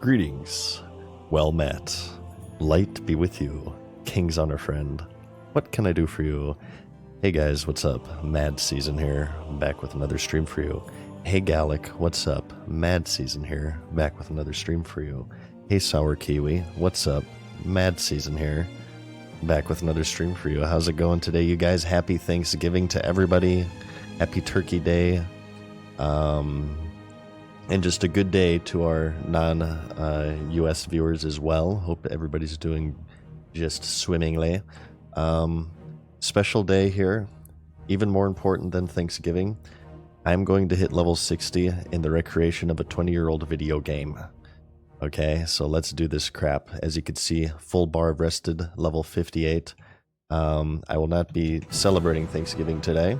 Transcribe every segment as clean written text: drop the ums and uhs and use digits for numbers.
Greetings. Well met. Light be with you. King's honor friend. What can I do for you? Hey guys, what's up? Mad Season here. I'm back with another stream for you. Hey Gallic, what's up? Mad Season here. Back with another stream for you. Hey Sour Kiwi, what's up? Mad Season here. Back with another stream for you. How's it going today, you guys? Happy Thanksgiving to everybody. Happy Turkey Day. And just a good day to our non-US viewers as well. Hope everybody's doing just swimmingly. Special day here. Even more important than Thanksgiving. I'm going to hit level 60 in the recreation of a 20-year-old video game. Okay, so let's do this crap. As you can see, full bar of rested, level 58. I will not be celebrating Thanksgiving today.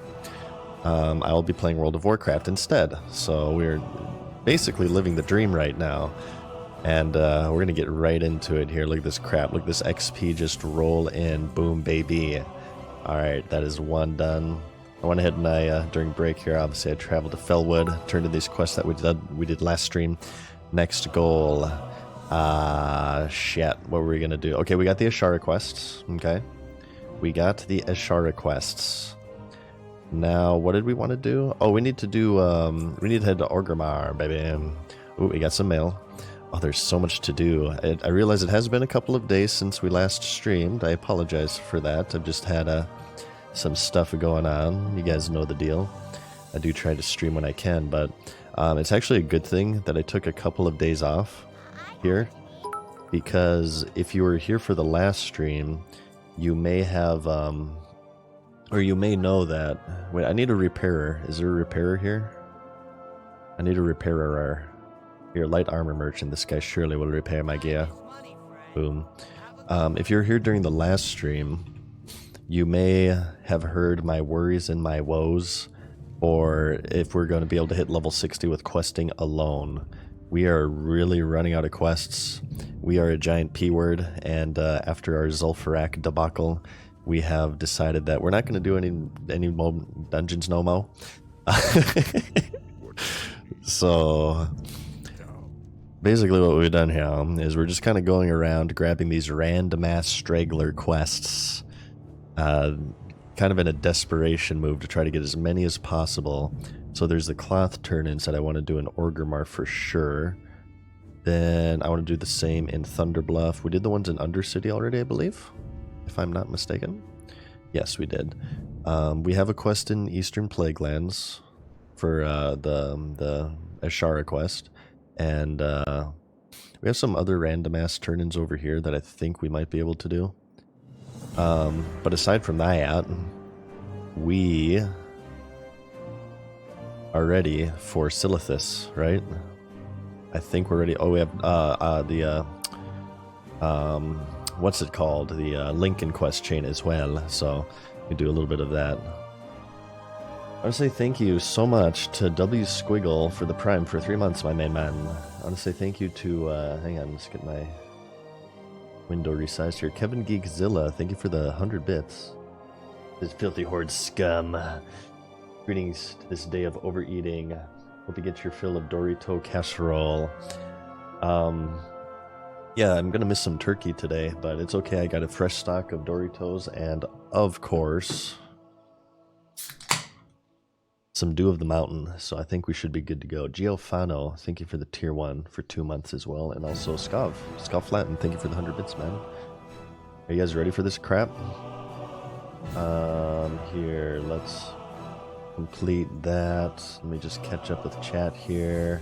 I will be playing World of Warcraft instead. So we're basically living the dream right now. And we're going to get right into it here. Look at this crap. Look at this XP just roll in. Boom, baby. Alright, that is one done. I went ahead and during break here, obviously I traveled to Fellwood, turned in these quests that we did last stream. Next goal. Shit. What were we going to do? Okay, we got the Ashara quests. Okay. We got the Ashara quests. Now, what did we want to do? Oh, we need to do, we need to head to Orgrimmar, baby. Ooh, we got some mail. Oh, there's so much to do. I realize it has been a couple of days since we last streamed. I apologize for that. I've just had some stuff going on. You guys know the deal. I do try to stream when I can, but it's actually a good thing that I took a couple of days off here, because if you were here for the last stream, you may have, or you may know that... Wait, I need a repairer. Is there a repairer here? I need a repairer. Here, light armor merchant. This guy surely will repair my gear. Boom. If you're here during the last stream, you may have heard my worries and my woes, or if we're going to be able to hit level 60 with questing alone. We are really running out of quests. We are a giant P-word, and after our Zul'Farrak debacle, we have decided that we're not going to do any more dungeons no mo. So basically what we've done here is we're just kind of going around grabbing these random ass straggler quests, kind of in a desperation move to try to get as many as possible. So there's the cloth turn-ins that I want to do in Orgrimmar for sure. Then I want to do the same in Thunderbluff. We did the ones in Undercity already, I believe, if I'm not mistaken. Yes, we did. We have a quest in Eastern Plaguelands for the Ashara quest. And we have some other random-ass turn-ins over here that I think we might be able to do. But aside from that, we are ready for Silithus, right? I think we're ready. Oh, we have what's it called? The Lincoln quest chain as well. So we do a little bit of that. I want to say thank you so much to W Squiggle for the Prime for 3 months, my main man. I want to say thank you to, hang on, let's get my window resized here. Kevin Geekzilla, thank you for the 100 bits. This filthy horde scum. Greetings to this day of overeating. Hope you get your fill of Dorito casserole. Yeah, I'm gonna miss some turkey today, but it's okay. I got a fresh stock of Doritos and, of course, some Dew of the Mountain, so I think we should be good to go. Giofano, thank you for the tier 1 for 2 months as well, and also Scov Flatten, thank you for the 100 bits, man. Are you guys ready for this crap? Here, let's complete that. Let me just catch up with chat here.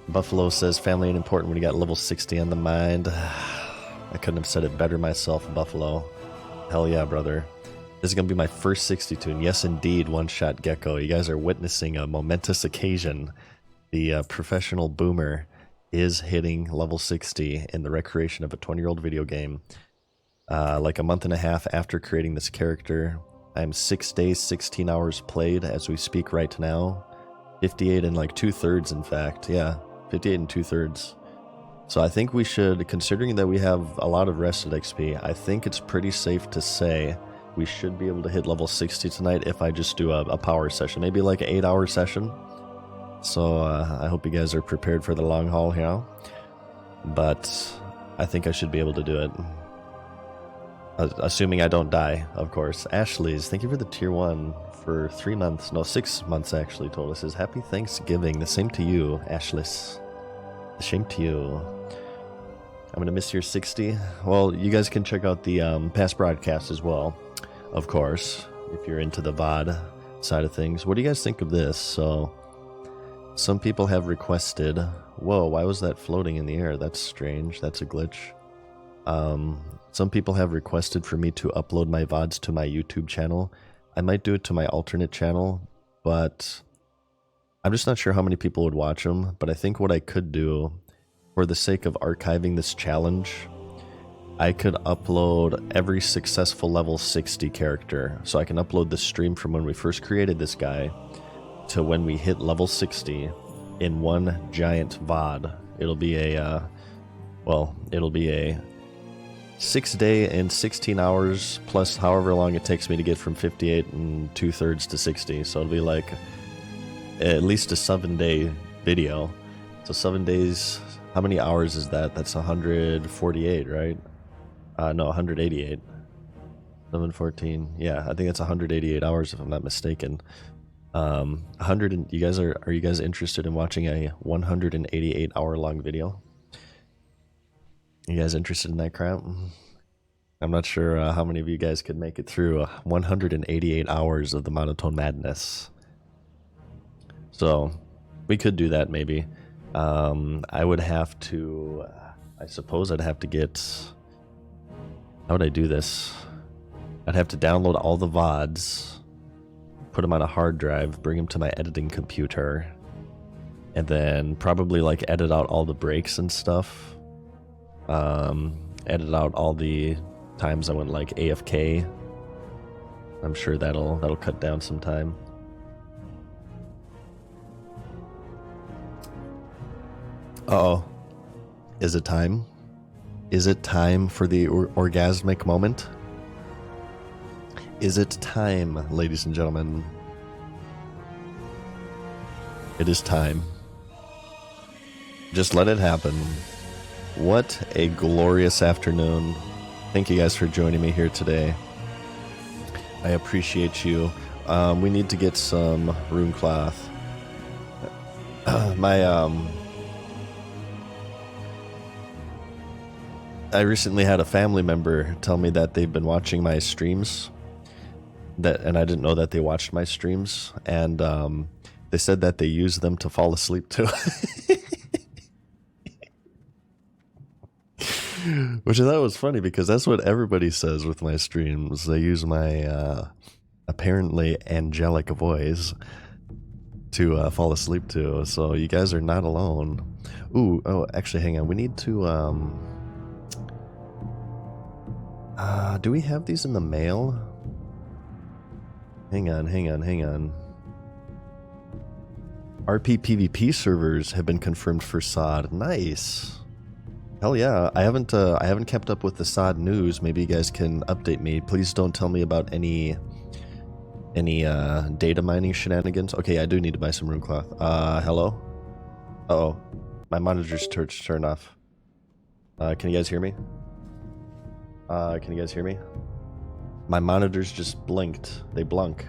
Buffalo says, family ain't important when you got level 60 on the mind. I couldn't have said it better myself, Buffalo. Hell yeah, brother. This is going to be my first 62, and yes, indeed, one-shot Gecko. You guys are witnessing a momentous occasion. The professional boomer is hitting level 60 in the recreation of a 20-year-old video game. Like a month and a half after creating this character. I'm 6 days, 16 hours played as we speak right now. 58 and like 2/3, in fact. Yeah, 58 and 2/3. So I think we should, considering that we have a lot of rested XP, I think it's pretty safe to say we should be able to hit level 60 tonight if I just do a power session. Maybe like an 8-hour session. So I hope you guys are prepared for the long haul here. but I think I should be able to do it. Assuming I don't die, of course. Ashley's, thank you for the tier 1 for 3 months. No, 6 months actually told us. Says, happy Thanksgiving. The same to you, Ashley's. The same to you. I'm going to miss your 60. Well, you guys can check out the past broadcast as well, of course, if you're into the VOD side of things. What do you guys think of this? So, some people have requested... Whoa, why was that floating in the air? That's strange. That's a glitch. Some people have requested for me to upload my VODs to my YouTube channel. I might do it to my alternate channel, but I'm just not sure how many people would watch them. But I think what I could do, for the sake of archiving this challenge, I could upload every successful level 60 character. So I can upload the stream from when we first created this guy to when we hit level 60 in one giant VOD. It'll be a, it'll be a 6 day and 16 hours plus however long it takes me to get from 58 and 2/3 to 60. So it'll be like at least a 7-day video. So 7 days, how many hours is that? That's 148, right? No, 188. 714. Yeah, I think that's 188 hours if I'm not mistaken. 100 and are you guys interested in watching a 188 hour long video? You guys interested in that crap? I'm not sure how many of you guys could make it through 188 hours of the monotone madness. So we could do that maybe. I would have to, I suppose I'd have to get, how would I do this? I'd have to download all the VODs, put them on a hard drive, bring them to my editing computer, and then probably like edit out all the breaks and stuff. Edit out all the times I went like AFK. I'm sure that'll cut down some time. Uh-oh. Is it time? Is it time for the orgasmic moment? Is it time, ladies and gentlemen? It is time. Just let it happen. What a glorious afternoon. Thank you guys for joining me here today. I appreciate you. We need to get some rune cloth. I recently had a family member tell me that they've been watching my streams, and I didn't know that they watched my streams, and they said that they use them to fall asleep too. Which I thought was funny because that's what everybody says with my streams. They use my apparently angelic voice to fall asleep to. So you guys are not alone. Ooh, oh, actually, hang on. We need to, do we have these in the mail? Hang on. RP PvP servers have been confirmed for SOD. Nice. Hell yeah, I haven't kept up with the SOD news. Maybe you guys can update me. Please don't tell me about any data mining shenanigans. Okay, I do need to buy some rune cloth. Hello? Uh-oh. My monitor's turned off. Can you guys hear me? Can you guys hear me? My monitors just blinked. They blunk.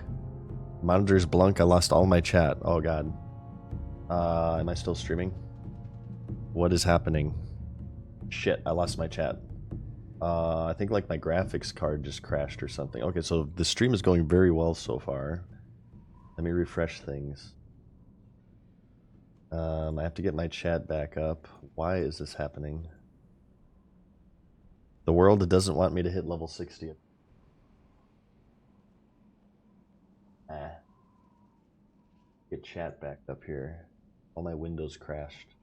Monitors blunk. I lost all my chat. Oh god. Am I still streaming? What is happening? Shit, I lost my chat. I think like my graphics card just crashed or something. Okay, so the stream is going very well so far. Let me refresh things. I have to get my chat back up. Why is this happening? The world doesn't want me to hit level 60. Get chat back up here. All my windows crashed.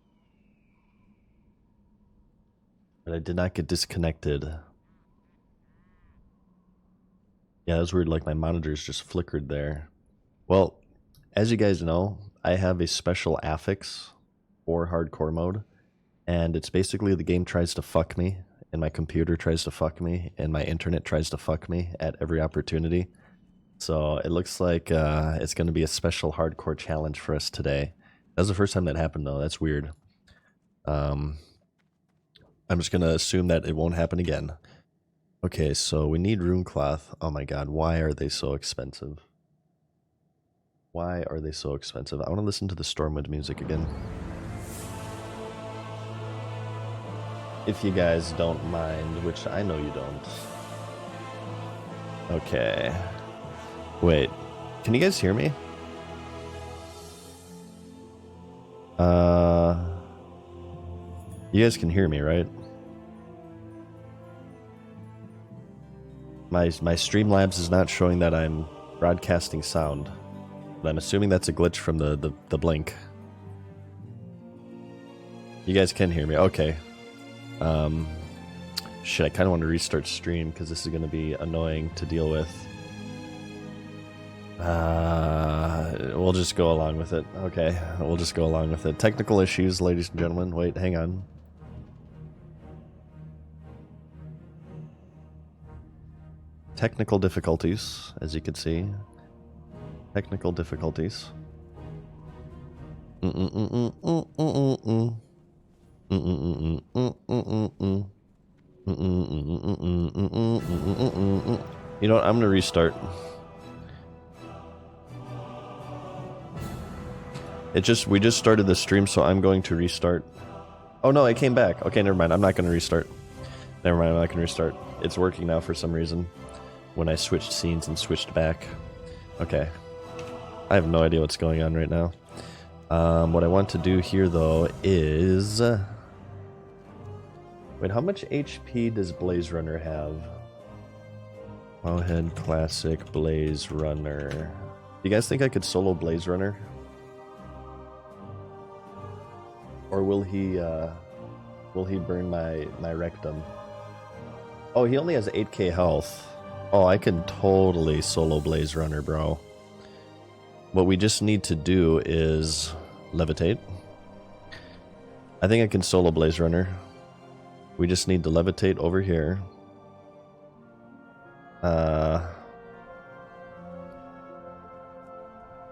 But I did not get disconnected. Yeah, that was weird, like my monitors just flickered there. Well, as you guys know, I have a special affix for hardcore mode, and it's basically the game tries to fuck me, and my computer tries to fuck me, and my internet tries to fuck me at every opportunity. So it looks like it's going to be a special hardcore challenge for us today. That was the first time that happened, though. That's weird. I'm just gonna assume that it won't happen again. Okay, so we need rune cloth. Oh my god, why are they so expensive? Why are they so expensive? I want to listen to the Stormwind music again. If you guys don't mind, which I know you don't. Okay. Wait. Can you guys hear me? You guys can hear me, right? My Streamlabs is not showing that I'm broadcasting sound. But I'm assuming that's a glitch from the blink. You guys can hear me. Okay. Shit, I kind of want to restart stream because this is going to be annoying to deal with. We'll just go along with it. Okay, we'll just go along with it. Technical issues, ladies and gentlemen. Wait, hang on. Technical difficulties, as you can see. Technical difficulties. You know what? I'm gonna restart. We just started the stream, so I'm going to restart. Oh no, it came back. Okay, never mind. I'm not gonna restart. Never mind, I'm not gonna restart. It's working now for some reason. When I switched scenes and switched back. Okay. I have no idea what's going on right now. What I want to do here, though, is... Wait, how much HP does Blaze Runner have? Wowhead Classic Blaze Runner. Do you guys think I could solo Blaze Runner? Or will he burn my rectum? Oh, he only has 8k health. Oh, I can totally solo Blaze Runner, bro. What we just need to do is levitate. I think I can solo Blaze Runner. We just need to levitate over here.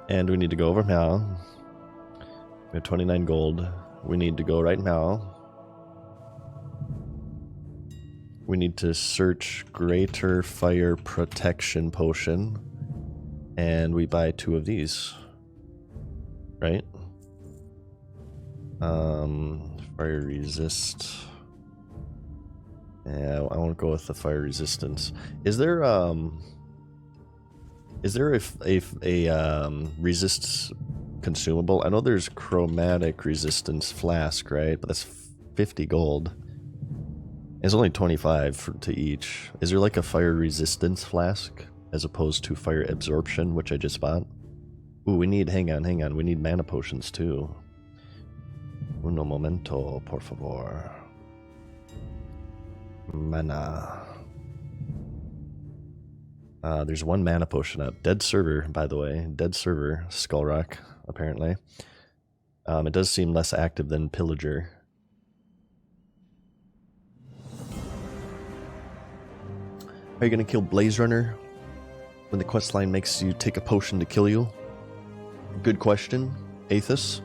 And we need to go over now. We have 29 gold. We need to go right now. We need to search Greater Fire Protection Potion. And we buy 2 of these. Right? Fire Resist. Yeah, I won't go with the Fire Resistance. Is there a resist consumable? I know there's Chromatic Resistance Flask, right? But that's 50 gold. It's only 25 to each. Is there like a Fire Resistance Flask as opposed to Fire Absorption, which I just bought? Ooh, we need, hang on. We need mana potions too. Uno momento, por favor. Mana. There's 1 mana potion up. Dead server, by the way. Dead server, Skullrock, apparently. It does seem less active than Pillager. Are you gonna kill Blaze Runner when the questline makes you take a potion to kill you? Good question, Aethys.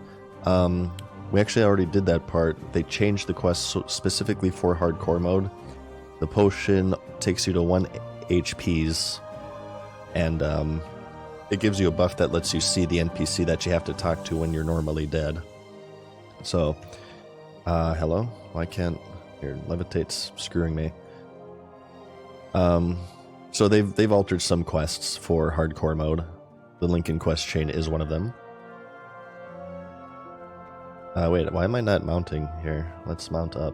We actually already did that part. They changed the quest specifically for hardcore mode. The potion takes you to 1 HPs, and it gives you a buff that lets you see the NPC that you have to talk to when you're normally dead. So, hello? Why can't... Here, Levitate's screwing me. So they've altered some quests for hardcore mode. The Lincoln quest chain is one of them. Wait, why am I not mounting here? Let's mount up.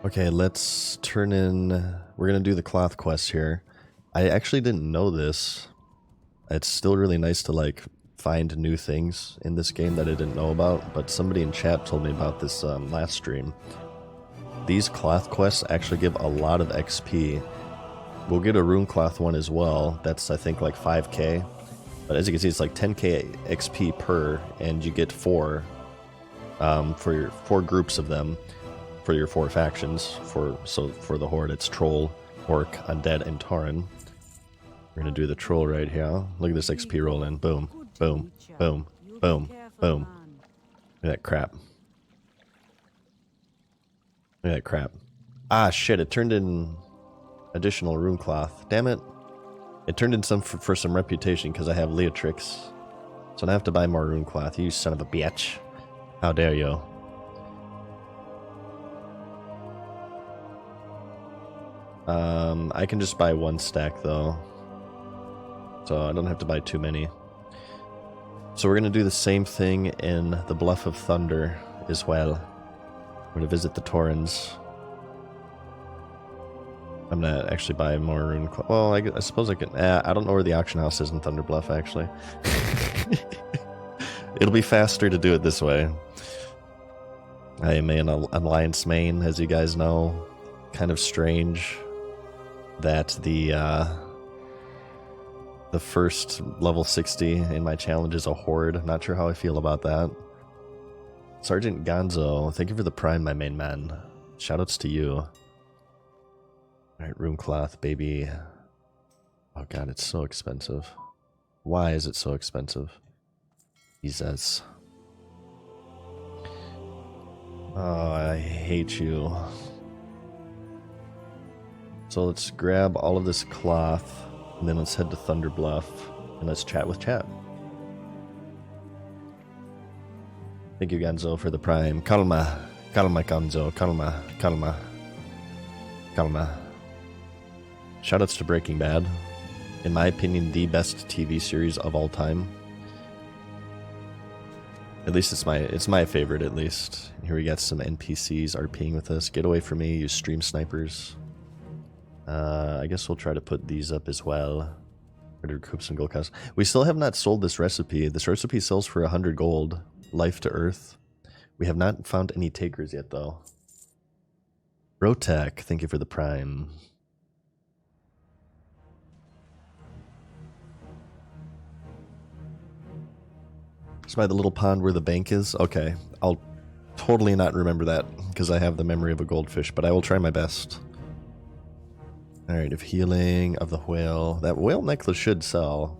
Okay, let's turn in... We're gonna do the cloth quest here. I actually didn't know this. It's still really nice to, like, find new things in this game that I didn't know about, but somebody in chat told me about this last stream. These cloth quests actually give a lot of XP. We'll get a rune cloth one as well. That's, I think, like 5k. But as you can see, it's like 10k XP per, and you get 4 for your 4 groups of them for your 4 factions. So for the Horde, it's Troll, Orc, Undead, and Tauren. We're gonna do the Troll right here. Look at this XP roll in. Boom, boom, boom, boom, boom. Look at that crap. Look at that crap. Ah, shit, it turned in additional rune cloth. Damn it. It turned in some for some reputation because I have Leotrix. So I have to buy more rune cloth. You son of a bitch. How dare you. I can just buy one stack though. So I don't have to buy too many. So we're going to do the same thing in the Bluff of Thunder as well. We're going to visit the Torrens. I'm going to actually buy more rune cloth. Well, I suppose I can. I don't know where the auction house is in Thunder Bluff, actually. It'll be faster to do it this way. I am an Alliance main, as you guys know. Kind of strange that the first level 60 in my challenge is a horde. Not sure how I feel about that. Sergeant Gonzo, thank you for the prime, my main man. Shoutouts to you. Alright, rune cloth, baby. Oh god, it's so expensive. Why is it so expensive? Jesus. Oh, I hate you. So let's grab all of this cloth, and then let's head to Thunder Bluff, and let's chat with chat. Thank you, Gonzo, for the prime. Calma. Calma, Gonzo. Calma. Calma. Calma. Shoutouts to Breaking Bad. In my opinion, the best TV series of all time. At least it's my favorite, at least. Here we got some NPCs RPing with us. Get away from me, you stream snipers. I guess we'll try to put these up as well. To recoup some gold costs. We still have not sold this recipe. This recipe sells for 100 gold. Life to Earth. We have not found any takers yet, though. Rotec, thank you for the prime. It's by the little pond where the bank is? Okay, I'll totally not remember that because I have the memory of a goldfish, but I will try my best. Alright, of healing, of the whale. That whale necklace should sell.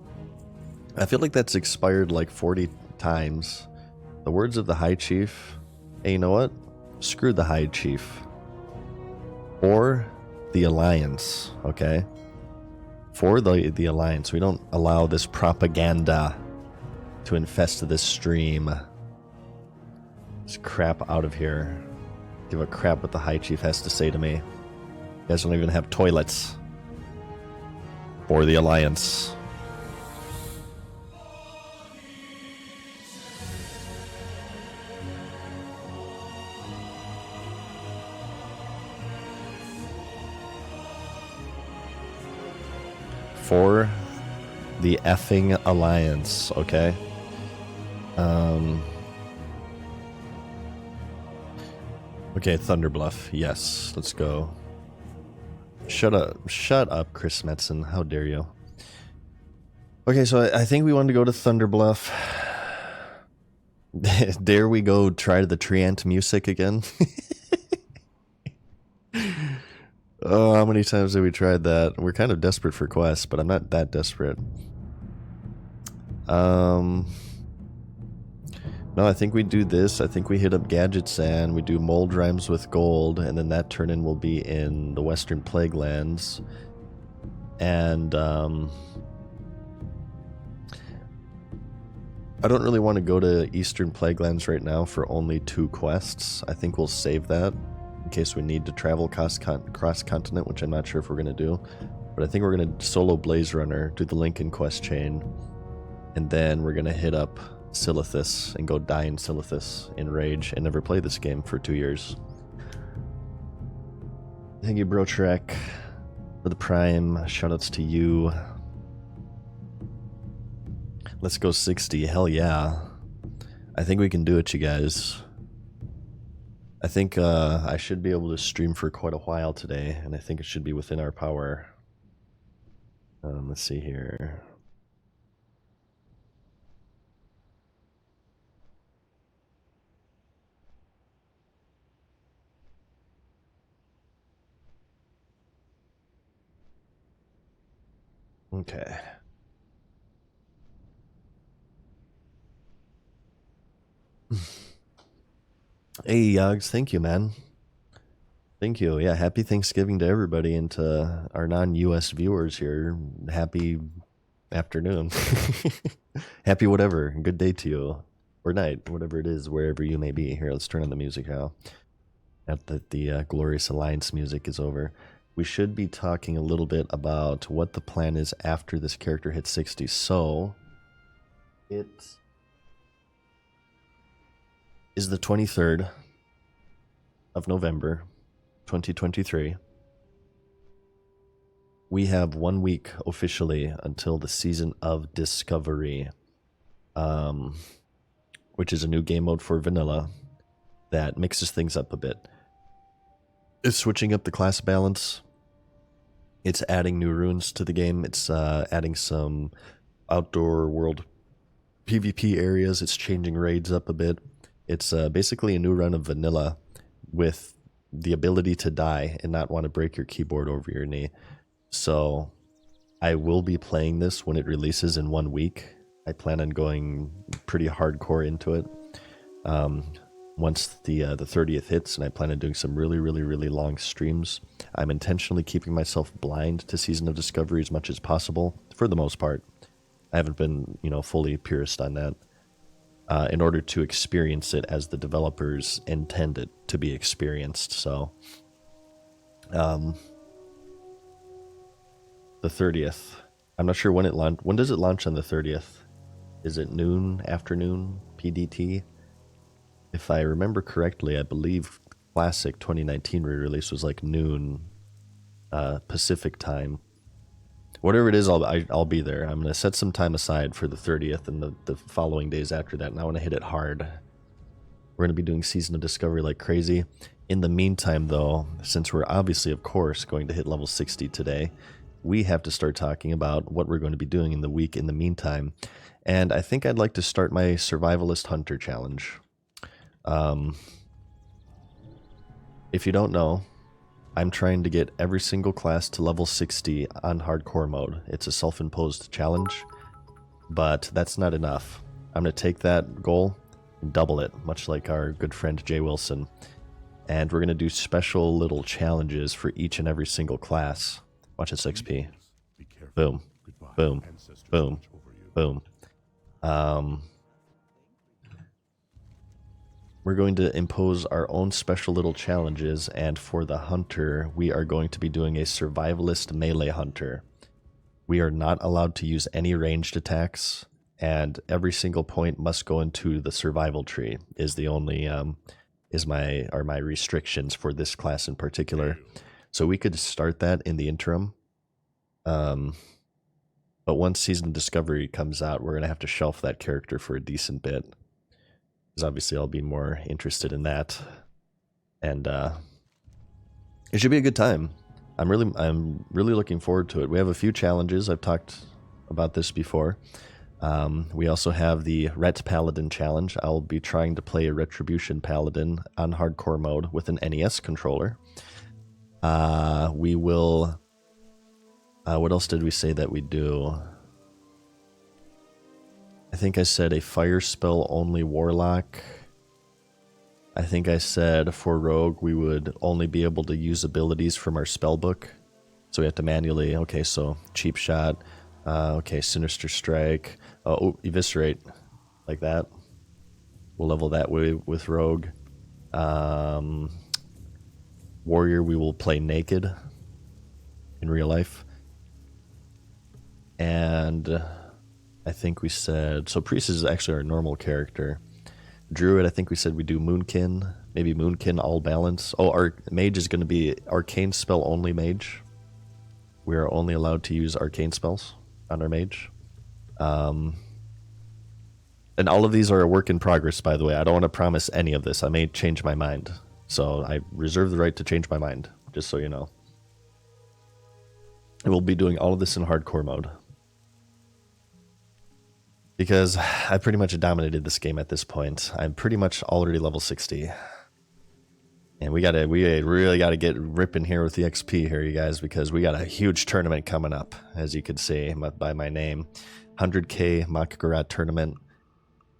I feel like that's expired like 40 times. The words of the High Chief. Hey, you know what? Screw the High Chief. Or the Alliance, okay? For the Alliance. We don't allow this propaganda to infest this stream. This crap out of here. Give a crap what the High Chief has to say to me. You guys don't even have toilets. For the Alliance. For the effing Alliance, okay? Okay, Thunder Bluff. Yes, let's go. Shut up, Chris Metzen. How dare you? Okay, so I think we wanted to go to Thunder Bluff. Dare we go try the Treant music again? Oh, how many times have we tried that? We're kind of desperate for quests, but I'm not that desperate. No, I think we do this. I think we hit up Gadgets and we do Mold Rhymes with Gold, and then that turn-in will be in the Western Plague Lands. And, I don't really want to go to Eastern Plague Lands right now for only 2 quests. I think we'll save that in case we need to travel cross-continent, which I'm not sure if we're going to do. But I think we're going to solo Blaze Runner, do the Lincoln quest chain, and then we're going to hit up Silithus and go die in Silithus in Rage and never play this game for 2 years. Thank you, Bro Trek, for the prime. Shoutouts to you. Let's go 60. Hell yeah. I think we can do it, you guys. I think I should be able to stream for quite a while today, and I think it should be within our power. Let's see here. Okay. Hey, Yogs, thank you, man. Thank you. Yeah, happy Thanksgiving to everybody and to our non-US viewers here. Happy afternoon. Happy whatever. Good day to you. Or night, whatever it is, wherever you may be. Here, let's turn on the music now. Now that the Glorious Alliance music is over. We should be talking a little bit about what the plan is after this character hits 60. So, it is the 23rd of November, 2023. We have 1 week officially until the Season of Discovery, which is a new game mode for vanilla that mixes things up a bit. It's switching up the class balance. It's adding new runes to the game. It's adding some outdoor world PvP areas. It's changing raids up a bit. It's basically a new run of vanilla with the ability to die and not want to break your keyboard over your knee. So I will be playing this when it releases in 1 week. I plan on going pretty hardcore into it once the 30th hits, and I plan on doing some really long streams. I'm intentionally keeping myself blind to Season of Discovery as much as possible, for the most part. I haven't been, fully purist on that. In order to experience it as the developers intend it to be experienced. So, the 30th. I'm not sure when it launch. When does it launch on the 30th? Is it noon, afternoon, PDT? If I remember correctly, I believe Classic 2019 re-release was like noon Pacific time. Whatever it is, I'll be there. I'm going to set some time aside for the 30th and the following days after that, and I want to hit it hard. We're going to be doing Season of Discovery like crazy. In the meantime, though, since we're obviously, of course, going to hit level 60 today, we have to start talking about what we're going to be doing in the week in the meantime. And I think I'd like to start my Survivalist Hunter Challenge. If you don't know, I'm trying to get every single class to level 60 on hardcore mode. It's a self-imposed challenge, but that's not enough. I'm going to take that goal and double it, much like our good friend Jay Wilson. And we're going to do special little challenges for each and every single class. Watch this XP. Boom. Boom. Boom. Boom. We're going to impose our own special little challenges, and for the hunter, we are going to be doing a survivalist melee hunter. We are not allowed to use any ranged attacks, and every single point must go into the survival tree. Is the only my restrictions for this class in particular. So we could start that in the interim. But once Season of Discovery comes out, we're gonna have to shelf that character for a decent bit. Because obviously I'll be more interested in that, and it should be a good time. I'm really looking forward to it. We have a few challenges. I've talked about this before. We also have the Ret Paladin challenge. I'll be trying to play a Retribution Paladin on hardcore mode with an NES controller. We will. What else did we say that we do? I think I said a fire spell only warlock. I think I said for rogue we would only be able to use abilities from our spell book. So we have to manually, okay, so cheap shot, okay, sinister strike, eviscerate, like that. We'll level that way with rogue. Warrior we will play naked in real life. And I think we said, so priest is actually our normal character. Druid, I think we said we do Moonkin, maybe Moonkin all balance. Oh, our mage is going to be arcane spell only mage. We are only allowed to use arcane spells on our mage. And all of these are a work in progress, by the way. I don't want to promise any of this. I may change my mind. So I reserve the right to change my mind, just so you know. And we'll be doing all of this in hardcore mode. Because I pretty much dominated this game at this point. I'm pretty much already level 60. And we really gotta get ripping here with the XP here, you guys, because we got a huge tournament coming up, as you can see by my name. 100k Makagarat tournament.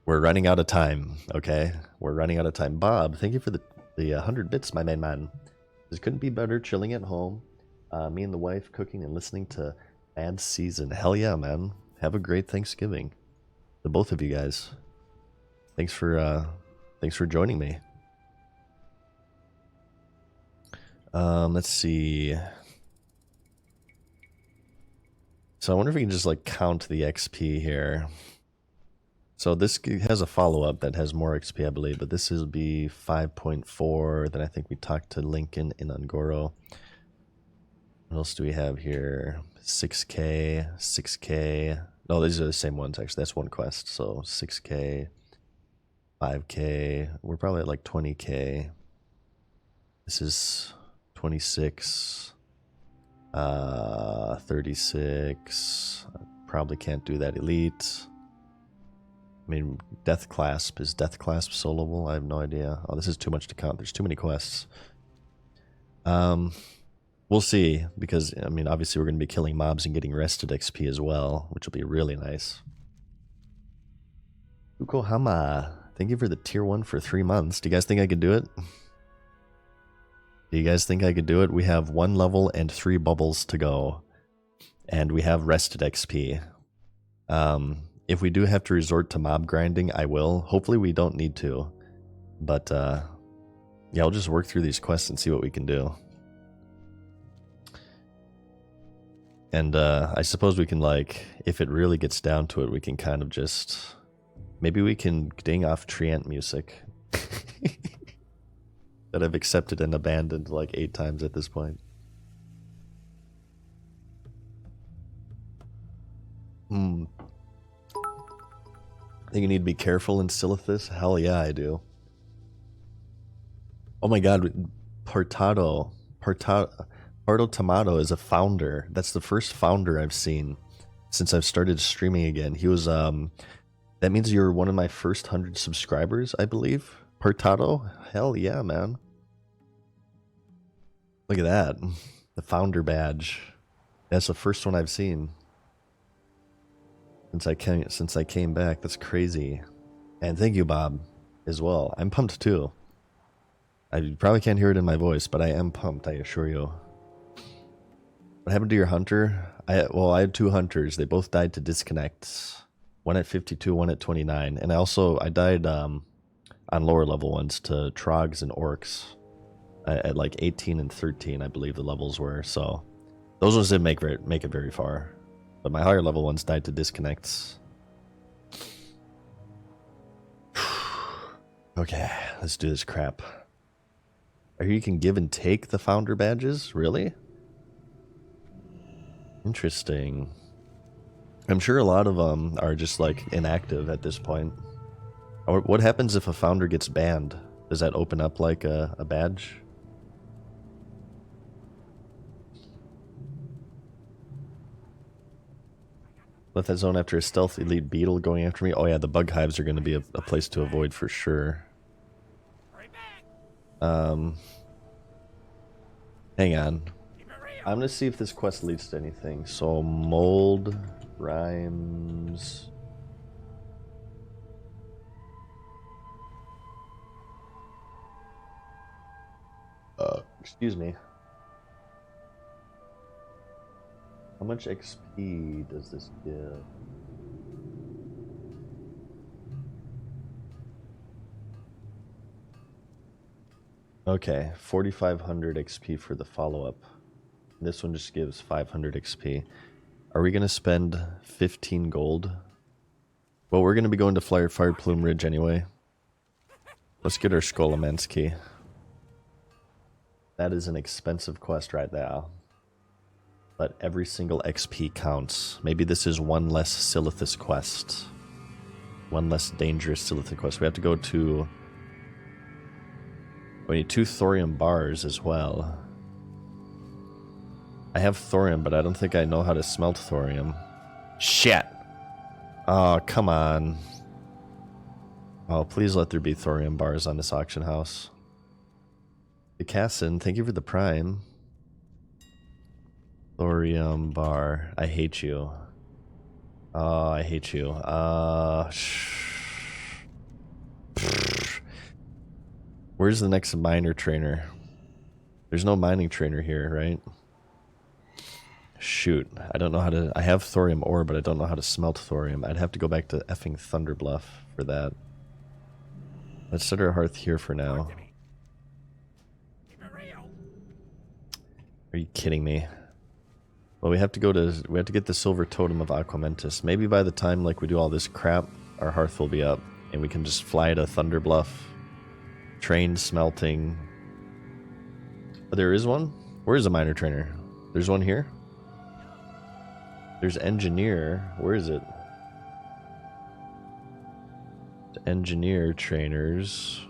We're running out of time, okay? We're running out of time. Bob, thank you for the 100 bits, my main man. This couldn't be better, chilling at home. Me and the wife cooking and listening to Mad Season. Hell yeah, man. Have a great Thanksgiving. The both of you guys. Thanks for joining me. Let's see. So I wonder if we can just like count the XP here. So this has a follow-up that has more XP, I believe, but this will be 5.4. Then I think we talked to Lincoln in Ungoro. What else do we have here? 6K, 6K. No, these are the same ones, actually. That's one quest. So 6K, 5K. We're probably at like 20K. This is 26, 36. Probably can't do that elite. I mean, Death Clasp. Is Death Clasp soloable? I have no idea. Oh, this is too much to count. There's too many quests. We'll see, because, I mean, obviously we're going to be killing mobs and getting rested XP as well, which will be really nice. Ukohama, thank you for the tier 1 for 3 months. Do you guys think I could do it? Do you guys think I could do it? We have 1 level and 3 bubbles to go. And we have rested XP. If we do have to resort to mob grinding, I will. Hopefully we don't need to. But, yeah, I'll just work through these quests and see what we can do. And, I suppose we can, like, if it really gets down to it, we can kind of just... Maybe we can ding off Treant music. That I've accepted and abandoned, like, 8 times at this point. Think you need to be careful in Silithus? Hell yeah, I do. Oh my god, Pardo Tomato is a founder. That's the first founder I've seen since I've started streaming again. He was, that means you're one of my first 100 subscribers, I believe. Partado? Hell yeah, man. Look at that. The founder badge. That's the first one I've seen. Since I came back. That's crazy. And thank you, Bob, as well. I'm pumped too. I probably can't hear it in my voice, but I am pumped, I assure you. What happened to your hunter? I had 2 hunters. They both died to disconnects. One at 52, one at 29. And I died on lower level ones to trogs and orcs at like 18 and 13, I believe the levels were. So those ones didn't make it very far. But my higher level ones died to disconnects. Okay, let's do this crap. I hear you can give and take the founder badges? Really? Interesting. I'm sure a lot of them are just like inactive at this point. Or what happens if a founder gets banned? Does that open up like a badge? Left that zone after a stealth elite beetle going after me. Oh yeah, the bug hives are going to be a place to avoid for sure. Hang on. I'm going to see if this quest leads to anything. So, mold, rhymes... excuse me. How much XP does this give? Okay, 4,500 XP for the follow-up. This one just gives 500 XP. Are we going to spend 15 gold? Well, we're going to be going to Fire Plume Ridge anyway. Let's get our Skolomansky. That is an expensive quest right now. But every single XP counts. Maybe this is one less Silithus quest. One less dangerous Silithus quest. We have to go to... We need 2 thorium bars as well. I have thorium, but I don't think I know how to smelt thorium. Shit! Oh, come on. Oh, please let there be thorium bars on this auction house. Cassin, thank you for the prime. Thorium bar. I hate you. Oh, I hate you. Where's the next miner trainer? There's no mining trainer here, right? Shoot, I don't know how to... I have thorium ore, but I don't know how to smelt thorium. I'd have to go back to effing Thunder Bluff for that. Let's set our hearth here for now. Are you kidding me? Well, we have to go to... We have to get the Silver Totem of Aquamentus. Maybe by the time, like, we do all this crap, our hearth will be up, and we can just fly to Thunder Bluff. Train smelting. Oh, there is one? Where is a miner trainer? There's one here? There's engineer. Where is it? Engineer trainers.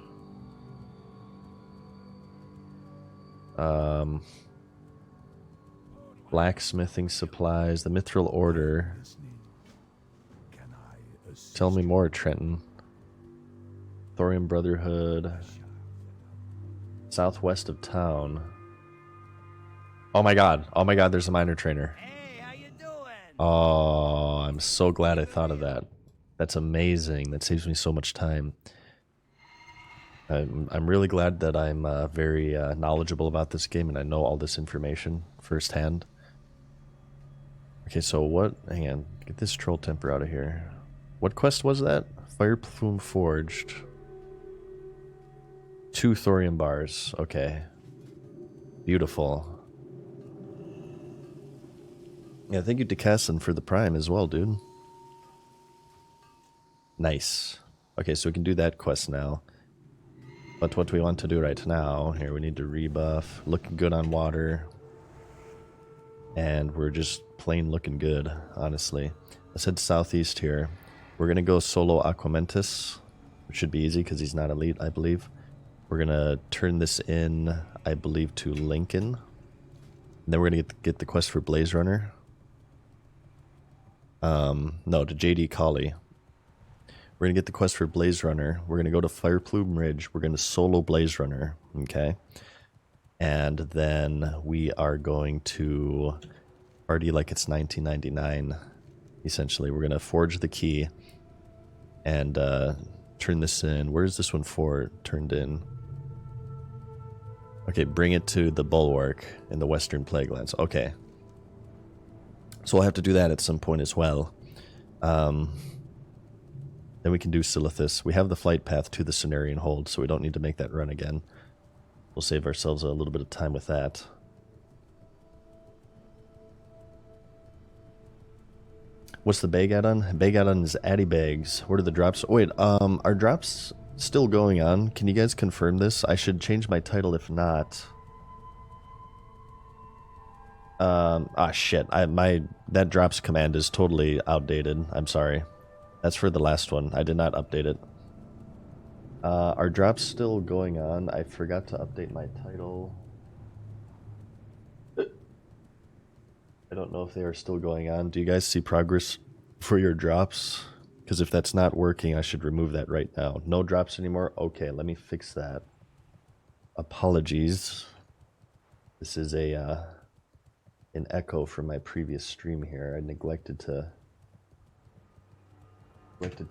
Blacksmithing supplies. The Mithril Order. Tell me more, Trenton. Thorium Brotherhood. Southwest of town. Oh my god. Oh my god, there's a miner trainer. Hey, how you doing? Oh, I'm so glad I thought of that. That's amazing. That saves me so much time. I'm really glad that I'm very knowledgeable about this game and I know all this information firsthand. Okay, so what... Hang on. Get this troll temper out of here. What quest was that? Fire Plume Forged. 2 thorium bars. Okay. Beautiful. Yeah, thank you to Casson for the prime as well, dude. Nice. Okay, so we can do that quest now. But what we want to do right now, here we need to rebuff. Looking good on water. And we're just plain looking good, honestly. Let's head southeast here. We're going to go solo Aquamentus, which should be easy because he's not elite, I believe. We're going to turn this in, I believe, to Lincoln. And then we're going to get the quest for Blaze Runner. No, to JD Colley. We're going to get the quest for Blaze Runner. We're going to go to Fire Plume Ridge. We're going to solo Blaze Runner, okay? And then we are going to party like it's 1999, essentially. We're going to forge the key and turn this in. Where's this one for? Turned in. Okay, bring it to the Bulwark in the Western Plaguelands. Okay. So we'll have to do that at some point as well. Then we can do Silithus. We have the flight path to the Cenarian Hold, so we don't need to make that run again. We'll save ourselves a little bit of time with that. What's the bag add-on? Bag add-on is Addy Bags. What are the drops? Oh, wait, are drops still going on? Can you guys confirm this? I should change my title if not. Shit. That drops command is totally outdated. I'm sorry. That's for the last one. I did not update it. Are drops still going on? I forgot to update my title. I don't know if they are still going on. Do you guys see progress for your drops? Because if that's not working, I should remove that right now. No drops anymore? Okay, let me fix that. Apologies. This is an echo from my previous stream here. I neglected to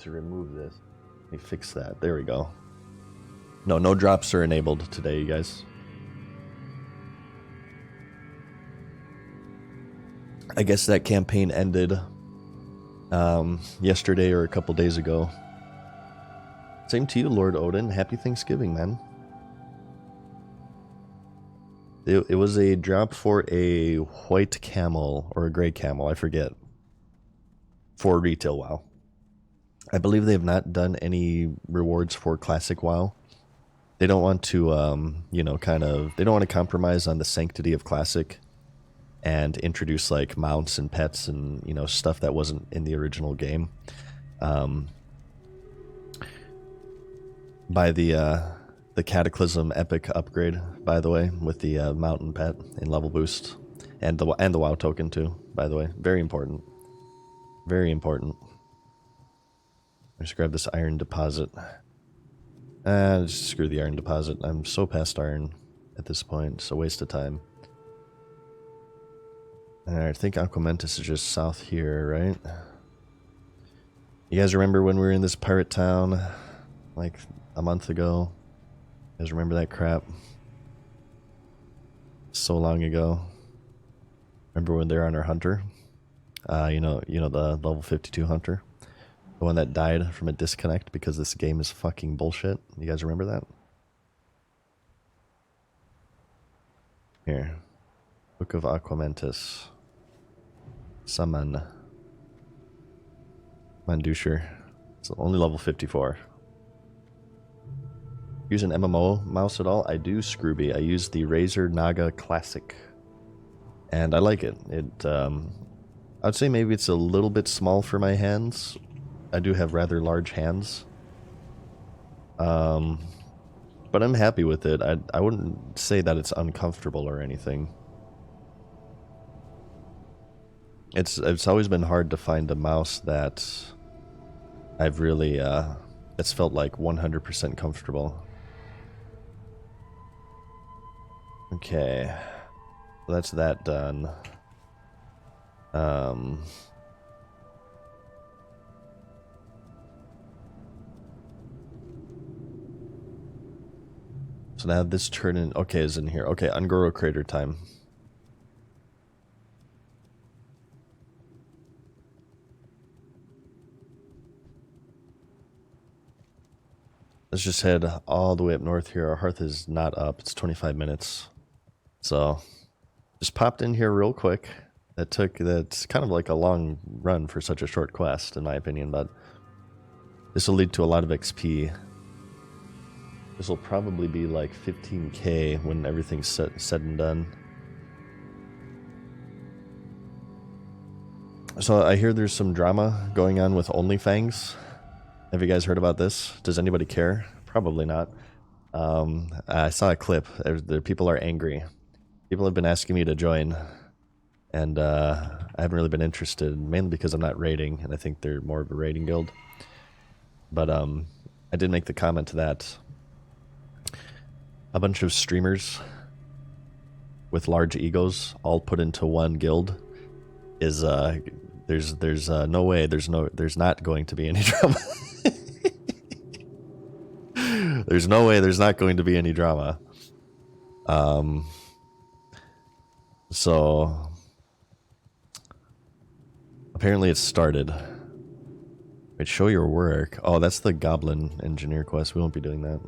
remove this. Let me fix that. There we go. No drops are enabled today, you guys. I guess that campaign ended yesterday or a couple days ago. Same to you, Lord Odin. Happy Thanksgiving, man. It was a drop for a white camel or a gray camel, I forget. For retail WoW. I believe they have not done any rewards for Classic WoW. They don't want to, they don't want to compromise on the sanctity of Classic and introduce, like, mounts and pets and, stuff that wasn't in the original game. By the Cataclysm Epic upgrade, by the way, with the mountain pet and level boost. And the WoW token, too, by the way. Very important. Very important. Let's grab this iron deposit. Just screw the iron deposit. I'm so past iron at this point. It's a waste of time. Alright, I think Aquamentus is just south here, right? You guys remember when we were in this pirate town like a month ago? You guys remember that crap? So long ago. Remember when they were on our hunter? You know the level 52 hunter? The one that died from a disconnect because this game is fucking bullshit. You guys remember that? Here. Book of Aquamentus. Summon. Mandusher. It's only level 54. Use an MMO mouse at all? I do, Scrooby. I use the Razer Naga Classic. And I like it. I'd say maybe it's a little bit small for my hands. I do have rather large hands. But I'm happy with it. I wouldn't say that it's uncomfortable or anything. It's always been hard to find a mouse that I've really it's felt like 100% comfortable. Okay, so that's that done. So now this turn in, okay, is in here. Okay, Ungoro Crater time. Let's just head all the way up north here. Our hearth is not up. It's 25 minutes. So just popped in here real quick. That's kind of like a long run for such a short quest, in my opinion, but this will lead to a lot of XP. This will probably be like 15k when everything's said and done. So I hear there's some drama going on with OnlyFangs. Have you guys heard about this? Does anybody care? Probably not. I saw a clip. People are angry. People have been asking me to join, and I haven't really been interested, mainly because I'm not raiding, and I think they're more of a raiding guild. But I did make the comment that a bunch of streamers with large egos all put into one guild is there's no way there's not going to be any drama. There's no way there's not going to be any drama. So apparently it started. Wait, show your work. Oh, that's the Goblin Engineer quest. We won't be doing that.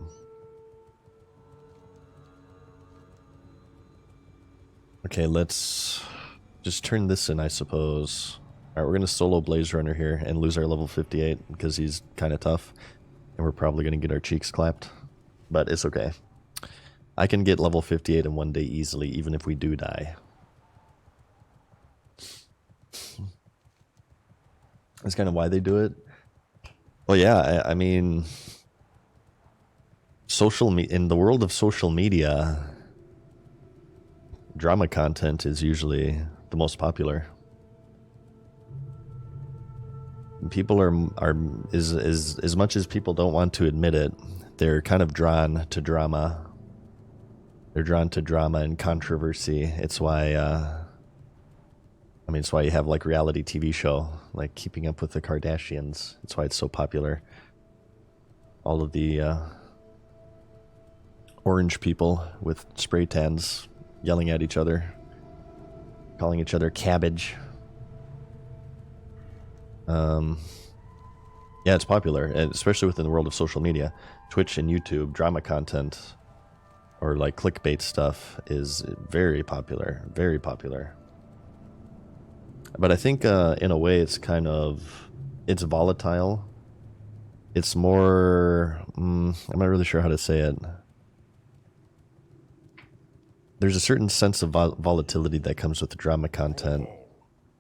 Okay, let's just turn this in, I suppose. Alright, we're gonna solo Blaze Runner here and lose our level 58 because he's kind of tough. And we're probably gonna get our cheeks clapped. But it's okay. I can get level 58 in one day easily, even if we do die. That's kind of why they do it. Well, yeah, I mean, in the world of social media, drama content is usually the most popular. People are as much as people don't want to admit it, they're kind of drawn to drama. They're drawn to drama and controversy. It's why it's why you have like reality TV show like Keeping Up with the Kardashians. It's why it's so popular. All of the orange people with spray tans yelling at each other, calling each other cabbage. Yeah, it's popular, and especially within the world of social media. Twitch and YouTube drama content or like clickbait stuff is very popular, very popular. But I think in a way it's it's volatile. It's more, I'm not really sure how to say it. There's a certain sense of volatility that comes with the drama content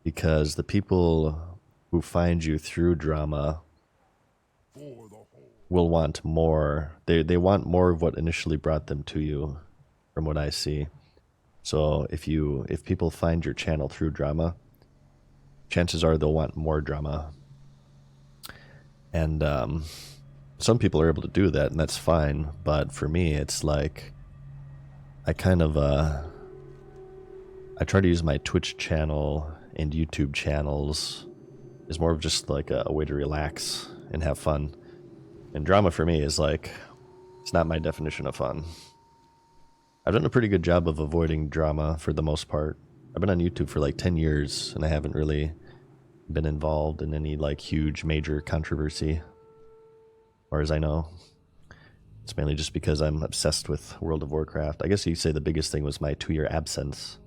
because the people who find you through drama will want more. They want more of what initially brought them to you, from what I see. So if people find your channel through drama, chances are they'll want more drama. And some people are able to do that, and that's fine. But for me, it's like I kind of I try to use my Twitch channel and YouTube channels as more of just like a way to relax and have fun. And drama for me is like, it's not my definition of fun. I've done a pretty good job of avoiding drama for the most part. I've been on YouTube for like 10 years, and I haven't really been involved in any like huge major controversy, as far as I know. It's mainly just because I'm obsessed with World of Warcraft. I guess you could say the biggest thing was my 2-year absence.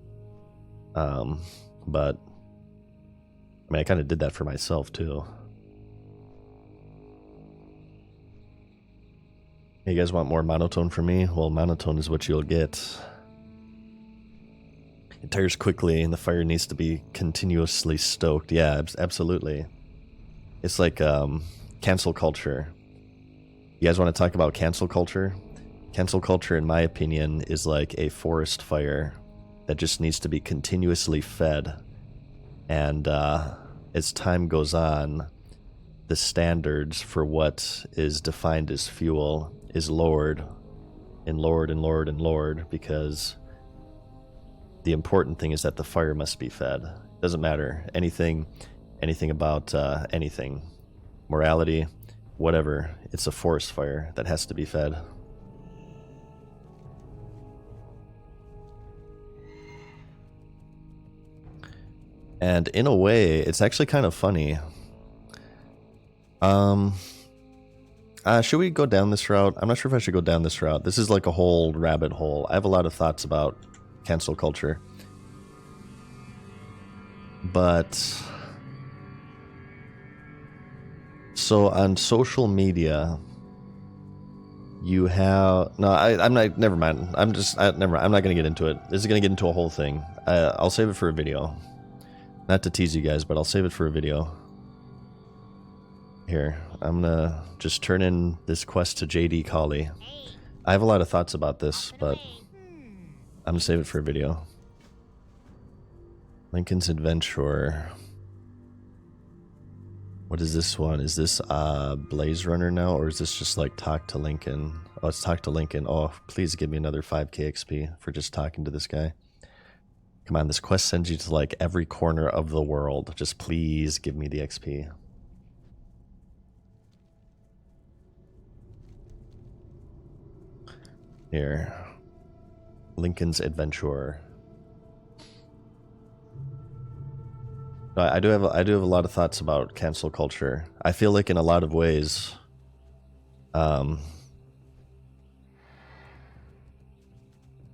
But I mean, I kind of did that for myself too. You guys want more monotone from me? Well, monotone is what you'll get. It tires quickly and the fire needs to be continuously stoked. Yeah, absolutely. It's like cancel culture. You guys want to talk about cancel culture? Cancel culture, in my opinion, is like a forest fire that just needs to be continuously fed. And as time goes on, the standards for what is defined as fuel is lowered and lowered and lowered and lowered, because the important thing is that the fire must be fed. Doesn't matter anything about anything, morality, whatever. It's a forest fire that has to be fed. And in a way, it's actually kind of funny. Should we go down this route? I'm not sure if I should go down this route. This is like a whole rabbit hole. I have a lot of thoughts about cancel culture. But so on social media, you have I'm not. Never mind. I'm not gonna get into it. This is gonna get into a whole thing. I'll save it for a video. Not to tease you guys, but I'll save it for a video. Here, I'm gonna just turn in this quest to JD Collie. I have a lot of thoughts about this, but I'm gonna save it for a video. Lincoln's Adventure. What is this one? Is this Blaze Runner now, or is this just like Talk to Lincoln? Oh, it's Talk to Lincoln. Oh, please give me another 5k XP for just talking to this guy. Come on, this quest sends you to like every corner of the world. Just please give me the XP. Here. Lincoln's Adventure. I do have a lot of thoughts about cancel culture. I feel like in a lot of ways,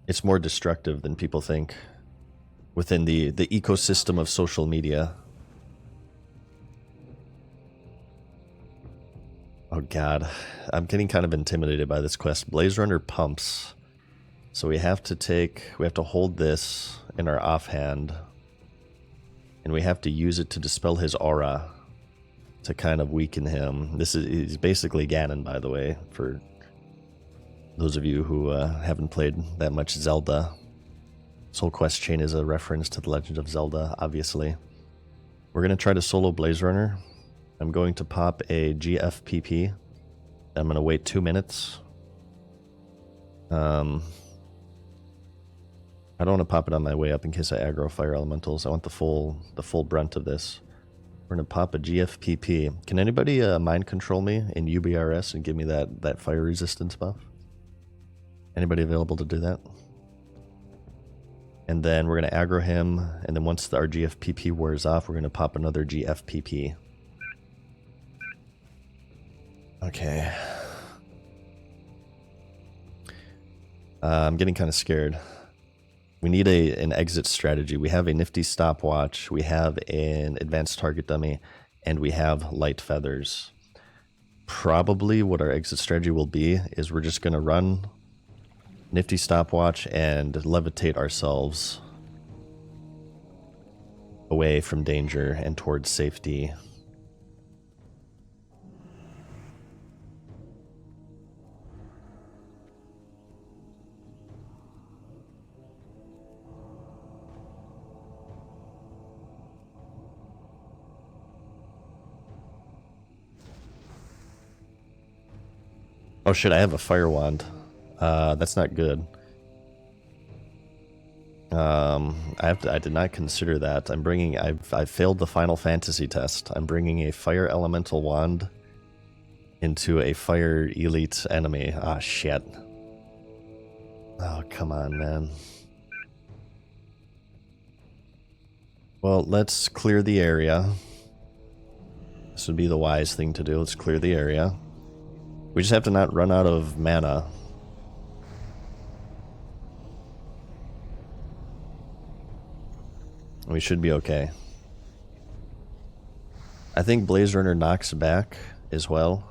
it's more destructive than people think within the ecosystem of social media. Oh god, I'm getting kind of intimidated by this quest. Blaze Runner pumps. So we have to hold this in our offhand. And we have to use it to dispel his aura to kind of weaken him. He's basically Ganon, by the way, for those of you who haven't played that much Zelda. This whole quest chain is a reference to The Legend of Zelda, obviously. We're going to try to solo Blaze Runner. I'm going to pop a GFPP. I'm going to wait 2 minutes. I don't want to pop it on my way up in case I aggro fire elementals. I want the full brunt of this. We're going to pop a GFPP. Can anybody mind control me in UBRS and give me that fire resistance buff? Anybody available to do that? And then we're going to aggro him, and then once our GFPP wears off, we're going to pop another GFPP. Okay. I'm getting kind of scared. We need an exit strategy. We have a nifty stopwatch, we have an advanced target dummy, and we have light feathers. Probably what our exit strategy will be is we're just going to run nifty stopwatch and levitate ourselves away from danger and towards safety. Oh shit, I have a fire wand. That's not good. I did not consider that. I've failed the Final Fantasy test. I'm bringing a fire elemental wand into a fire elite enemy. Ah, shit. Oh, come on, man. Well, let's clear the area. This would be the wise thing to do. Let's clear the area. We just have to not run out of mana. We should be okay. I think Blaze Runner knocks back as well.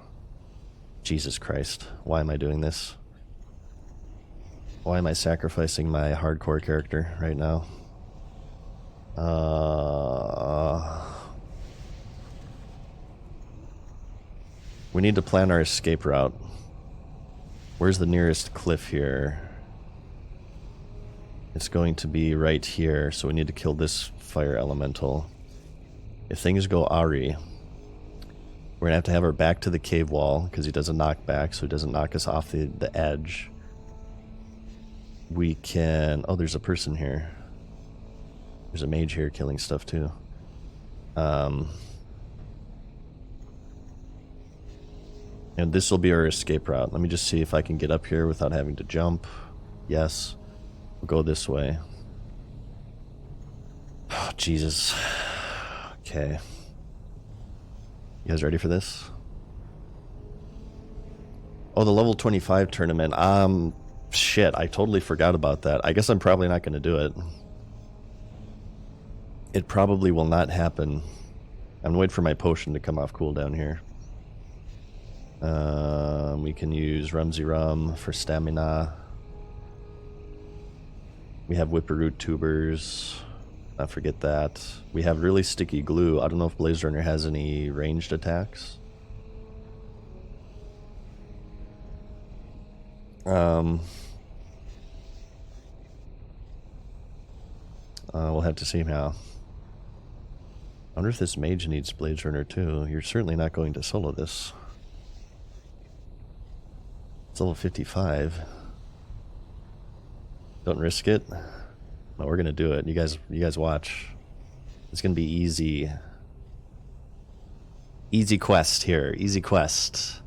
Jesus Christ. Why am I doing this? Why am I sacrificing my hardcore character right now? We need to plan our escape route. Where's the nearest cliff here? It's going to be right here, so we need to kill this fire elemental. If things go Ari, we're gonna have to have our back to the cave wall, because he does a knockback, so he doesn't knock us off the edge. We can... Oh, there's a person here. There's a mage here killing stuff too. And this will be our escape route. Let me just see if I can get up here without having to jump. Yes. We'll go this way. Oh, Jesus. Okay. You guys ready for this? Oh, the level 25 tournament. Shit, I totally forgot about that. I guess I'm probably not going to do it. It probably will not happen. I'm gonna wait for my potion to come off cooldown here. We can use Rumsy Rum for stamina. We have Whipperroot tubers. Not forget that. We have really sticky glue. I don't know if Blaze Runner has any ranged attacks. We'll have to see how. I wonder if this mage needs Blaze Runner too. You're certainly not going to solo this. It's level 55. Don't risk it. No, we're gonna do it. You guys watch. It's gonna be easy. Easy quest here. Easy quest.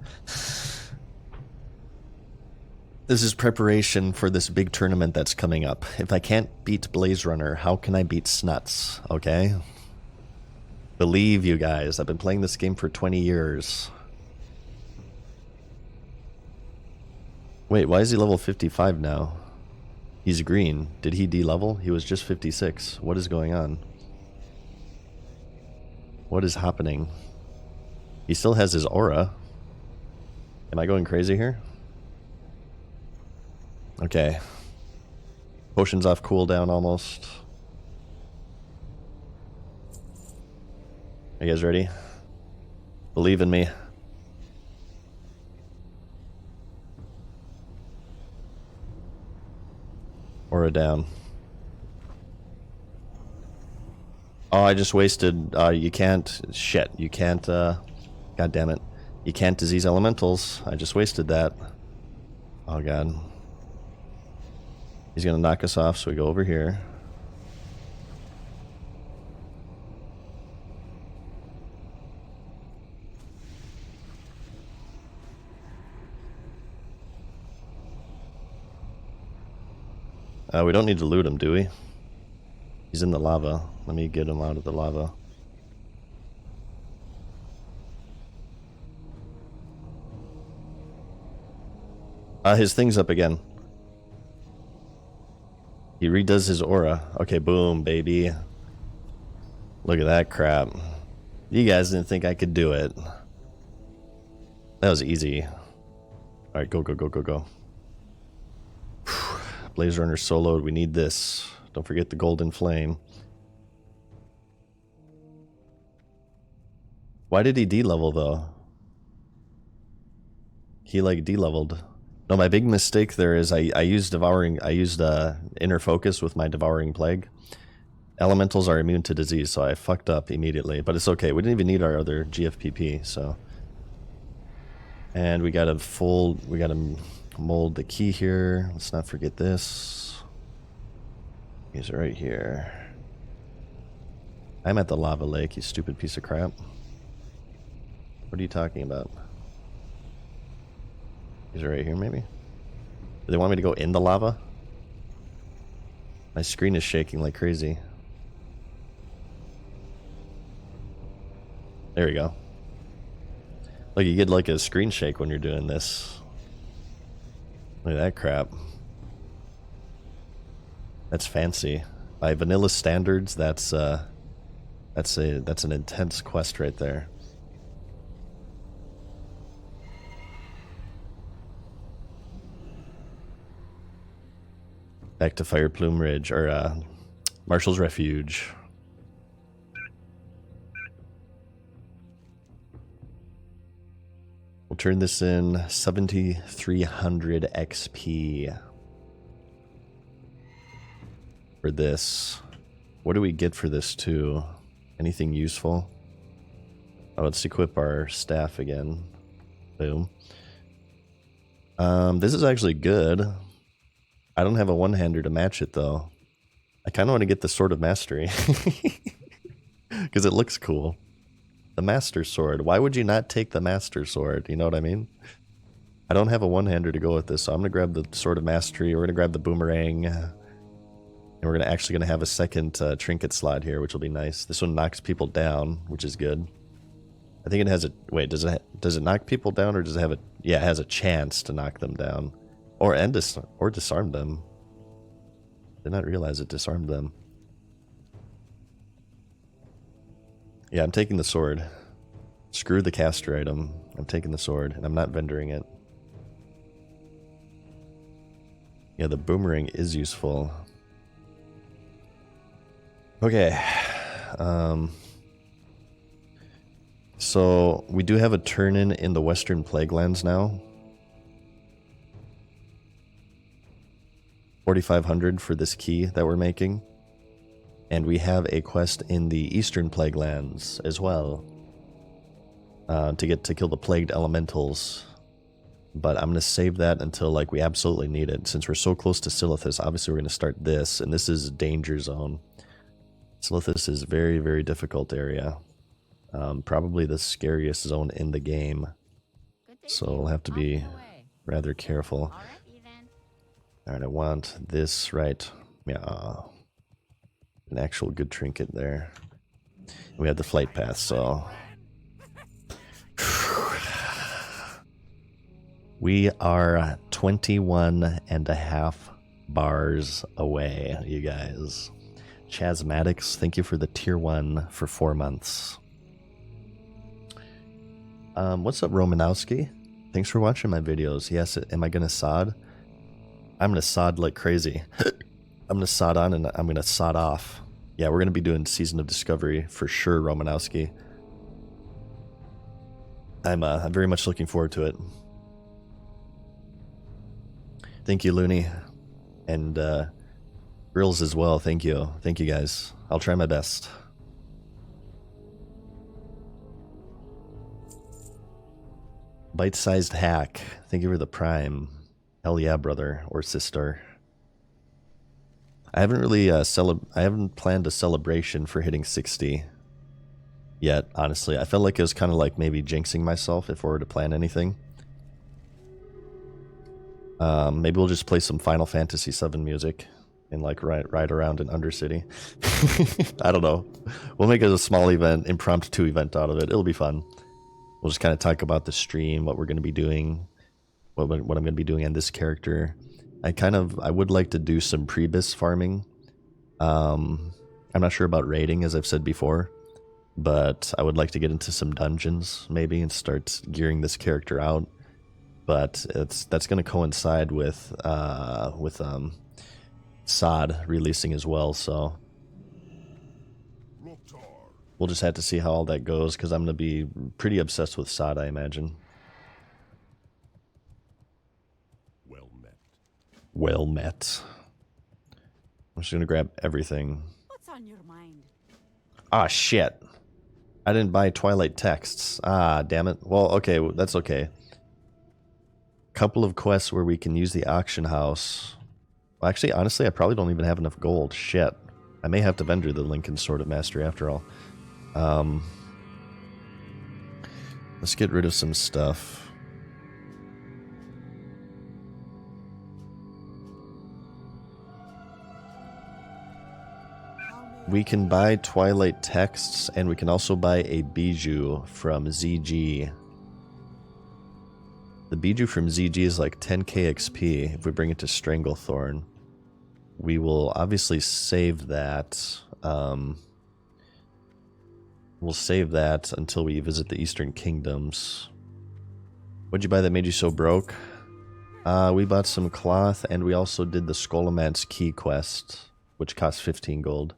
This is preparation for this big tournament that's coming up. If I can't beat Blaze Runner, how can I beat Snuts? Okay? Believe you guys. I've been playing this game for 20 years. Wait, why is he level 55 now? He's green. Did he de-level? He was just 56. What is going on? What is happening? He still has his aura. Am I going crazy here? Okay. Potion's off cooldown almost. Are you guys ready? Believe in me. Aura down. Oh, I just wasted. You can't. Shit. You can't. God damn it. You can't disease elementals. I just wasted that. Oh, God. He's gonna knock us off, so we go over here. We don't need to loot him, do we? He's in the lava. Let me get him out of the lava. His thing's up again. He redoes his aura. Okay, boom, baby. Look at that crap. You guys didn't think I could do it. That was easy. Alright, go, go, go, go, go. Blaze Runner soloed. We need this. Don't forget the golden flame. Why did he de-level, though? He, like, de-leveled. No, my big mistake there is I used devouring. I used inner focus with my devouring plague. Elementals are immune to disease, so I fucked up immediately. But it's okay. We didn't even need our other GFPP, so. And we gotta fold. We gotta mold the key here. Let's not forget this. He's right here. I'm at the lava lake, you stupid piece of crap. What are you talking about? He's right here, maybe? Do they want me to go in the lava? My screen is shaking like crazy. There we go. Like, you get like a screen shake when you're doing this. Look at that crap. That's fancy. By vanilla standards, that's an intense quest right there. Back to Fire Plume Ridge, or Marshall's Refuge. We'll turn this in 7,300 XP for this. What do we get for this too? Anything useful? Oh, let's equip our staff again. Boom. This is actually good. I don't have a one-hander to match it though. I kind of want to get the Sword of Mastery because it looks cool. The Master Sword. Why would you not take the Master Sword? You know what I mean? I don't have a one-hander to go with this, so I'm going to grab the Sword of Mastery. We're going to grab the Boomerang. And we're actually going to have a second trinket slot here, which will be nice. This one knocks people down, which is good. I think it has a... Wait, does it knock people down, or does it have a... Yeah, it has a chance to knock them down. Or disarm them. Did not realize it disarmed them. Yeah, I'm taking the sword. Screw the caster item. I'm taking the sword, and I'm not vendoring it. Yeah, the boomerang is useful. Okay. So, we do have a turn-in in the Western Plaguelands now. 4,500 for this key that we're making. And we have a quest in the Eastern Plaguelands as well. To kill the plagued elementals. But I'm going to save that until like we absolutely need it. Since we're so close to Silithus, obviously we're going to start this. And this is danger zone. Silithus is very, very difficult area. Probably the scariest zone in the game. So we'll have to be rather careful. Alright, I want this right. Yeah. An actual good trinket there. We have the flight path, so... We are 21.5 bars away, you guys. Chasmatics, thank you for the tier 1 for 4 months. What's up, Romanowski? Thanks for watching my videos. Yes, am I gonna sod? I'm gonna sod like crazy. I'm gonna sod on and I'm gonna sod off. Yeah, we're gonna be doing Season of Discovery for sure, Romanowski. I'm very much looking forward to it. Thank you, Looney. And Grills as well, thank you. Thank you guys. I'll try my best. Bite-sized hack. Thank you for the prime. Hell yeah, brother or sister. I haven't really I haven't planned a celebration for hitting 60 yet, honestly. I felt like it was kind of like maybe jinxing myself if I were to plan anything. Maybe we'll just play some Final Fantasy VII music and like ride around in Undercity. I don't know. We'll make it a small event, impromptu event out of it. It'll be fun. We'll just kind of talk about the stream, what we're going to be doing, what I'm going to be doing on this character. I would like to do some Prebis farming. I'm not sure about raiding, as I've said before, but I would like to get into some dungeons maybe and start gearing this character out. But that's going to coincide with SOD releasing as well, so we'll just have to see how all that goes, because I'm going to be pretty obsessed with SOD, I imagine. Well met. I'm just going to grab everything. What's on your mind? Ah, shit. I didn't buy Twilight Texts. Ah, damn it. Well, okay, that's okay. Couple of quests where we can use the auction house. Well, actually, honestly, I probably don't even have enough gold. Shit. I may have to vendor the Lincoln Sword of Mastery after all. Let's get rid of some stuff. We can buy Twilight texts, and we can also buy a bijou from ZG. The bijou from ZG is like 10k XP if we bring it to Stranglethorn. We will obviously save that. We'll save that until we visit the Eastern Kingdoms. What'd you buy that made you so broke? We bought some cloth, and we also did the Scholomance Key quest, which cost 15 gold.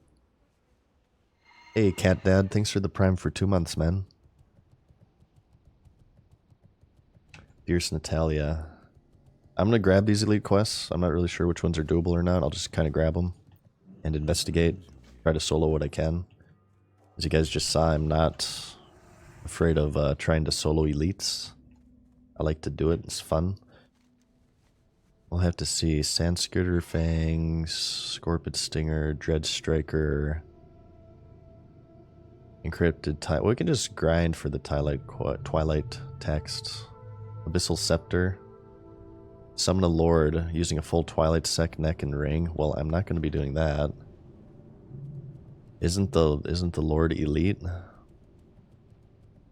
Hey, Cat Dad, thanks for the Prime for 2 months, man. Fierce Natalia. I'm going to grab these elite quests. I'm not really sure which ones are doable or not. I'll just kind of grab them and investigate. Try to solo what I can. As you guys just saw, I'm not afraid of trying to solo elites. I like to do it. It's fun. We'll have to see. Sandskirter Fangs, Scorpid Stinger, Dread Striker, Encrypted Twilight. We can just grind for the Twilight text. Abyssal Scepter. Summon a Lord using a full Twilight Sec neck and ring. Well, I'm not going to be doing that. Isn't the Lord elite?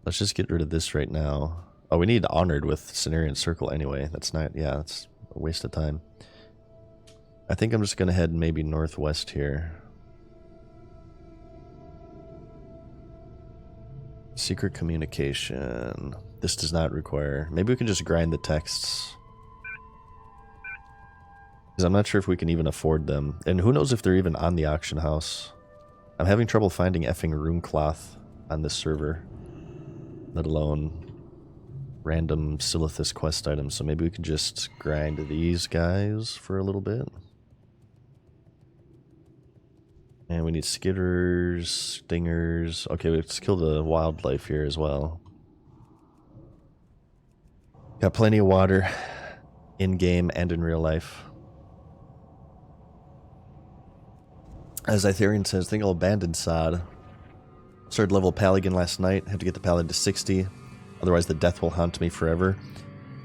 Let's just get rid of this right now. Oh, we need Honored with Cenarian Circle anyway. That's not, yeah, that's a waste of time. I think I'm just going to head maybe northwest here. Secret communication. This does not require... Maybe we can just grind the texts. Because I'm not sure if we can even afford them. And who knows if they're even on the auction house. I'm having trouble finding effing rune cloth on this server. Let alone random Silithus quest items. So maybe we can just grind these guys for a little bit. And we need skitters, stingers. Okay, let's kill the wildlife here as well. Got plenty of water in-game and in real life. As Itharian says, I think I'll abandon Sod. Started level Paligan last night. Have to get the Paladin to 60. Otherwise the death will haunt me forever.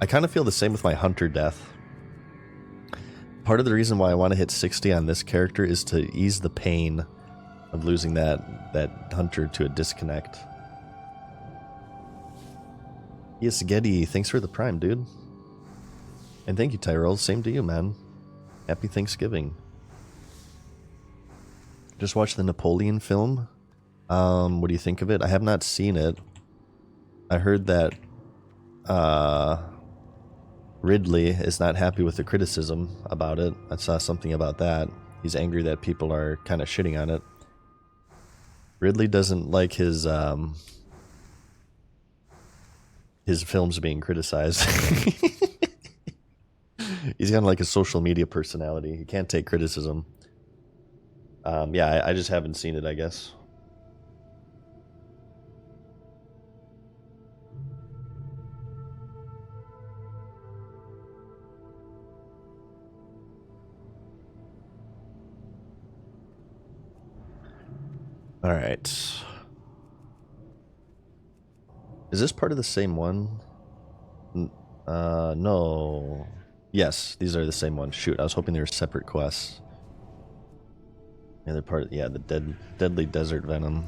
I kind of feel the same with my Hunter death. Part of the reason why I want to hit 60 on this character is to ease the pain of losing that Hunter to a disconnect. Yes, Getty, thanks for the Prime, dude. And thank you, Tyrell. Same to you, man. Happy Thanksgiving. Just watched the Napoleon film. What do you think of it? I have not seen it. I heard that Ridley is not happy with the criticism about it. I saw something about that. He's angry that people are kind of shitting on it. Ridley doesn't like his films being criticized. He's kind of like a social media personality. He can't take criticism. Yeah, I just haven't seen it, I guess. All right. Is this part of the same one? No. Yes, these are the same one. Shoot, I was hoping they were separate quests. The other part, yeah, the deadly desert venom.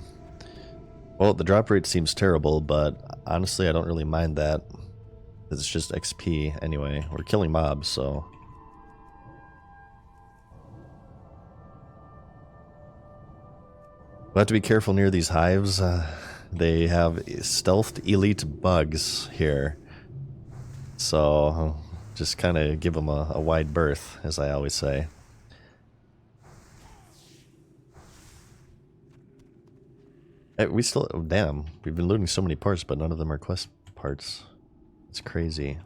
Well, the drop rate seems terrible, but honestly, I don't really mind that. It's just XP anyway. We're killing mobs, so... We'll have to be careful near these hives. They have stealthed elite bugs here. So, just kind of give them a wide berth, as I always say. We still... Oh, damn. We've been looting so many parts, but none of them are quest parts. It's crazy.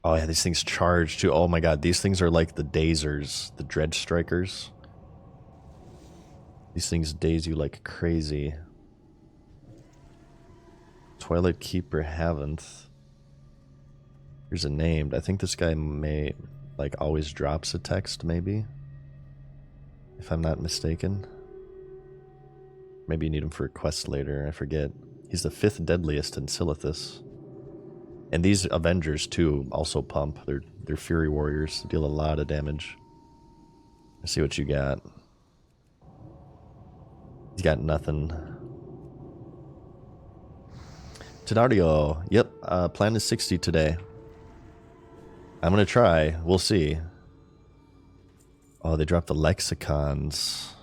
Oh yeah, these things charge too. Oh my god, these things are like the dazers. The Dread Strikers. These things daze you like crazy. Twilight Keeper haven't. Here's a named. I think this guy may... like always drops a text, maybe? If I'm not mistaken. Maybe you need him for a quest later, I forget. He's the 5th deadliest in Silithus. And these Avengers too also pump. They're Fury Warriors, deal a lot of damage. Let's see what you got. He's got nothing. Tenario. Yep, plan is 60 today. I'm gonna try. We'll see. Oh, they dropped the lexicons.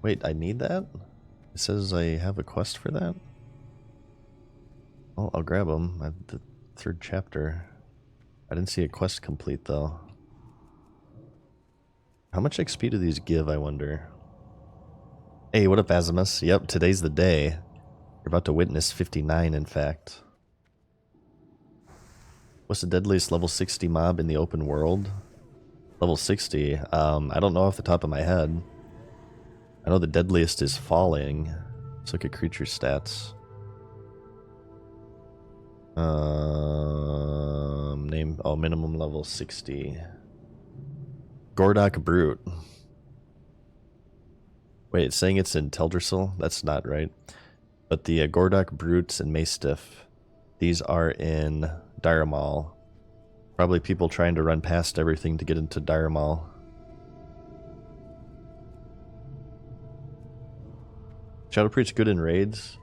Wait, I need that? It says I have a quest for that? Oh, I'll grab them. I have the 3rd chapter. I didn't see a quest complete, though. How much XP do these give, I wonder? Hey, what up, Azimus? Yep, today's the day. You're about to witness 59, in fact. What's the deadliest level 60 mob in the open world? Level 60? I don't know off the top of my head. I know the deadliest is falling. Let's look at creature stats. Name, oh, minimum level 60. Gordok Brute. Wait, it's saying it's in Teldrassil? That's not right. But the Gordok Brutes and Maestiff, these are in Dire Maul. Probably people trying to run past everything to get into Dire Maul. Shadow Priest good in raids?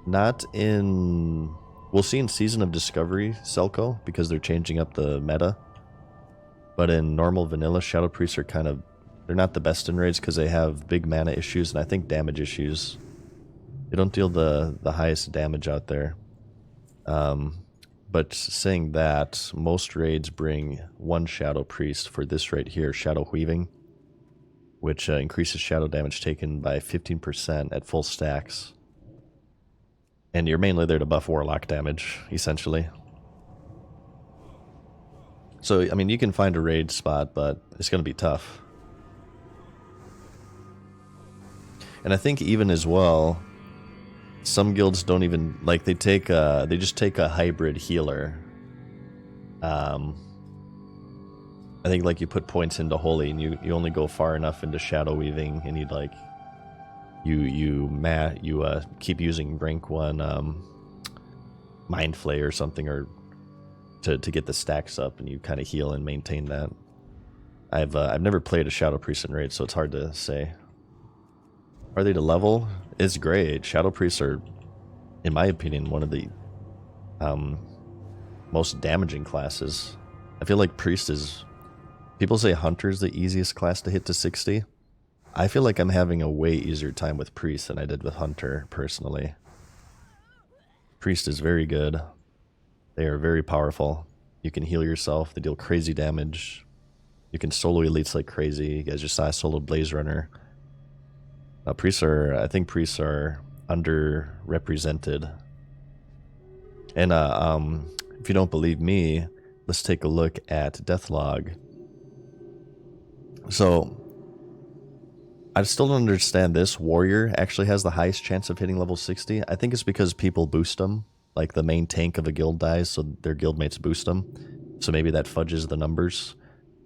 Not in... We'll see in Season of Discovery, Selco, because they're changing up the meta. But in normal vanilla, Shadow Priests are kind of... They're not the best in raids because they have big mana issues and I think damage issues. They don't deal the highest damage out there. But saying that, most raids bring 1 Shadow Priest for this right here, Shadow Weaving, which increases shadow damage taken by 15% at full stacks. And you're mainly there to buff Warlock damage, essentially. So, I mean, you can find a raid spot, but it's going to be tough. And I think even as well, some guilds don't even, like, they just take a hybrid healer. I think, like, you put points into Holy, and you only go far enough into Shadow Weaving, and you'd, like, you keep using rank 1 Mind Flay or something, or to get the stacks up, and you kind of heal and maintain that. I've never played a Shadow Priest in raid, so it's hard to say. Are they to level? It's great. Shadow Priests are, in my opinion, one of the most damaging classes. I feel like Priest is... People say Hunter's the easiest class to hit to 60. I feel like I'm having a way easier time with Priest than I did with Hunter, personally. Priest is very good. They are very powerful. You can heal yourself. They deal crazy damage. You can solo elites like crazy. You guys just saw I soloed Blaze Runner. Priests are, I think priests are underrepresented. And if you don't believe me, let's take a look at Deathlog. So, I still don't understand this. Warrior actually has the highest chance of hitting level 60. I think it's because people boost them. Like the main tank of a guild dies, so their guildmates boost them. So maybe that fudges the numbers.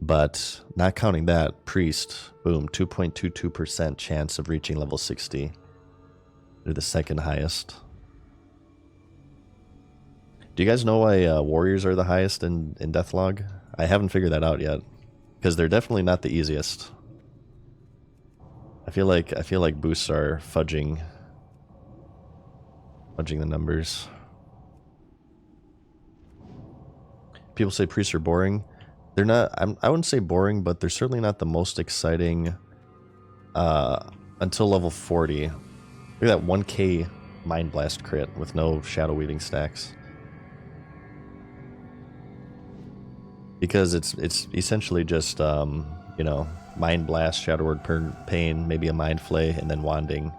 But not counting that, Priest, boom, 2.22% chance of reaching level 60. They're the 2nd highest. Do you guys know why warriors are the highest in Deathlog? I haven't figured that out yet, because they're definitely not the easiest. I feel like boosts are fudging the numbers. People say priests are boring. They're not, I wouldn't say boring, but they're certainly not the most exciting until level 40. Look at that 1k Mind Blast crit with no Shadow Weaving stacks. Because it's essentially just, you know, Mind Blast, Shadow Word Pain, maybe a Mind Flay, and then Wanding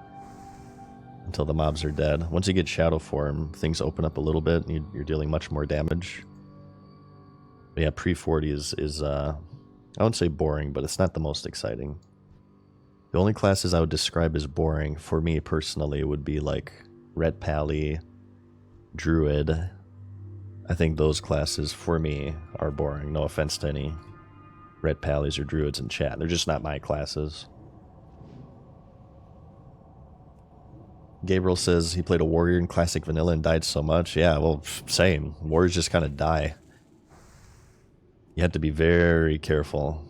until the mobs are dead. Once you get Shadow Form, things open up a little bit, and you're dealing much more damage. But yeah, pre-40 is I wouldn't say boring, but it's not the most exciting. The only classes I would describe as boring, for me personally, would be like Ret Pally, Druid. I think those classes, for me, are boring. No offense to any Ret Pallies or Druids in chat. They're just not my classes. Gabriel says he played a warrior in Classic Vanilla and died so much. Yeah, well, same. Warriors just kind of die. You have to be very careful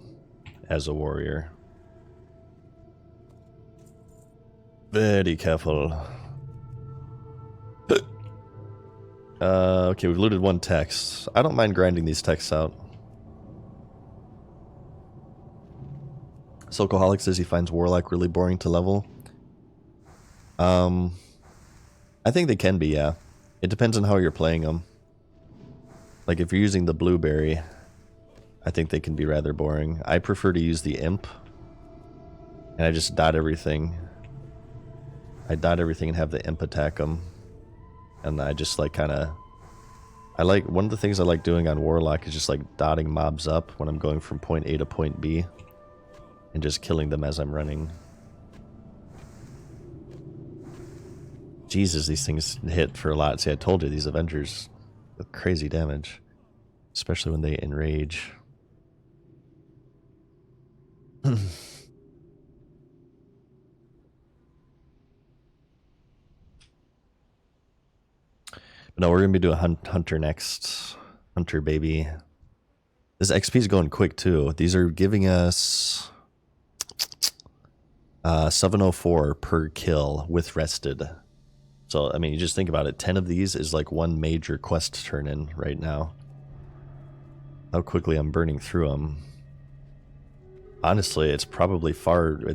as a warrior. Very careful. Okay, we've looted one text. I don't mind grinding these texts out. Soulcoholic says he finds Warlock really boring to level. I think they can be, yeah. It depends on how you're playing them. Like if you're using the Blueberry, I think they can be rather boring. I prefer to use the Imp. And I just dot everything. I dot everything and have the Imp attack them. And I just like kind of... one of the things I like doing on Warlock is just like dotting mobs up when I'm going from point A to point B. And just killing them as I'm running. Jesus, these things hit for a lot. See, I told you, these Avengers with crazy damage. Especially when they enrage. No, we're going to be doing Hunter next. Hunter, baby. This XP is going quick, too. These are giving us 704 per kill with rested. So, I mean, you just think about it. 10 of these is like one major quest turn-in right now. How quickly I'm burning through them. Honestly, it's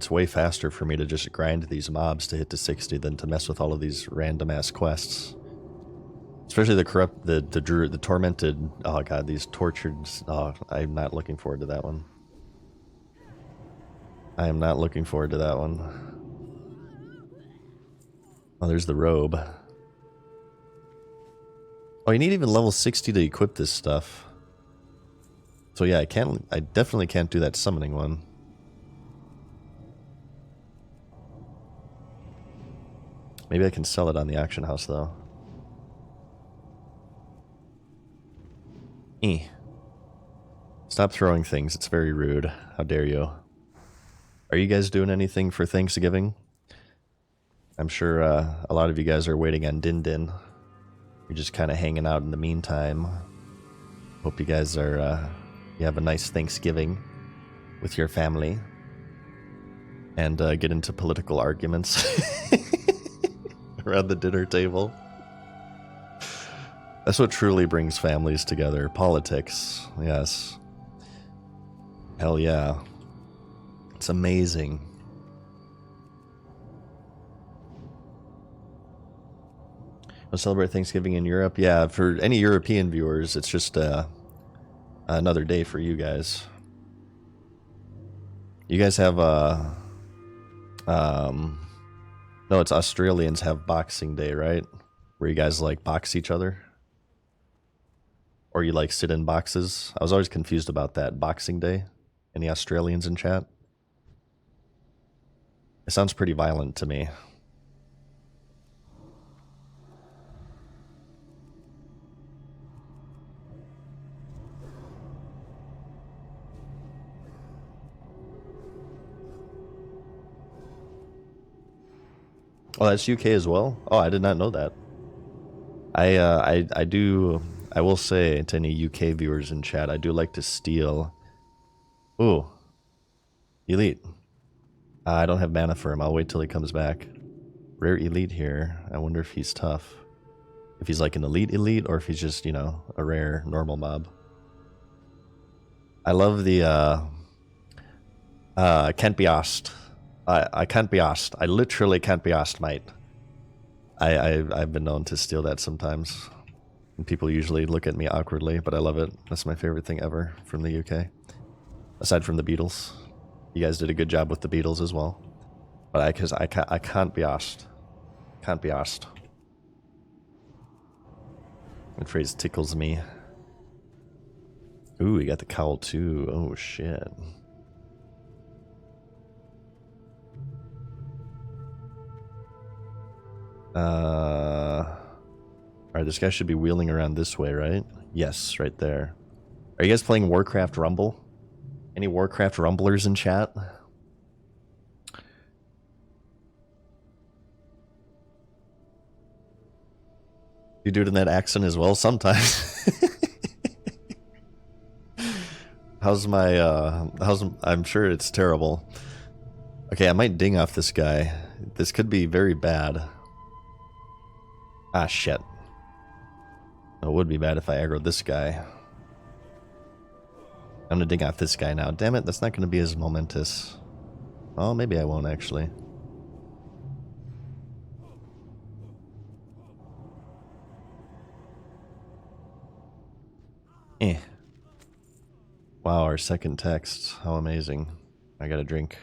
way faster for me to just grind these mobs to hit to 60 than to mess with all of these random-ass quests. Especially the tormented, oh god, these tortured, oh, I'm not looking forward to that one. I am not looking forward to that one. Oh, there's the robe. Oh, you need even level 60 to equip this stuff. So yeah, I definitely can't do that summoning one. Maybe I can sell it on the auction house though. Stop throwing things, it's very rude. How dare you. Are you guys doing anything for Thanksgiving? I'm sure a lot of you guys are waiting on Din Din. You're just kind of hanging out in the meantime. Hope you guys are, you have a nice Thanksgiving with your family. And get into political arguments around the dinner table. That's what truly brings families together. Politics, yes. Hell yeah. It's amazing. We'll celebrate Thanksgiving in Europe. Yeah, for any European viewers, it's just another day for you guys. You guys have no, it's Australians have Boxing Day, right? Where you guys like box each other? Or you like sit in boxes? I was always confused about that. Boxing Day? Any Australians in chat? It sounds pretty violent to me. Oh, that's UK as well? Oh, I did not know that. I will say to any UK viewers in chat, I do like to steal. Ooh. Elite. I don't have mana for him. I'll wait till he comes back. Rare elite here. I wonder if he's tough. If he's like an elite or if he's just, you know, a rare normal mob. I love the can't be asked. I can't be asked. I literally can't be asked, mate. I've been known to steal that sometimes. And people usually look at me awkwardly, but I love it. That's my favorite thing ever from the UK. Aside from the Beatles. You guys did a good job with the Beatles as well. But I can't be asked. Can't be asked. That phrase tickles me. Ooh, we got the cowl too. Oh shit. Alright, this guy should be wheeling around this way, right? Yes, right there. Are you guys playing Warcraft Rumble? Any Warcraft Rumblers in chat? You do it in that accent as well sometimes. I'm sure it's terrible. Okay, I might ding off this guy. This could be very bad. Ah, shit. It would be bad if I aggroed this guy. I'm gonna ding off this guy now. Damn it, that's not gonna be as momentous. Oh, maybe I won't actually. Eh. Wow, our second text. How amazing. I got a drink.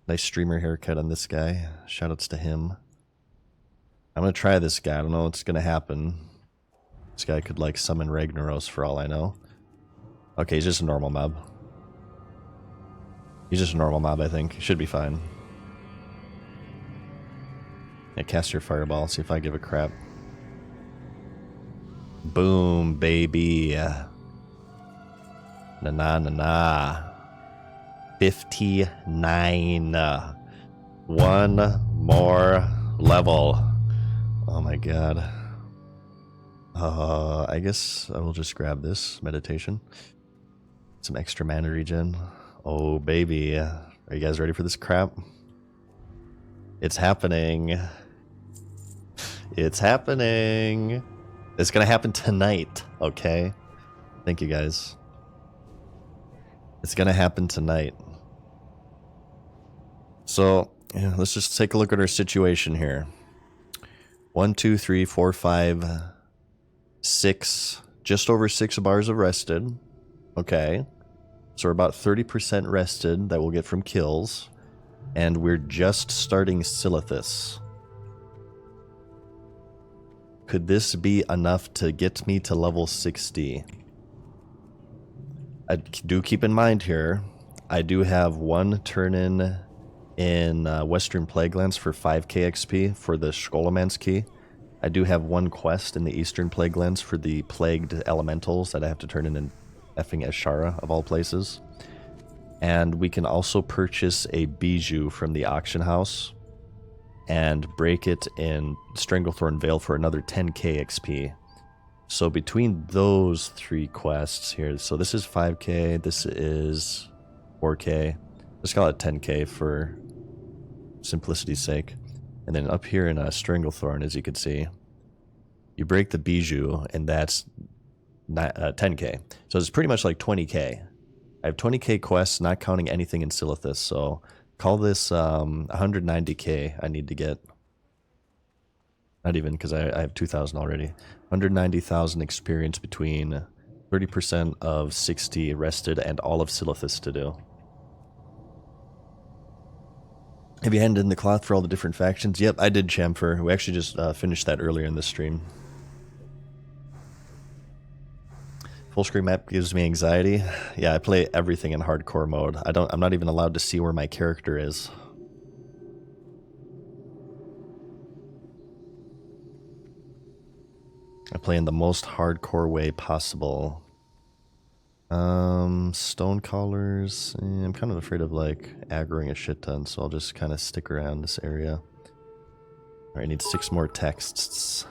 Nice streamer haircut on this guy. Shoutouts to him. I'm gonna try this guy. I don't know what's gonna happen. This guy could like summon Ragnaros for all I know. Okay, he's just a normal mob. He's just a normal mob, I think. He should be fine. Yeah, cast your fireball, see if I give a crap. Boom, baby. Na na na na. 59. One more level. Oh my god. I guess I will just grab this meditation. Some extra mana regen. Oh baby. Are you guys ready for this crap? It's happening. It's happening. It's gonna happen tonight, okay? Thank you guys. It's gonna happen tonight. So, yeah, let's just take a look at our situation here. 1, 2, 3, 4, 5, 6, just over 6 bars of rested. Okay. So we're about 30% rested that we'll get from kills. And we're just starting Silithus. Could this be enough to get me to level 60? I do keep in mind here, I do have one turn in Western Plaguelands for 5k XP for the Scholomance key. I do have one quest in the Eastern Plaguelands for the Plagued Elementals that I have to turn in effing Ashara, of all places. And we can also purchase a Bijou from the auction house and break it in Stranglethorn Vale for another 10k XP. So between those 3 quests here, so this is 5k, this is 4k. Let's call it 10k for simplicity's sake. And then up here in Stranglethorn, as you can see, you break the Bijou, and that's 10k. So it's pretty much like 20k. I have 20k quests, not counting anything in Silithus, so call this 190k I need to get. Not even, because I have 2,000 already. 190,000 experience between 30% of 60 rested and all of Silithus to do. Have you handed in the cloth for all the different factions? Yep, I did, Chamfer. We actually just finished that earlier in the stream. Full screen map gives me anxiety. Yeah, I play everything in hardcore mode. I'm not even allowed to see where my character is. I play in the most hardcore way possible. Stone callers. I'm kind of afraid of like aggroing a shit ton, so I'll just kind of stick around this area. Alright, I need 6 more texts.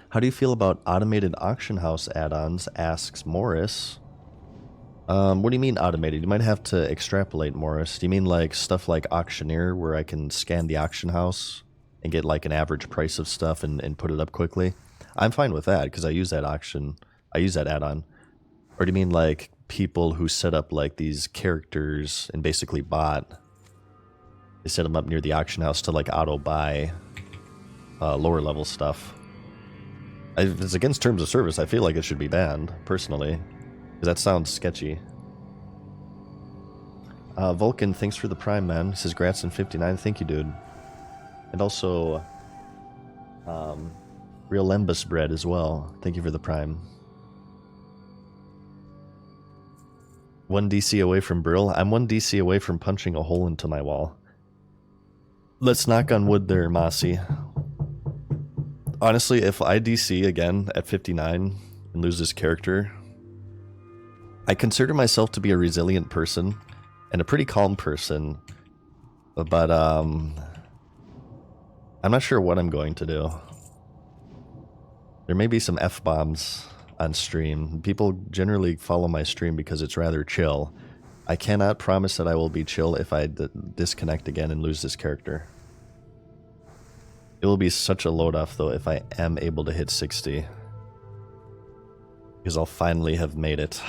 How do you feel about automated auction house add-ons? Asks Morris. What do you mean automated? You might have to extrapolate, Morris. Do you mean like stuff like Auctioneer, where I can scan the auction house and get like an average price of stuff and put it up quickly? I'm fine with that because I use that add-on. Or do you mean like people who set up like these characters and basically bot? They set them up near the auction house to like auto buy lower level stuff. If it's against terms of service, I feel like it should be banned, personally, because that sounds sketchy. Vulcan, thanks for the prime, man. He says grats in 59. Thank you, dude. And also, Real Lembus bread as well. Thank you for the prime. 1 DC away from Brill. I'm 1 DC away from punching a hole into my wall. Let's knock on wood there, Mossy. Honestly, if I DC again at 59 and lose this character, I consider myself to be a resilient person and a pretty calm person, but I'm not sure what I'm going to do. There may be some F-bombs on stream. People generally follow my stream because it's rather chill. I cannot promise that I will be chill if I disconnect again and lose this character. It will be such a load off though if I am able to hit 60. Because I'll finally have made it.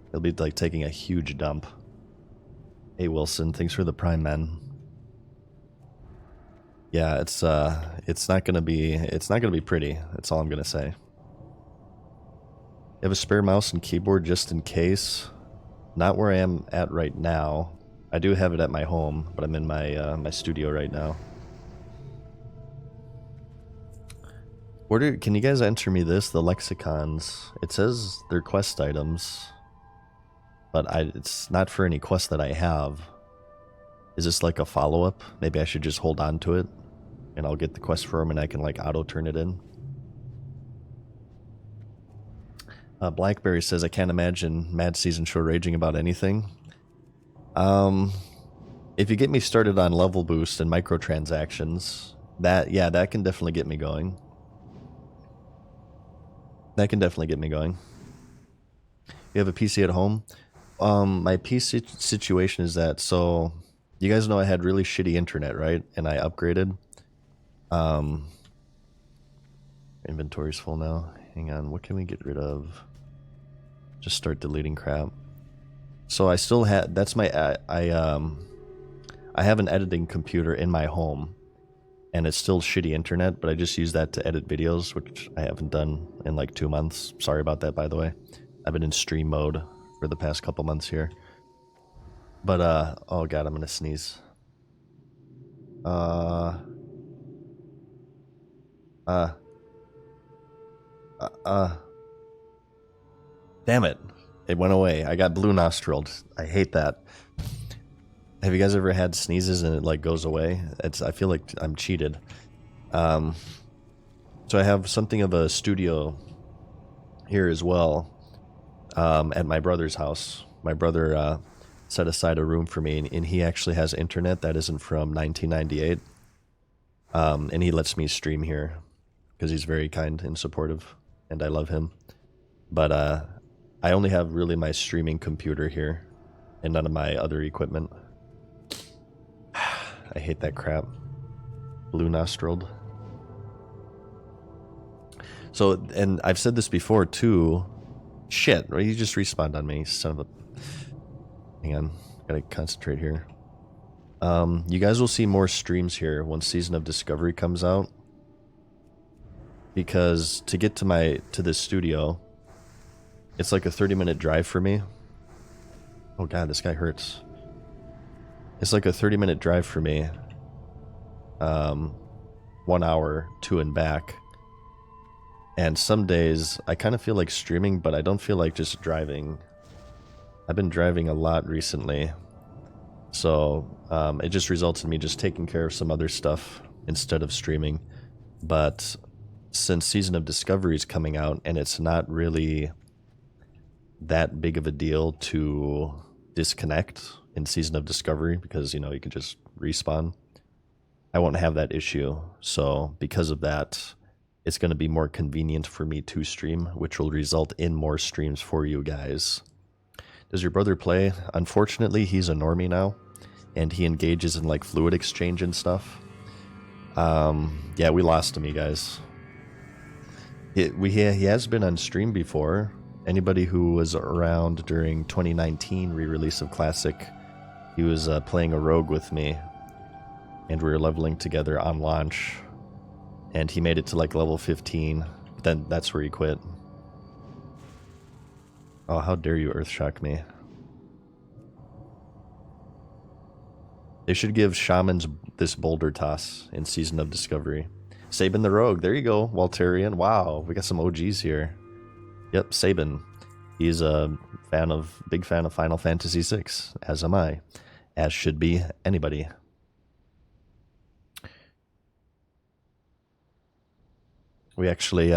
It'll be like taking a huge dump. Hey Wilson, thanks for the Prime, man. Yeah, it's not gonna be pretty. That's all I'm gonna say. You have a spare mouse and keyboard just in case? Not where I am at right now. I do have it at my home, but I'm in my my studio right now. Can you guys enter me this? The lexicons. It says they're quest items, but it's not for any quest that I have. Is this like a follow-up? Maybe I should just hold on to it, and I'll get the quest for them, and I can like auto turn it in. Blackberry says, I can't imagine Mad Season Show raging about anything. If you get me started on level boost and microtransactions, that can definitely get me going. That can definitely get me going. You have a PC at home? My PC situation is that, so you guys know I had really shitty internet, right? And I upgraded. Inventory's full now. Hang on, what can we get rid of? Just start deleting crap. So I still had, that's my, I have an editing computer in my home, and it's still shitty internet, but I just use that to edit videos, which I haven't done in like 2 months. Sorry about that, by the way. I've been in stream mode for the past couple months here. But, oh god, I'm gonna sneeze. Damn it. It went away. I got blue nostriled. I hate that. Have you guys ever had sneezes and it like goes away? I feel like I'm cheated. So I have something of a studio here as well, at my brother's house. My brother set aside a room for me, and he actually has internet that isn't from 1998. And he lets me stream here because he's very kind and supportive, and I love him. But I only have really my streaming computer here and none of my other equipment. I hate that crap. Blue nostriled. So, and I've said this before too. Shit, right? You just respawned on me, son of a... Hang on, gotta concentrate here. You guys will see more streams here once Season of Discovery comes out. Because to get to this studio, it's like a 30-minute drive for me. Oh god, this guy hurts. It's like a 30-minute drive for me. 1 hour to and back. And some days I kind of feel like streaming, but I don't feel like just driving. I've been driving a lot recently. So it just results in me just taking care of some other stuff instead of streaming. But since Season of Discovery is coming out, and it's not really that big of a deal to disconnect in Season of Discovery, because, you know, you can just respawn, I won't have that issue. So because of that, it's going to be more convenient for me to stream, which will result in more streams for you guys. Does your brother play? Unfortunately, he's a normie now, and he engages in like fluid exchange and stuff. Yeah, we lost him, you guys. He has been on stream before. Anybody who was around during 2019 re-release of Classic, he was playing a rogue with me, and we were leveling together on launch, and he made it to like level 15, but then that's where he quit. Oh, how dare you Earthshock me. They should give shamans this boulder toss in Season of Discovery. Sabin the Rogue, there you go, Walterian. Wow, we got some OGs here. Yep, Sabin. He's a big fan of Final Fantasy VI, as am I. As should be anybody. We actually,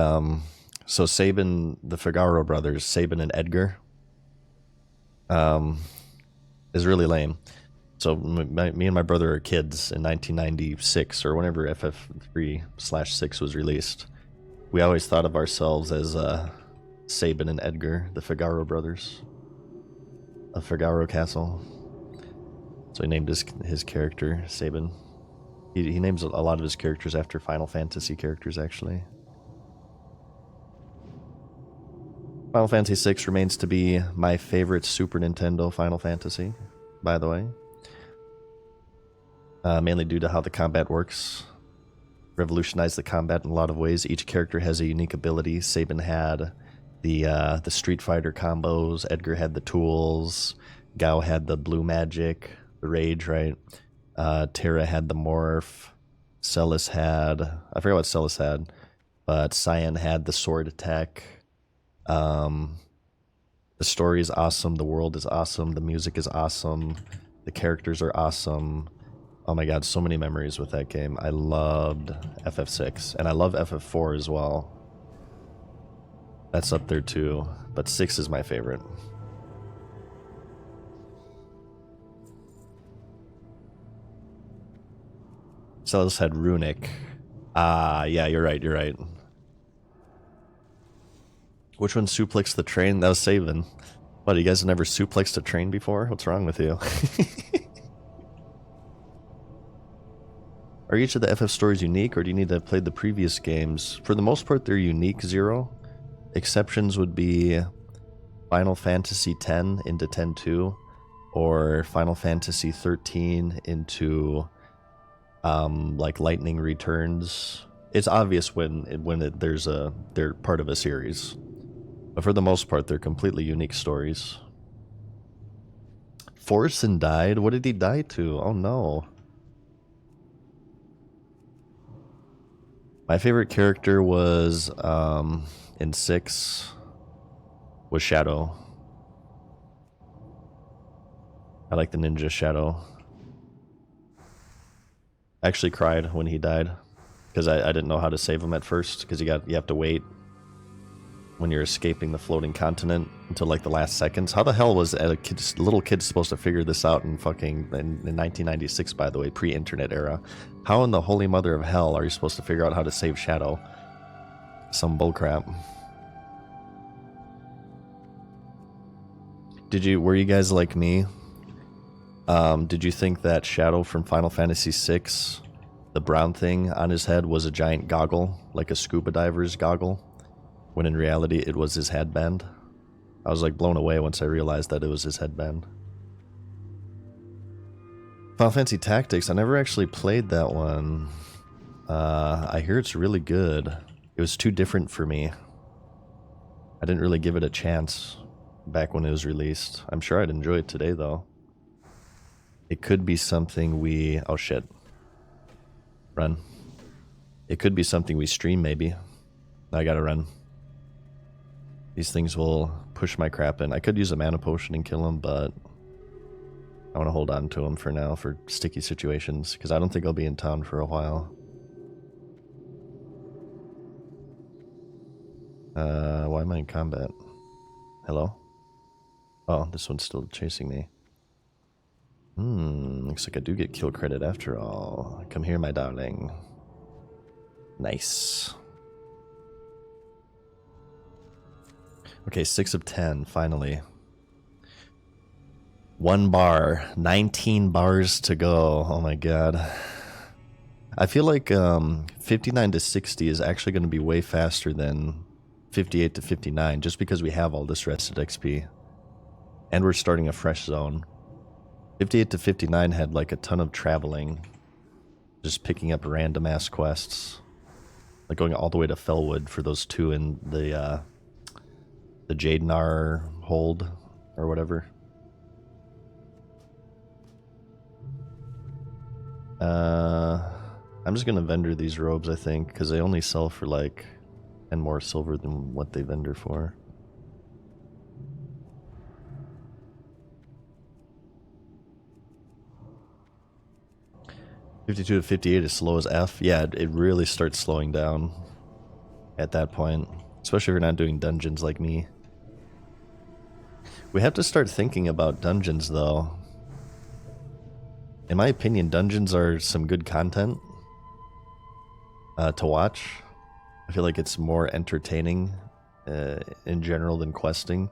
so Sabin, the Figaro brothers, Sabin and Edgar, is really lame. So me and my brother are kids in 1996, or whenever FF3/6 was released. We always thought of ourselves as Sabin and Edgar, the Figaro brothers. Of Figaro Castle. So he named his character Sabin. He names a lot of his characters after Final Fantasy characters, actually. Final Fantasy VI remains to be my favorite Super Nintendo Final Fantasy, by the way. Mainly due to how the combat works. Revolutionized the combat in a lot of ways. Each character has a unique ability. Sabin had the Street Fighter combos. Edgar had the tools. Gao had the blue magic, the rage, right? Terra had the morph. Celis had... I forgot what Celis had. But Cyan had the sword attack. The story is awesome. The world is awesome. The music is awesome. The characters are awesome. Oh my god, so many memories with that game. I loved FF6. And I love FF4 as well. That's up there too. But 6 is my favorite. Celis had Runic. Ah, yeah, you're right, you're right. Which one suplexed the train? That was Sabin. What, you guys have never suplexed a train before? What's wrong with you? Are each of the FF stories unique, or do you need to have played the previous games? For the most part, they're unique, Zero. Exceptions would be Final Fantasy X into 10-2, or Final Fantasy 13 into like Lightning Returns. It's obvious when they're part of a series. But for the most part, they're completely unique stories. Forsen died? What did he die to? Oh no. My favorite character was, in 6, was Shadow. I like the ninja Shadow. I actually cried when he died, because I didn't know how to save him at first, because you have to wait when you're escaping the floating continent until like the last seconds. How the hell was a little kid supposed to figure this out in 1996, by the way, pre-internet era? How in the holy mother of hell are you supposed to figure out how to save Shadow? Some bullcrap. Were you guys like me? Did you think that Shadow from Final Fantasy VI, the brown thing on his head, was a giant goggle, like a scuba diver's goggle? When in reality it was his headband. I was like blown away once I realized that it was his headband. Final Fantasy Tactics, I never actually played that one. I hear it's really good. It was too different for me. I didn't really give it a chance back when it was released. I'm sure I'd enjoy it today though. It could be something we... Oh shit. Run. It could be something we stream maybe. I gotta run. These things will push my crap in. I could use a mana potion and kill him, but I want to hold on to him for now for sticky situations, because I don't think I'll be in town for a while. Why am I in combat? Hello? Oh, this one's still chasing me. Looks like I do get kill credit after all. Come here, my darling. Nice. Okay, 6 of 10, finally. 1 bar, 19 bars to go. Oh my god. I feel like 59 to 60 is actually going to be way faster than 58 to 59, just because we have all this rested XP. And we're starting a fresh zone. 58 to 59 had like a ton of traveling. Just picking up random ass quests. Like going all the way to Felwood for those 2 in the Jadenar hold, or whatever. I'm just gonna vendor these robes, I think, because they only sell for like 10 more silver than what they vendor for. $52 to $58 is slow as F. Yeah, it really starts slowing down at that point, especially if you're not doing dungeons like me. We have to start thinking about dungeons, though. In my opinion, dungeons are some good content to watch. I feel like it's more entertaining in general than questing.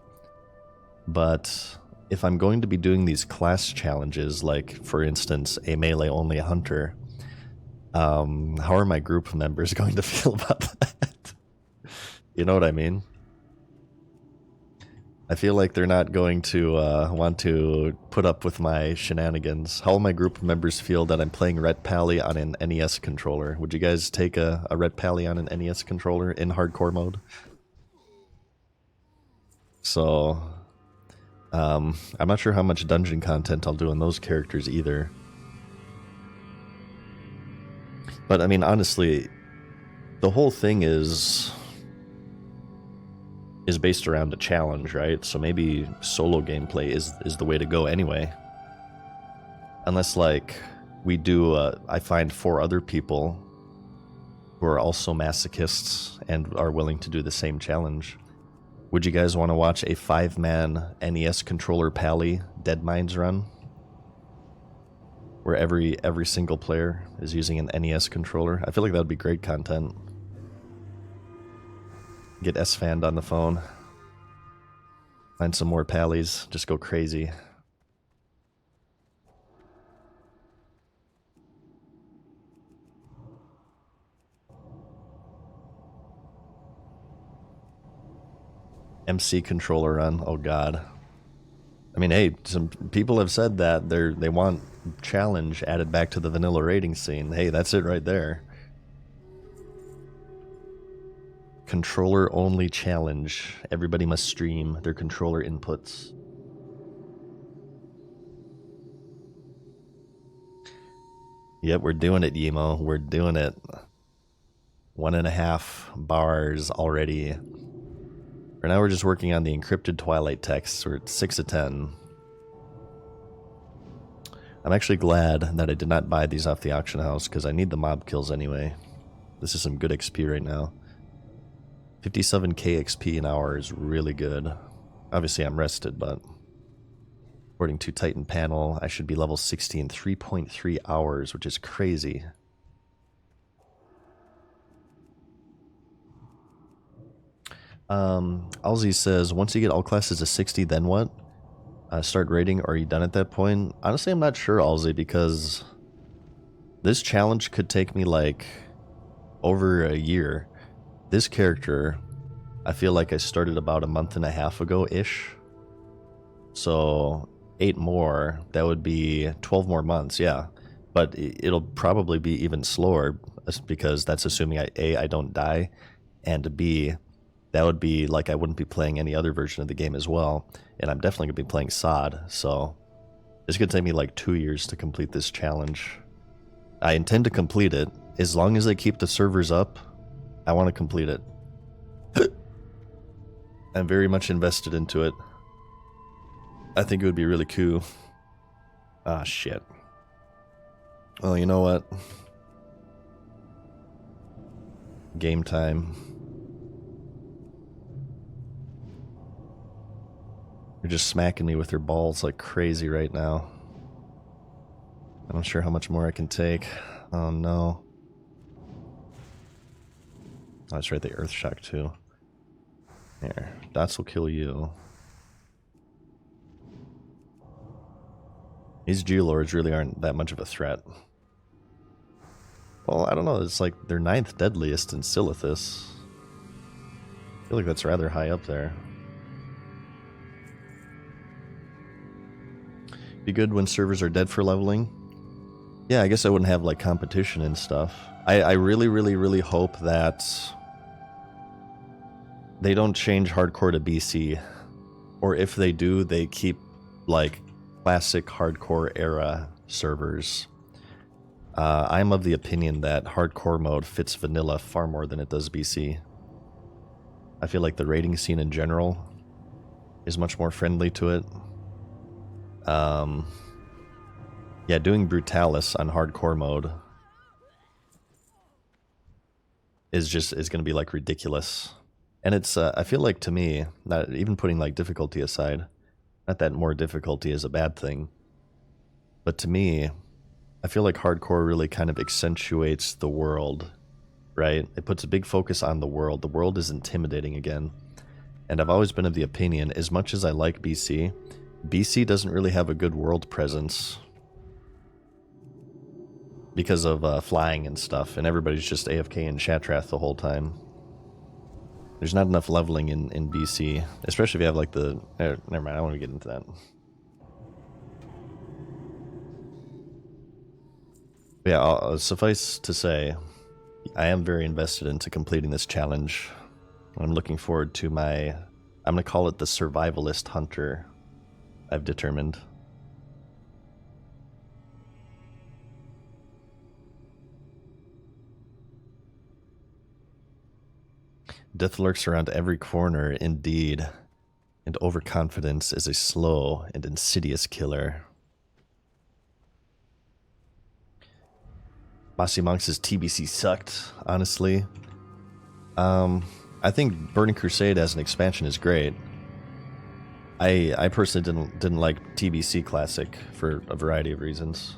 But if I'm going to be doing these class challenges, like for instance a melee only hunter, how are my group members going to feel about that? You know what I mean? I feel like they're not going to want to put up with my shenanigans. How will my group members feel that I'm playing Ret Pally on an NES controller? Would you guys take a Ret Pally on an NES controller in hardcore mode? So, I'm not sure how much dungeon content I'll do on those characters either. But I mean, honestly, the whole thing is based around a challenge, right? So maybe solo gameplay is the way to go anyway. Unless, like, we do, I find 4 other people who are also masochists and are willing to do the same challenge. Would you guys want to watch a 5-man NES controller Pally Dead Mines run? Where every single player is using an NES controller? I feel like that would be great content. Get S-Fanned on the phone. Find some more Pallies. Just go crazy. MC controller run. Oh god. I mean, hey, some people have said that they want challenge added back to the vanilla rating scene. Hey, that's it right there. Controller only challenge. Everybody must stream their controller inputs. Yep, we're doing it, Yemo. We're doing it. 1.5 bars already. Right now we're just working on the encrypted Twilight texts. We're at 6 of 10. I'm actually glad that I did not buy these off the auction house because I need the mob kills anyway. This is some good XP right now. 57k XP an hour is really good. Obviously I'm rested, but according to Titan Panel, I should be level 60 in 3.3 hours, which is crazy. Alzi says, once you get all classes to 60, then what? Start rating, or are you done at that point? Honestly, I'm not sure, Alzi, because this challenge could take me like over a year. This character, I feel like I started about a month and a half ago-ish. So 8 more, that would be 12 more months, yeah. But it'll probably be even slower because that's assuming I don't die, and B, that would be like I wouldn't be playing any other version of the game as well, and I'm definitely going to be playing SOD, so it's going to take me like 2 years to complete this challenge. I intend to complete it. As long as they keep the servers up, I want to complete it. I'm very much invested into it. I think it would be really cool. Ah, shit. Well, you know what? Game time. They're just smacking me with their balls like crazy right now. I'm not sure how much more I can take. Oh no. Oh, that's right, the Earth Shock too. There, dots will kill you. These Geolords really aren't that much of a threat. Well, I don't know, it's like their 9th deadliest in Silithus. I feel like that's rather high up there. Be good when servers are dead for leveling. Yeah, I guess I wouldn't have like competition and stuff. I really hope that they don't change hardcore to BC, or if they do, they keep like classic hardcore era servers. I'm of the opinion that hardcore mode fits vanilla far more than it does BC. I feel like the raiding scene in general is much more friendly to it. Yeah, doing Brutalis on hardcore mode is going to be like ridiculous. And it's, I feel like to me, not even putting like difficulty aside, not that more difficulty is a bad thing, but to me, I feel like hardcore really kind of accentuates the world, right? It puts a big focus on the world. The world is intimidating again. And I've always been of the opinion, as much as I like BC, BC doesn't really have a good world presence because of flying and stuff, and everybody's just AFK in Shatrath the whole time. There's not enough leveling in BC, especially if you have like the... never mind, I don't want to get into that. But yeah, suffice to say, I am very invested into completing this challenge. I'm looking forward to my... I'm going to call it the Survivalist Hunter, I've determined. Death lurks around every corner, indeed, and overconfidence is a slow and insidious killer. Mossy Monks' TBC sucked, honestly. I think Burning Crusade as an expansion is great. I personally didn't like TBC Classic for a variety of reasons.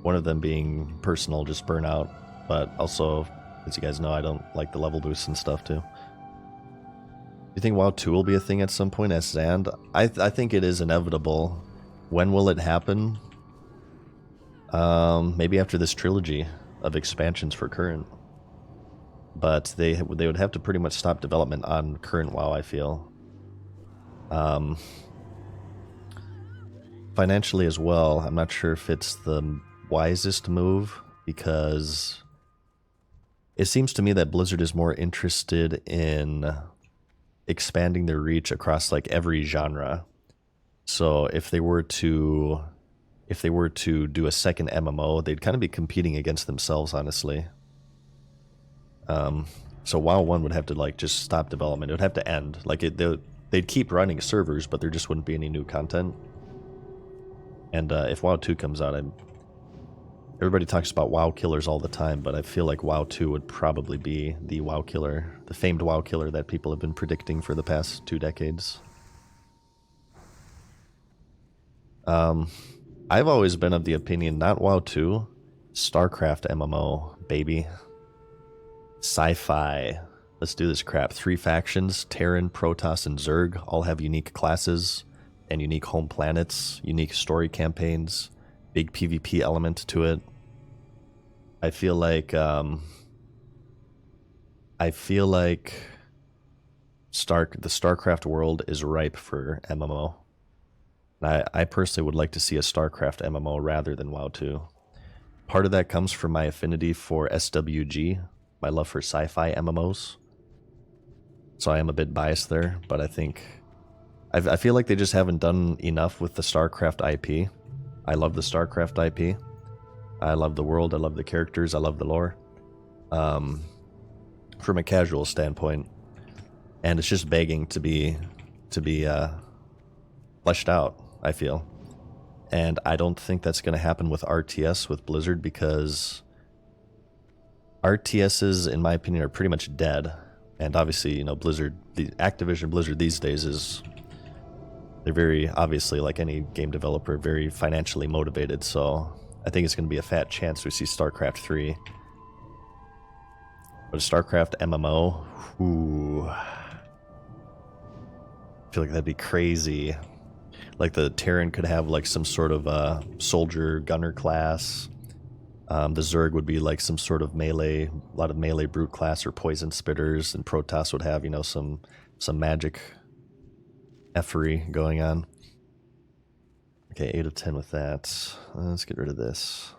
One of them being personal, just burnout, but also, as you guys know, I don't like the level boosts and stuff too. Do you think WoW 2 will be a thing at some point as Zand? I think it is inevitable. When will it happen? Maybe after this trilogy of expansions for current. But they would have to pretty much stop development on current WoW, I feel. Financially as well, I'm not sure if it's the wisest move, because it seems to me that Blizzard is more interested in expanding their reach across like every genre. So if they were to do a second MMO, they'd kind of be competing against themselves, honestly. So WoW 1 would have to like just stop development. It would have to end. Like they'd keep running servers, but there just wouldn't be any new content. And if WoW 2 comes out, everybody talks about WoW killers all the time, but I feel like WoW 2 would probably be the WoW killer, the famed WoW killer that people have been predicting for the past 2 decades. I've always been of the opinion, not WoW 2, StarCraft MMO, baby. Sci-fi. Let's do this crap. 3 factions, Terran, Protoss, and Zerg, all have unique classes and unique home planets, unique story campaigns, big PvP element to it. I feel like the StarCraft world is ripe for MMO. I personally would like to see a StarCraft MMO rather than WoW 2. Part of that comes from my affinity for SWG, my love for sci-fi MMOs. So I am a bit biased there, but I feel like they just haven't done enough with the StarCraft IP. I love the StarCraft IP. I love the world, I love the characters, I love the lore. From a casual standpoint. And it's just begging to be fleshed out, I feel. And I don't think that's going to happen with RTS with Blizzard, because RTSs, in my opinion, are pretty much dead. And obviously, you know, Blizzard, the Activision Blizzard these days they're very, obviously, like any game developer, very financially motivated. So I think it's going to be a fat chance we see StarCraft 3. But a StarCraft MMO, ooh, I feel like that'd be crazy. Like the Terran could have like some sort of soldier gunner class. The Zerg would be like some sort of melee, a lot of melee brute class or poison spitters, and Protoss would have, you know, some magic effery going on. Okay, 8 of 10 with that. Let's get rid of this.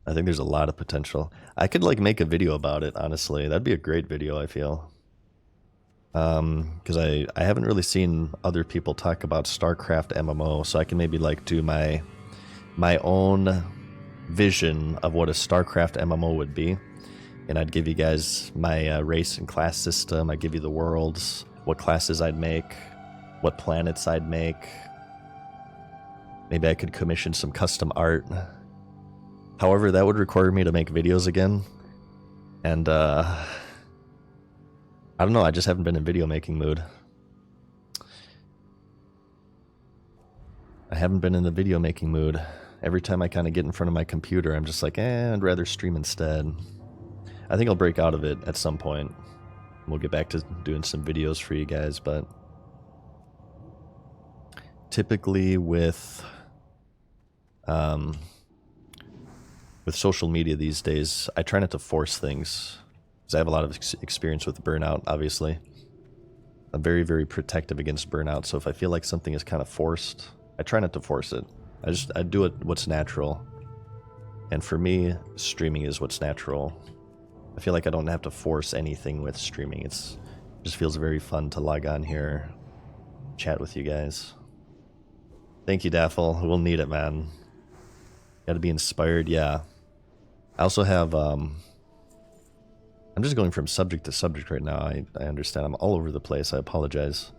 I think there's a lot of potential. I could like make a video about it, honestly. That'd be a great video, I feel. Because I haven't really seen other people talk about StarCraft MMO, so I can maybe like do my own vision of what a StarCraft MMO would be. And I'd give you guys my race and class system. I'd give you the worlds, what classes I'd make, what planets I'd make. Maybe I could commission some custom art. However, that would require me to make videos again. And I don't know, I just haven't been in video making mood. I haven't been in the video making mood. Every time I kind of get in front of my computer, I'm just like, I'd rather stream instead. I think I'll break out of it at some point. We'll get back to doing some videos for you guys, but typically with social media these days, I try not to force things because I have a lot of experience with burnout, obviously. I'm very, very protective against burnout, so if I feel like something is kind of forced, I try not to force it. I do it what's natural. And for me, streaming is what's natural. I feel like I don't have to force anything with streaming. It just feels very fun to log on here, chat with you guys. Thank you, Daffel. We'll need it, man. Gotta be inspired, yeah. I also have, I'm just going from subject to subject right now. I understand. I'm all over the place. I apologize.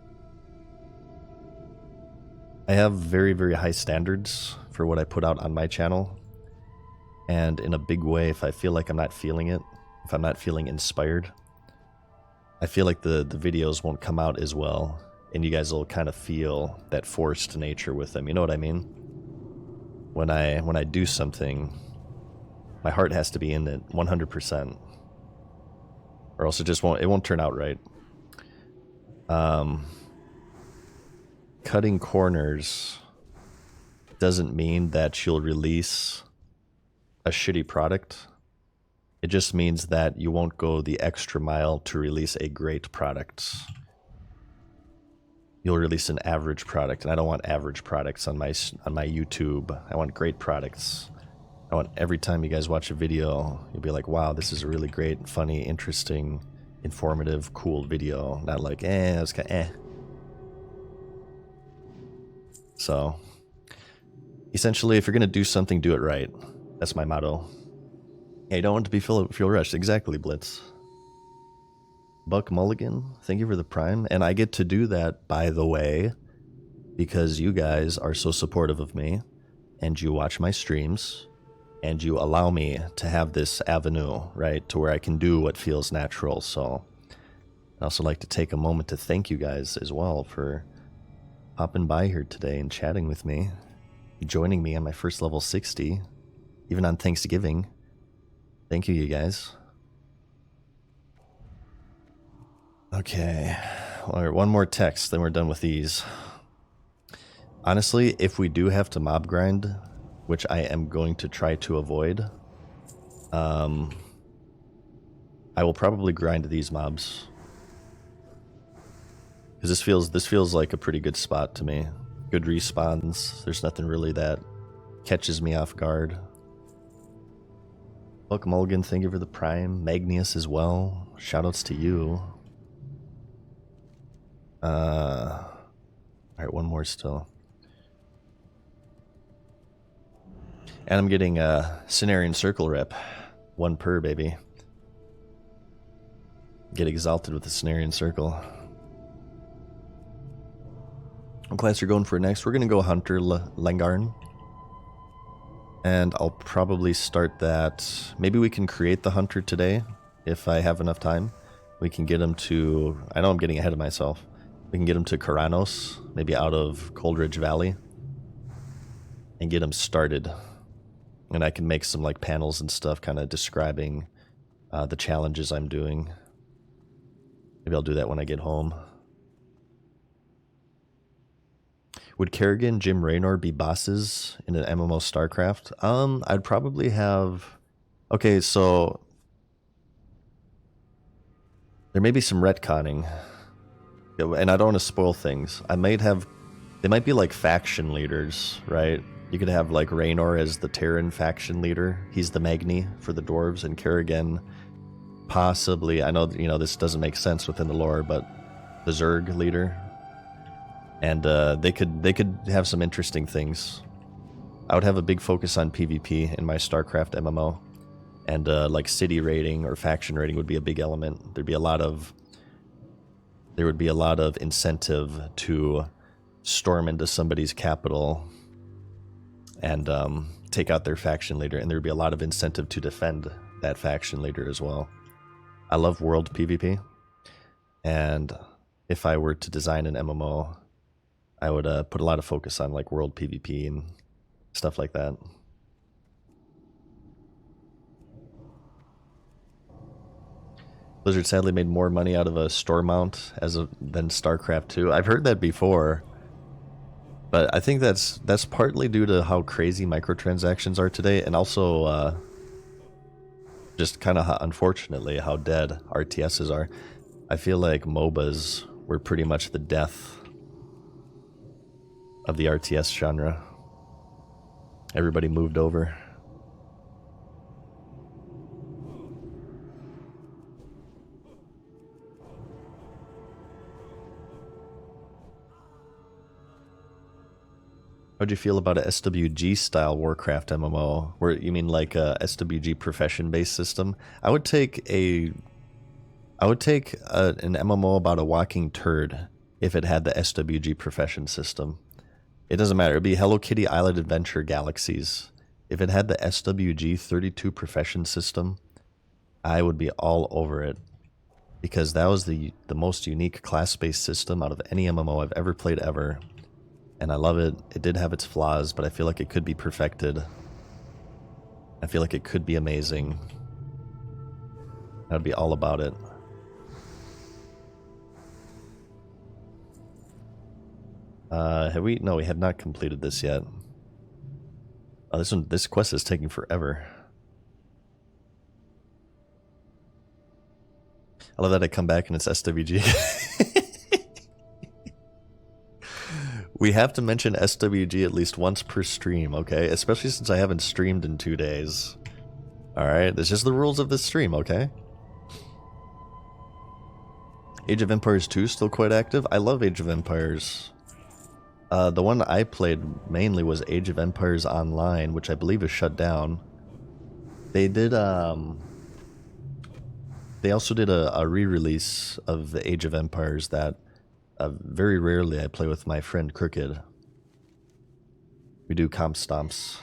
I have very, very high standards for what I put out on my channel. And in a big way, if I feel like I'm not feeling it, if I'm not feeling inspired, I feel like the videos won't come out as well. And you guys will kind of feel that forced nature with them. You know what I mean? When I do something, my heart has to be in it 100%. Or else it won't turn out right. Cutting corners doesn't mean that you'll release a shitty product. It just means that you won't go the extra mile to release a great product. You'll release an average product, and I don't want average products on my YouTube. I want great products. I want every time you guys watch a video, you'll be like, wow, this is a really great, funny, interesting, informative, cool video. Not like, it was kind of eh. So, essentially, if you're going to do something, do it right. That's my motto. Yeah, you don't want to be feel rushed. Exactly, Blitz. Buck Mulligan, thank you for the prime. And I get to do that, by the way, because you guys are so supportive of me, and you watch my streams, and you allow me to have this avenue, right, to where I can do what feels natural. So I'd also like to take a moment to thank you guys as well for hopping by here today and chatting with me, joining me on my first level 60, even on Thanksgiving. Thank you, you guys. Okay, all right, one more text, then we're done with these. Honestly, if we do have to mob grind, which I am going to try to avoid, I will probably grind these mobs. Because this feels like a pretty good spot to me. Good respawns. There's nothing really that catches me off guard. Buck Mulligan, thank you for the prime. Magnius as well. Shoutouts to you. Alright, one more still. And I'm getting a Cenarian Circle rep. 1 per, baby. Get exalted with the Cenarian Circle. What class you're going for next? We're going to go Hunter Lengarn. And I'll probably start that. Maybe we can create the Hunter today, if I have enough time. We can get him to... I know I'm getting ahead of myself. We can get him to Karanos, maybe out of Coldridge Valley. And get him started. And I can make some like panels and stuff kind of describing the challenges I'm doing. Maybe I'll do that when I get home. Would Kerrigan, Jim Raynor be bosses in an MMO StarCraft? I'd probably have... Okay, so... There may be some retconning. And I don't want to spoil things. I might have... They might be like faction leaders, right? You could have like Raynor as the Terran faction leader. He's the Magni for the dwarves, and Kerrigan possibly... I know, you know, this doesn't make sense within the lore, but the Zerg leader. And they could have some interesting things. I would have a big focus on PvP in my StarCraft MMO, and like city raiding or faction raiding would be a big element. There would be a lot of incentive to storm into somebody's capital and take out their faction leader, and there would be a lot of incentive to defend that faction leader as well. I love world PvP, and if I were to design an MMO, I would put a lot of focus on like world PvP and stuff like that. Blizzard sadly made more money out of a store mount than StarCraft 2. I've heard that before, but I think that's partly due to how crazy microtransactions are today, and also just kind of unfortunately how dead RTSs are. I feel like MOBAs were pretty much the death of the RTS genre. Everybody moved over. How'd you feel about a SWG style Warcraft MMO? Where you mean like a SWG profession based system? I would take an MMO about a walking turd if it had the SWG profession system. It doesn't matter. It'd be Hello Kitty Island Adventure Galaxies. If it had the SWG 32 profession system, I would be all over it. Because that was the most unique class-based system out of any MMO I've ever played ever. And I love it. It did have its flaws, but I feel like it could be perfected. I feel like it could be amazing. I'd be all about it. Have we? No, we had not completed this yet. Oh, this quest is taking forever. I love that I come back and it's SWG. We have to mention SWG at least once per stream, okay? Especially since I haven't streamed in 2 days. Alright, that's just the rules of this stream, okay? Age of Empires 2 still quite active. I love Age of Empires. The one I played mainly was Age of Empires Online, which I believe is shut down. They did, they also did a re-release of the Age of Empires that very rarely I play with my friend Crooked. We do comp stomps.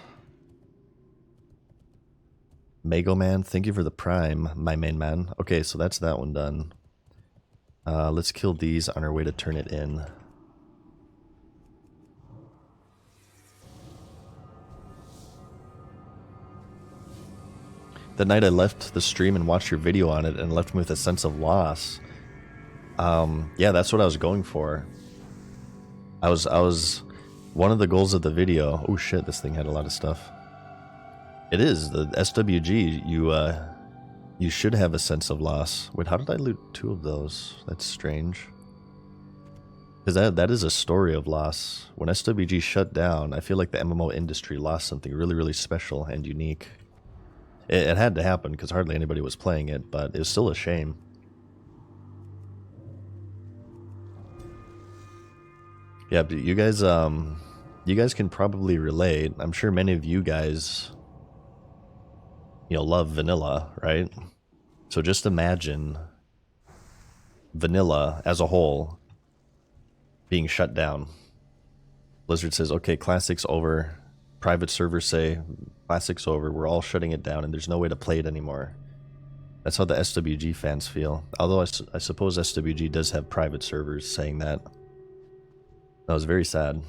Mago Man, thank you for the prime, my main man. Okay, so that's that one done. Let's kill these on our way to turn it in. The night I left the stream and watched your video on it and left me with a sense of loss. Yeah, that's what I was going for. I was one of the goals of the video. Oh shit, this thing had a lot of stuff. It is the SWG. You should have a sense of loss. Wait, how did I loot 2 of those? That's strange. Because that is a story of loss. When SWG shut down, I feel like the MMO industry lost something really, really special and unique. It had to happen because hardly anybody was playing it, but it was still a shame. Yeah, but you guys can probably relate. I'm sure many of you guys, love vanilla, right? So just imagine vanilla as a whole being shut down. Blizzard says, okay, Classic's over. Private servers say, Classic's over. We're all shutting it down and there's no way to play it anymore. That's how the SWG fans feel. Although I suppose SWG does have private servers saying that. That was very sad.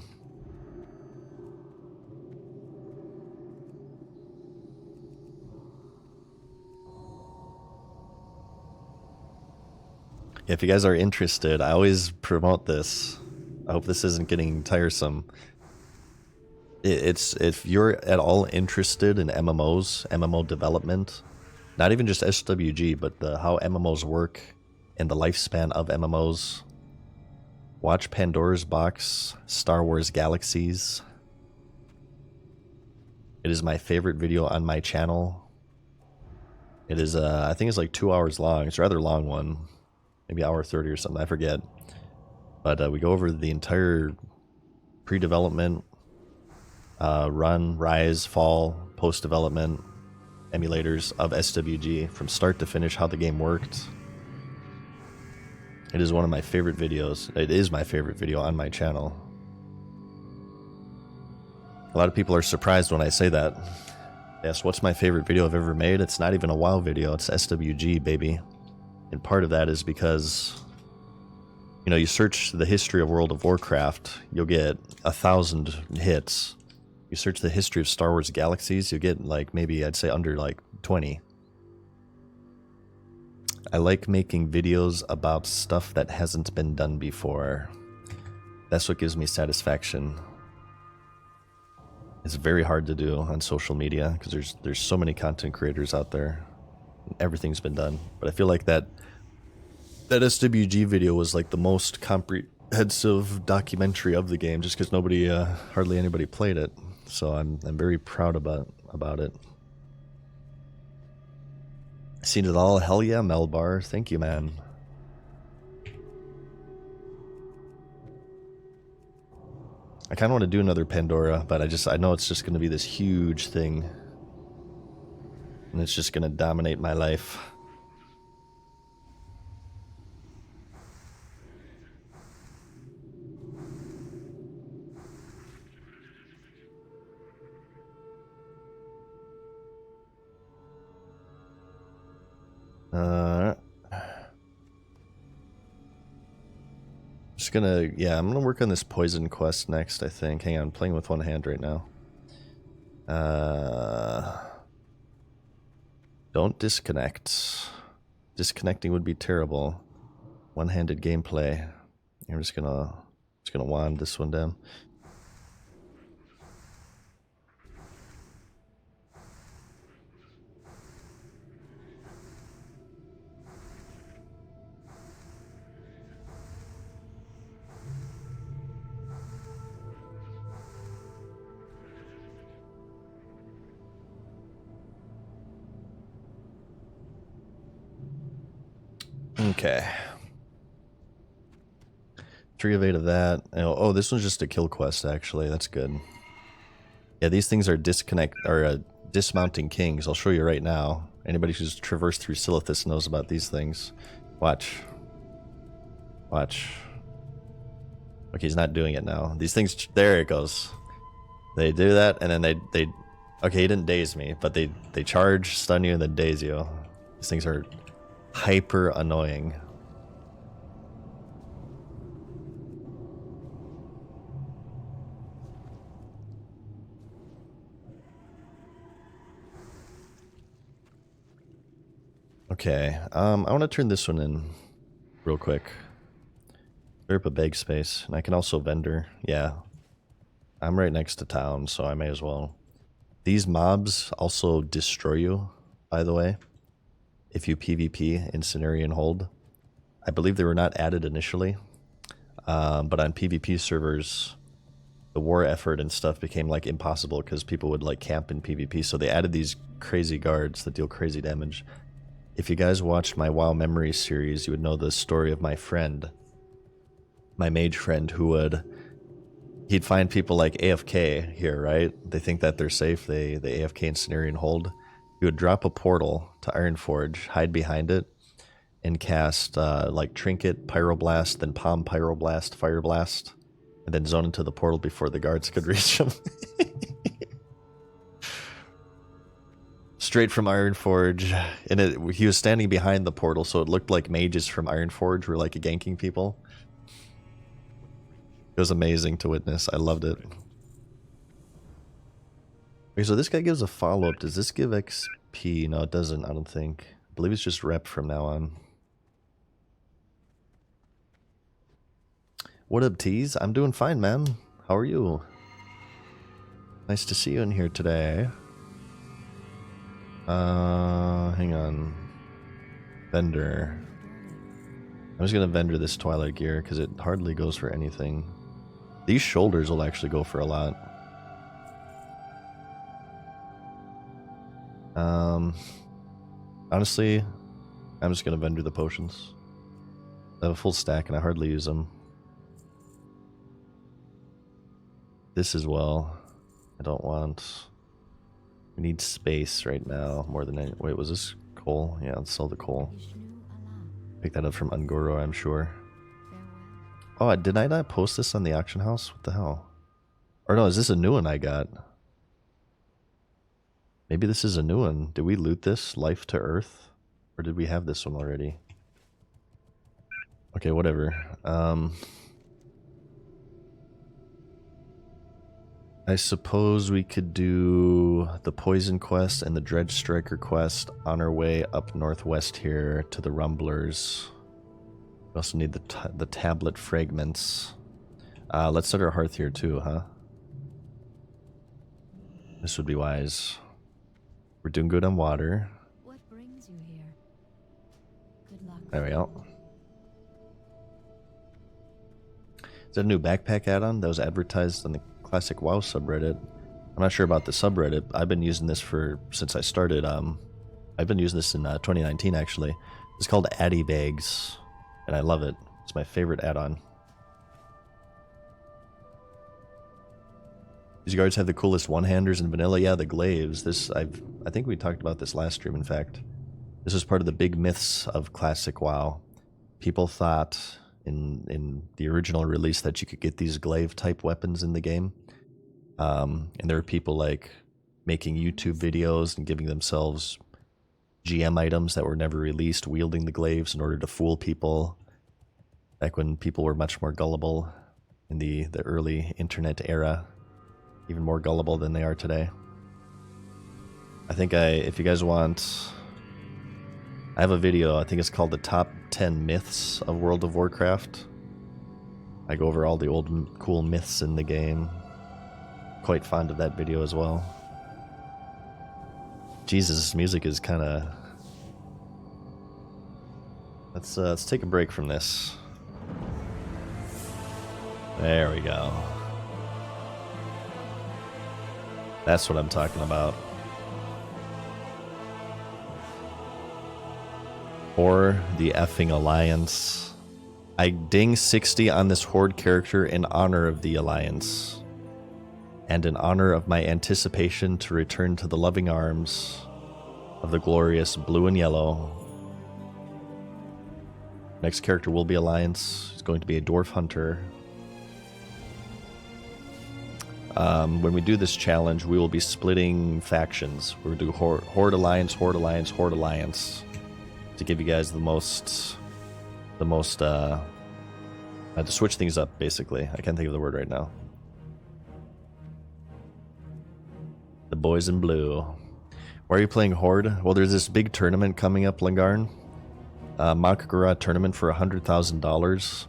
If you guys are interested, I always promote this. I hope this isn't getting tiresome. It's if you're at all interested in MMOs, MMO development, not even just SWG, but how MMOs work and the lifespan of MMOs, watch Pandora's Box, Star Wars Galaxies. It is my favorite video on my channel. It is, I think it's like 2 hours long. It's a rather long one. Maybe hour 30 or something, I forget. But we go over the entire pre-development, run, rise, fall, post-development emulators of SWG from start to finish, how the game worked. It is one of my favorite videos. It is my favorite video on my channel. A lot of people are surprised when I say that. Yes, what's my favorite video I've ever made? It's not even a WoW video, it's SWG, baby. And part of that is because, you search the history of World of Warcraft, you'll get 1,000 hits. You search the history of Star Wars Galaxies, you'll get maybe I'd say under 20. I like making videos about stuff that hasn't been done before. That's what gives me satisfaction. It's very hard to do on social media because there's so many content creators out there. Everything's been done, but I feel like that SWG video was like the most comprehensive documentary of the game, just because hardly anybody played it. So I'm very proud about it. Seen it all. Hell yeah, Melbar. Thank you, man. I kind of want to do another Pandora, but I know it's just going to be this huge thing. And it's just going to dominate my life. I'm gonna work on this poison quest next, I think. Hang on, I'm playing with one hand right now. Don't disconnect. Disconnecting would be terrible. One-handed gameplay. I'm just gonna wand this one down. Okay. 3 of 8 of that. Oh, this one's just a kill quest, actually. That's good. Yeah, these things are dismounting kings. I'll show you right now. Anybody who's traversed through Silithus knows about these things. Watch. Watch. Okay, he's not doing it now. These things, there it goes. They do that, and then they okay, he didn't daze me, but they charge, stun you, and then daze you. These things are hyper annoying. Okay, I want to turn this one in real quick. Clear up a bag space, and I can also vendor. Yeah, I'm right next to town, so I may as well. These mobs also destroy you, by the way, if you PvP in Cenarian Hold. I believe they were not added initially, but on PvP servers, the war effort and stuff became like impossible because people would like camp in PvP, so they added these crazy guards that deal crazy damage. If you guys watched my WoW Memories series, you would know the story of my friend, my mage friend, he'd find people like AFK here, right? They think that they're safe, they AFK in Cenarian Hold. He would drop a portal to Ironforge, hide behind it, and cast like Trinket, Pyroblast, then Palm Pyroblast, Fire Blast, and then zone into the portal before the guards could reach him. Straight from Ironforge, and he was standing behind the portal, so it looked like mages from Ironforge were like ganking people. It was amazing to witness. I loved it. Okay, so this guy gives a follow-up. Does this give XP? No, it doesn't, I don't think. I believe it's just rep from now on. What up, Tease? I'm doing fine, man. How are you? Nice to see you in here today. Hang on. Vendor. I'm just gonna vendor this Twilight gear because it hardly goes for anything. These shoulders will actually go for a lot. Honestly, I'm just gonna vendor the potions. I have a full stack and I hardly use them. This as well. I don't want. We need space right now more than any. Wait, was this coal? Yeah, let's sell the coal. Pick that up from Ungoro, I'm sure. Oh, did I not post this on the auction house? What the hell? Or no, is this a new one I got? Maybe this is a new one. Did we loot this? Life to Earth? Or did we have this one already? Okay, whatever. I suppose we could do the Poison Quest and the Dredge Striker Quest on our way up northwest here to the Rumblers. We also need the tablet fragments. Let's set our hearth here too, huh? This would be wise. We're doing good on water. What brings you here? Good luck. There we go. Is that a new backpack add-on that was advertised on the Classic WoW subreddit? I'm not sure about the subreddit. I've been using this since I started. I've been using this in 2019 actually. It's called Addy Bags, and I love it. It's my favorite add-on. These guards have the coolest one-handers in vanilla. Yeah, the glaives. I think we talked about this last stream. In fact, this is part of the big myths of Classic WoW. People thought in the original release that you could get these glaive type weapons in the game, and there were people like making YouTube videos and giving themselves GM items that were never released, wielding the glaives in order to fool people. Back when people were much more gullible in the early internet era, even more gullible than they are today. I think if you guys want, I have a video, I think it's called the Top 10 Myths of World of Warcraft. I go over all the old cool myths in the game. Quite fond of that video as well. Jesus, this music is kind of... Let's take a break from this. There we go. That's what I'm talking about. Or the effing Alliance. I ding 60 on this Horde character in honor of the Alliance. And in honor of my anticipation to return to the loving arms of the glorious blue and yellow. Next character will be Alliance. He's going to be a Dwarf Hunter. When we do this challenge, we will be splitting factions. We'll do Horde Alliance, Horde Alliance, Horde Alliance. To give you guys to switch things up, basically. I can't think of the word right now. The boys in blue. Why are you playing Horde? Well, there's this big tournament coming up, Lingarn. Makagura tournament for $100,000.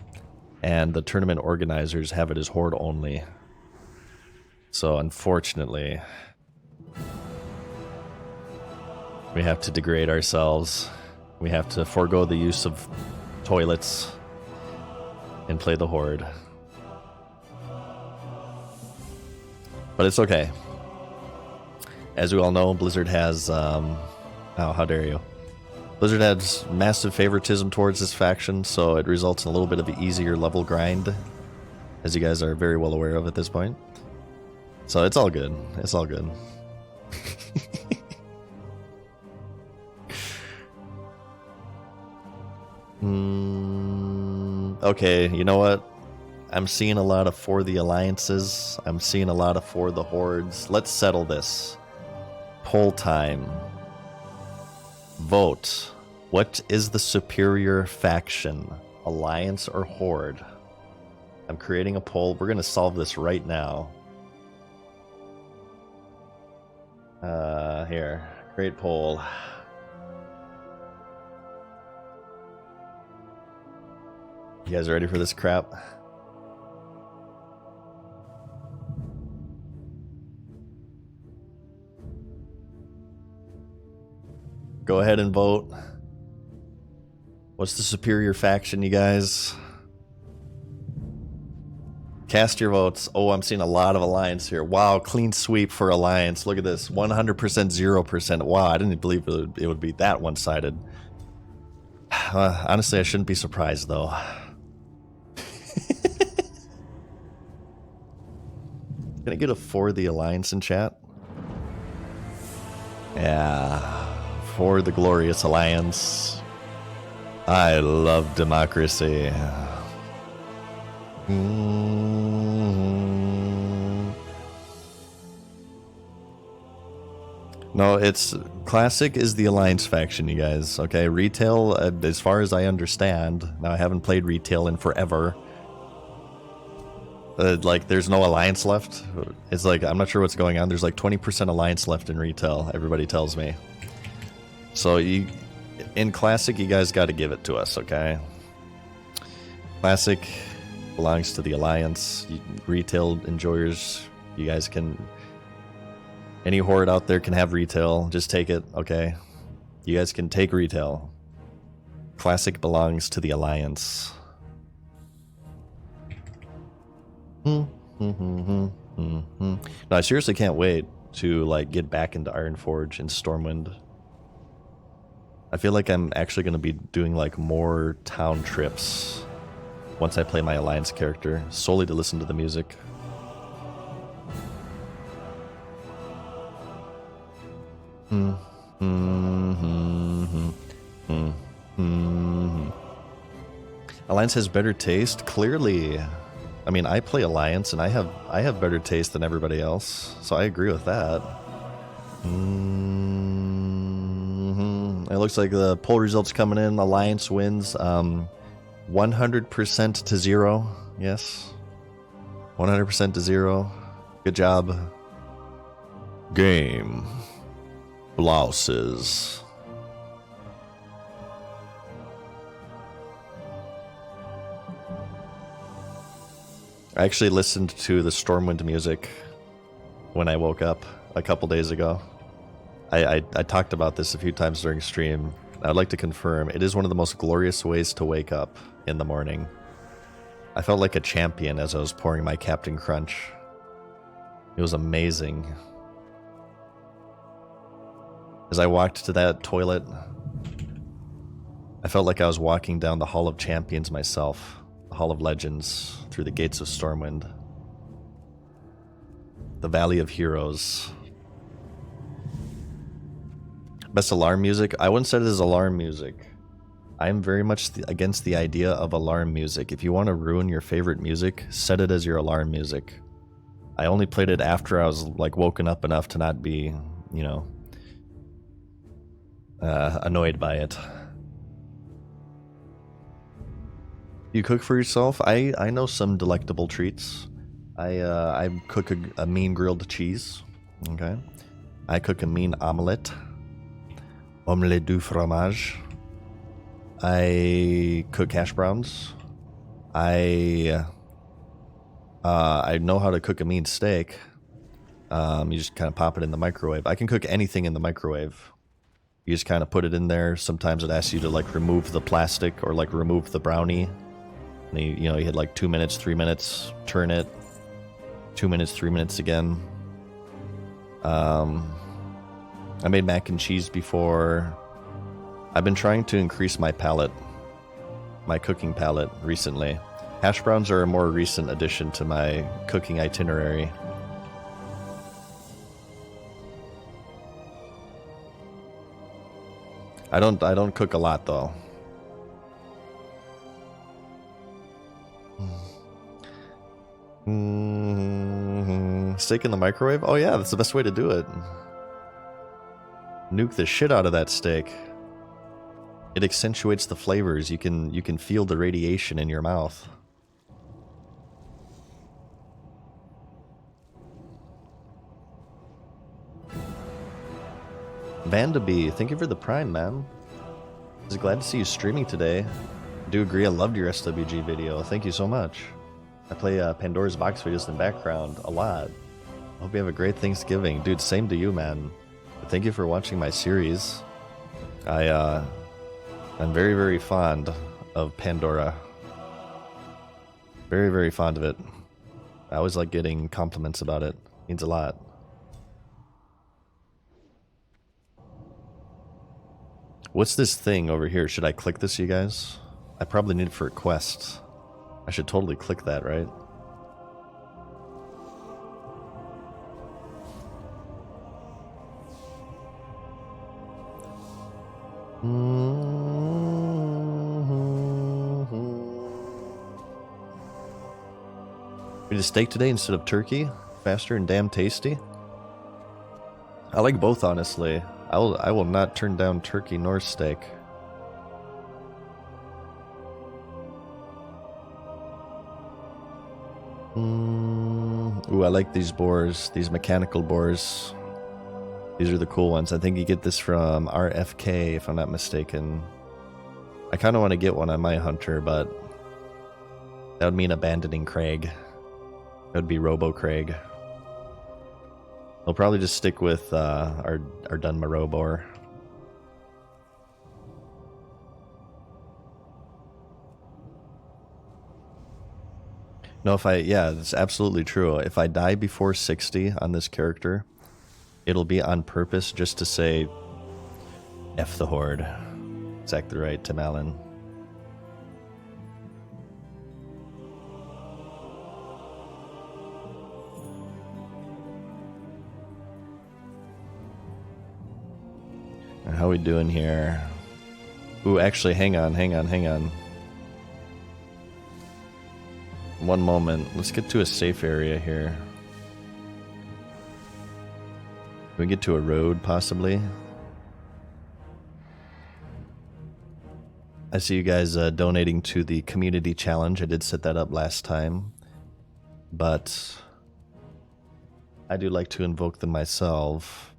And the tournament organizers have it as Horde only. So, unfortunately, we have to degrade ourselves. We have to forego the use of toilets and play the Horde. But it's okay. As we all know, Blizzard has... oh, how dare you. Blizzard has massive favoritism towards this faction, so it results in a little bit of an easier level grind, as you guys are very well aware of at this point. So it's all good. It's all good. Okay, you know what? I'm seeing a lot of for the alliances. I'm seeing a lot of for the hordes. Let's settle this. Poll time. Vote. What is the superior faction? Alliance or horde? I'm creating a poll. We're going to solve this right now. Here. Create poll. You guys ready for this crap? Go ahead and vote. What's the superior faction, you guys? Cast your votes. Oh, I'm seeing a lot of Alliance here. Wow, clean sweep for Alliance. Look at this. 100%, 0%. Wow, I didn't believe it would be that one-sided. Honestly, I shouldn't be surprised, though. Can I get a for the Alliance in chat? Yeah. For the glorious Alliance. I love democracy. No, it's Classic is the Alliance faction, you guys. Okay, Retail, as far as I understand, now I haven't played Retail in forever. Like, there's no alliance left. It's like, I'm not sure what's going on. There's like 20% alliance left in retail, everybody tells me. So in Classic, you guys got to give it to us, okay? Classic belongs to the alliance. Retail enjoyers, you guys can... Any horde out there can have retail. Just take it, okay? You guys can take retail. Classic belongs to the alliance. No, I seriously can't wait to like get back into Ironforge and Stormwind. I feel like I'm actually going to be doing like more town trips once I play my alliance character, solely to listen to the music. Alliance has better taste, clearly. I mean, I play Alliance and I have better taste than everybody else, so I agree with that. It looks like the poll results coming in. Alliance wins 100% to 0. Yes. 100% to 0. Good job. Game. Blouses. I actually listened to the Stormwind music when I woke up a couple days ago. I talked about this a few times during stream. I'd like to confirm it is one of the most glorious ways to wake up in the morning. I felt like a champion as I was pouring my Captain Crunch. It was amazing. As I walked to that toilet, I felt like I was walking down the Hall of Champions myself, the Hall of Legends, through the gates of Stormwind. The Valley of Heroes. Best alarm music? I wouldn't set it as alarm music. I'm very much against the idea of alarm music. If you want to ruin your favorite music, set it as your alarm music. I only played it after I was like woken up enough to not be, you know, annoyed by it. You cook for yourself? I know some delectable treats. I cook a mean grilled cheese. Okay. I cook a mean omelette. Omelette du fromage. I cook hash browns. I know how to cook a mean steak. You just kind of pop it in the microwave. I can cook anything in the microwave. You just kind of put it in there. Sometimes it asks you to like remove the plastic or like remove the brownie. And you hit like 2 minutes, 3 minutes, turn it. 2 minutes, 3 minutes again. I made mac and cheese before. I've been trying to increase my palate, my cooking palate recently. Hash browns are a more recent addition to my cooking itinerary. I don't cook a lot though. Steak in the microwave? Oh yeah, that's the best way to do it. Nuke the shit out of that steak. It accentuates the flavors. You can feel the radiation in your mouth. Vandaby, thank you for the prime, man. I was glad to see you streaming today. I do agree, I loved your SWG video. Thank you so much. I play Pandora's Box videos in the background a lot. Hope you have a great Thanksgiving. Dude, same to you, man. Thank you for watching my series. I'm very, very fond of Pandora. Very, very fond of it. I always like getting compliments about it. Means a lot. What's this thing over here? Should I click this, you guys? I probably need it for a quest. I should totally click that, right? We did steak today instead of turkey. Faster and damn tasty. I like both, honestly. I will not turn down turkey nor steak. Ooh, I like these boars, these mechanical boars. These are the cool ones. I think you get this from RFK, if I'm not mistaken. I kind of want to get one on my hunter, but that would mean abandoning Craig. That would be Robo Craig. I'll probably just stick with our Dunmaro boar. No, yeah, that's absolutely true. If I die before 60 on this character, it'll be on purpose just to say, F the Horde. Exactly right, Tim Allen. How we doing here? Ooh, actually, hang on. One moment. Let's get to a safe area here. Can we get to a road, possibly? I see you guys donating to the community challenge. I did set that up last time. But I do like to invoke them myself.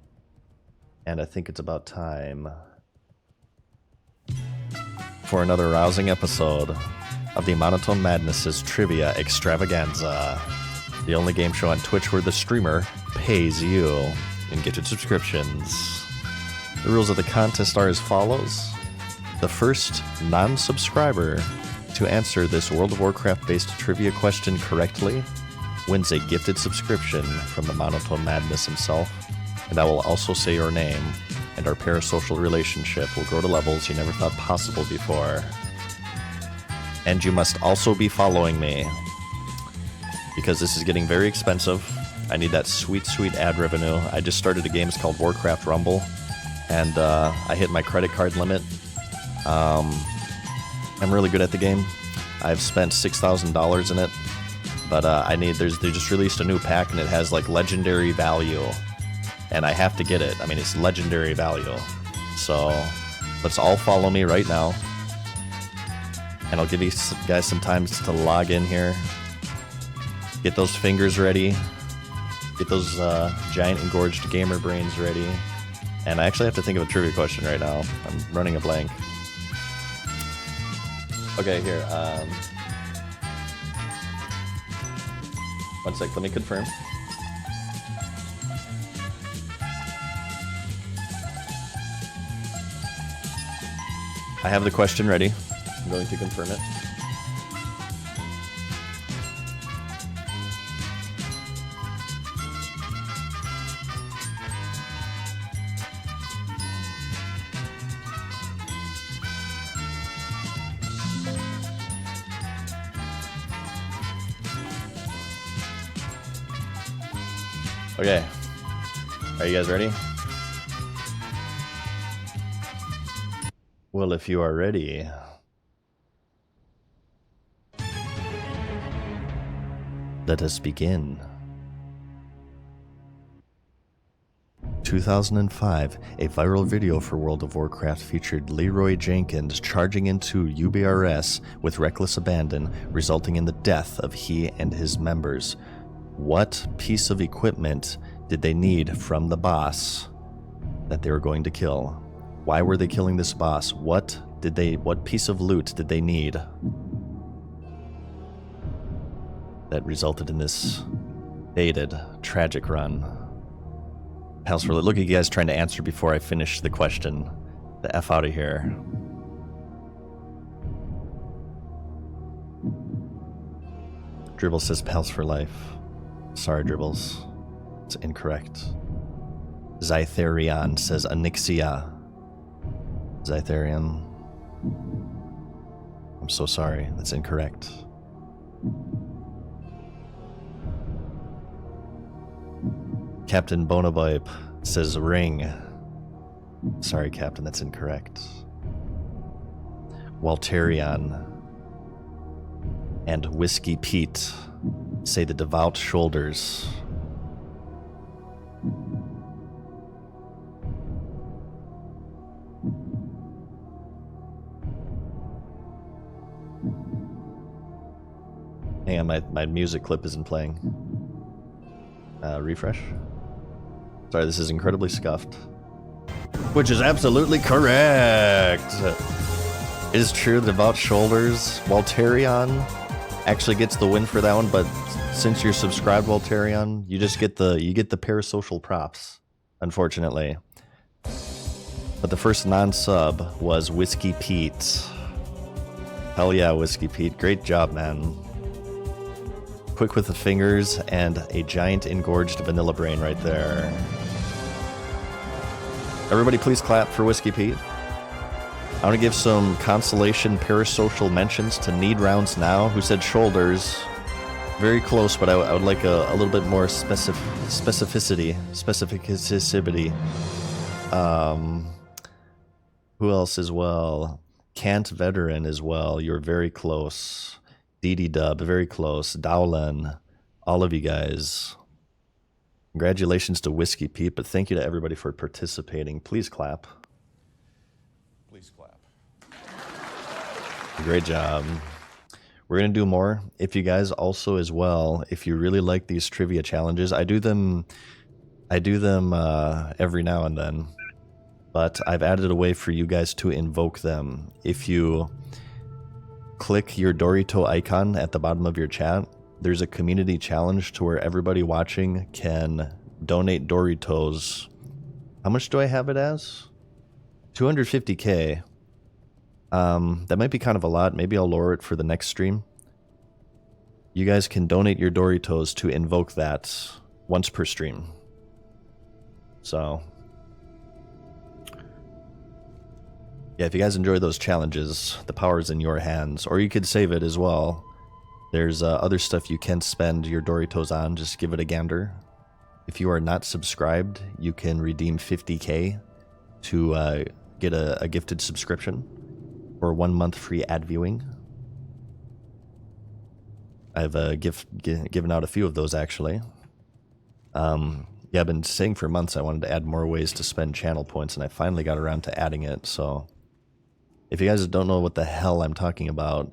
And I think it's about time for another rousing episode of the Monotone Madness's Trivia Extravaganza. The only game show on Twitch where the streamer pays you in gifted subscriptions. The rules of the contest are as follows. The first non-subscriber to answer this World of Warcraft-based trivia question correctly wins a gifted subscription from the Monotone Madness himself. And I will also say your name, and our parasocial relationship will grow to levels you never thought possible before. And you must also be following me, because this is getting very expensive. I need that sweet, sweet ad revenue. I just started a game called Warcraft Rumble, and I hit my credit card limit. I'm really good at the game. I've spent $6,000 in it, but they just released a new pack, and it has like legendary value, and I have to get it. I mean, it's legendary value. So let's all follow me right now. And I'll give you guys some time to log in here. Get those fingers ready. Get those giant engorged gamer brains ready. And I actually have to think of a trivia question right now. I'm running a blank. Okay, here. One sec, let me confirm. I have the question ready. I'm going to confirm it. Okay. Are you guys ready? Well, if you are ready, let us begin. 2005, a viral video for World of Warcraft featured Leroy Jenkins charging into UBRS with reckless abandon, resulting in the death of he and his members. What piece of equipment did they need from the boss that they were going to kill? Why were they killing this boss? What piece of loot did they need that resulted in this fated, tragic run? Pals, look at you guys trying to answer before I finish the question. The F out of here. Dribble says Pals for life. Sorry, Dribbles. It's incorrect. Zytherion says Anixia. Zytherion. I'm so sorry. That's incorrect. Captain Bonobipe says ring. Sorry, Captain, that's incorrect. Walterion and Whiskey Pete say the devout shoulders. Hang on, my music clip isn't playing. Refresh. Sorry, this is incredibly scuffed. Which is absolutely correct! It is true that about shoulders, Walterion actually gets the win for that one, but since you're subscribed, Walterion, you just get the parasocial props, unfortunately. But the first non-sub was Whiskey Pete. Hell yeah, Whiskey Pete. Great job, man. Quick with the fingers and a giant engorged vanilla brain right there. Everybody please clap for Whiskey Pete. I want to give some consolation parasocial mentions to Need Rounds Now, who said shoulders. Very close, but I would like a little bit more specificity. Who else as well? Cant Veteran as well. You're very close. DD Dub, very close. Dowlen, all of you guys. Congratulations to Whiskey Pete, but thank you to everybody for participating. Please clap. Please clap. Great job. We're going to do more. If you guys also as well, if you really like these trivia challenges, I do them every now and then. But I've added a way for you guys to invoke them. If you click your Dorito icon at the bottom of your chat, there's a community challenge to where everybody watching can donate Doritos. How much do I have it as? 250k. That might be kind of a lot. Maybe I'll lower it for the next stream. You guys can donate your Doritos to invoke that once per stream. So yeah, if you guys enjoy those challenges, the power is in your hands. Or you could save it as well. There's other stuff you can spend your Doritos on. Just give it a gander. If you are not subscribed, you can redeem 50k to get a gifted subscription for 1 month free ad viewing. I've given out a few of those actually. Yeah, I've been saying for months I wanted to add more ways to spend channel points, and I finally got around to adding it. So if you guys don't know what the hell I'm talking about,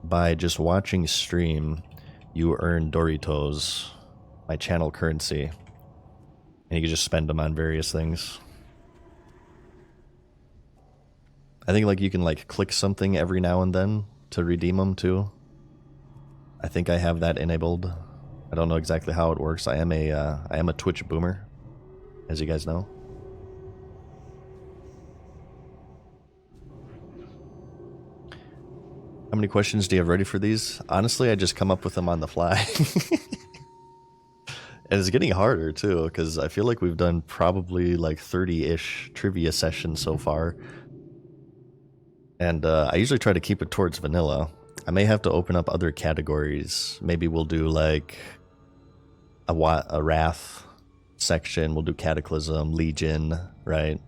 by just watching stream, you earn Doritos, my channel currency, and you can just spend them on various things. I think like you can like click something every now and then to redeem them too. I think I have that enabled. I don't know exactly how it works. I am a Twitch boomer, as you guys know. How many questions do you have ready for these? Honestly, I just come up with them on the fly. And it's getting harder too, because I feel like we've done probably like 30-ish trivia sessions so far. And I usually try to keep it towards vanilla. I may have to open up other categories. Maybe we'll do like a Wrath section. We'll do Cataclysm, Legion, right?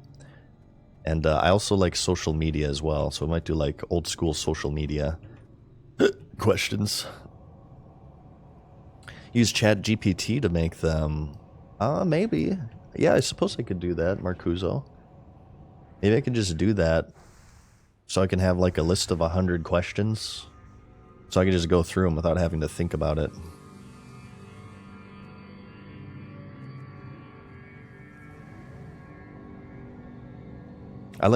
And I also like social media as well, so we might do like old school social media questions. Use Chat GPT to make them. Maybe. Yeah, I suppose I could do that, Marcuso. Maybe I can just do that so I can have like a list of 100 questions. So I can just go through them without having to think about it. I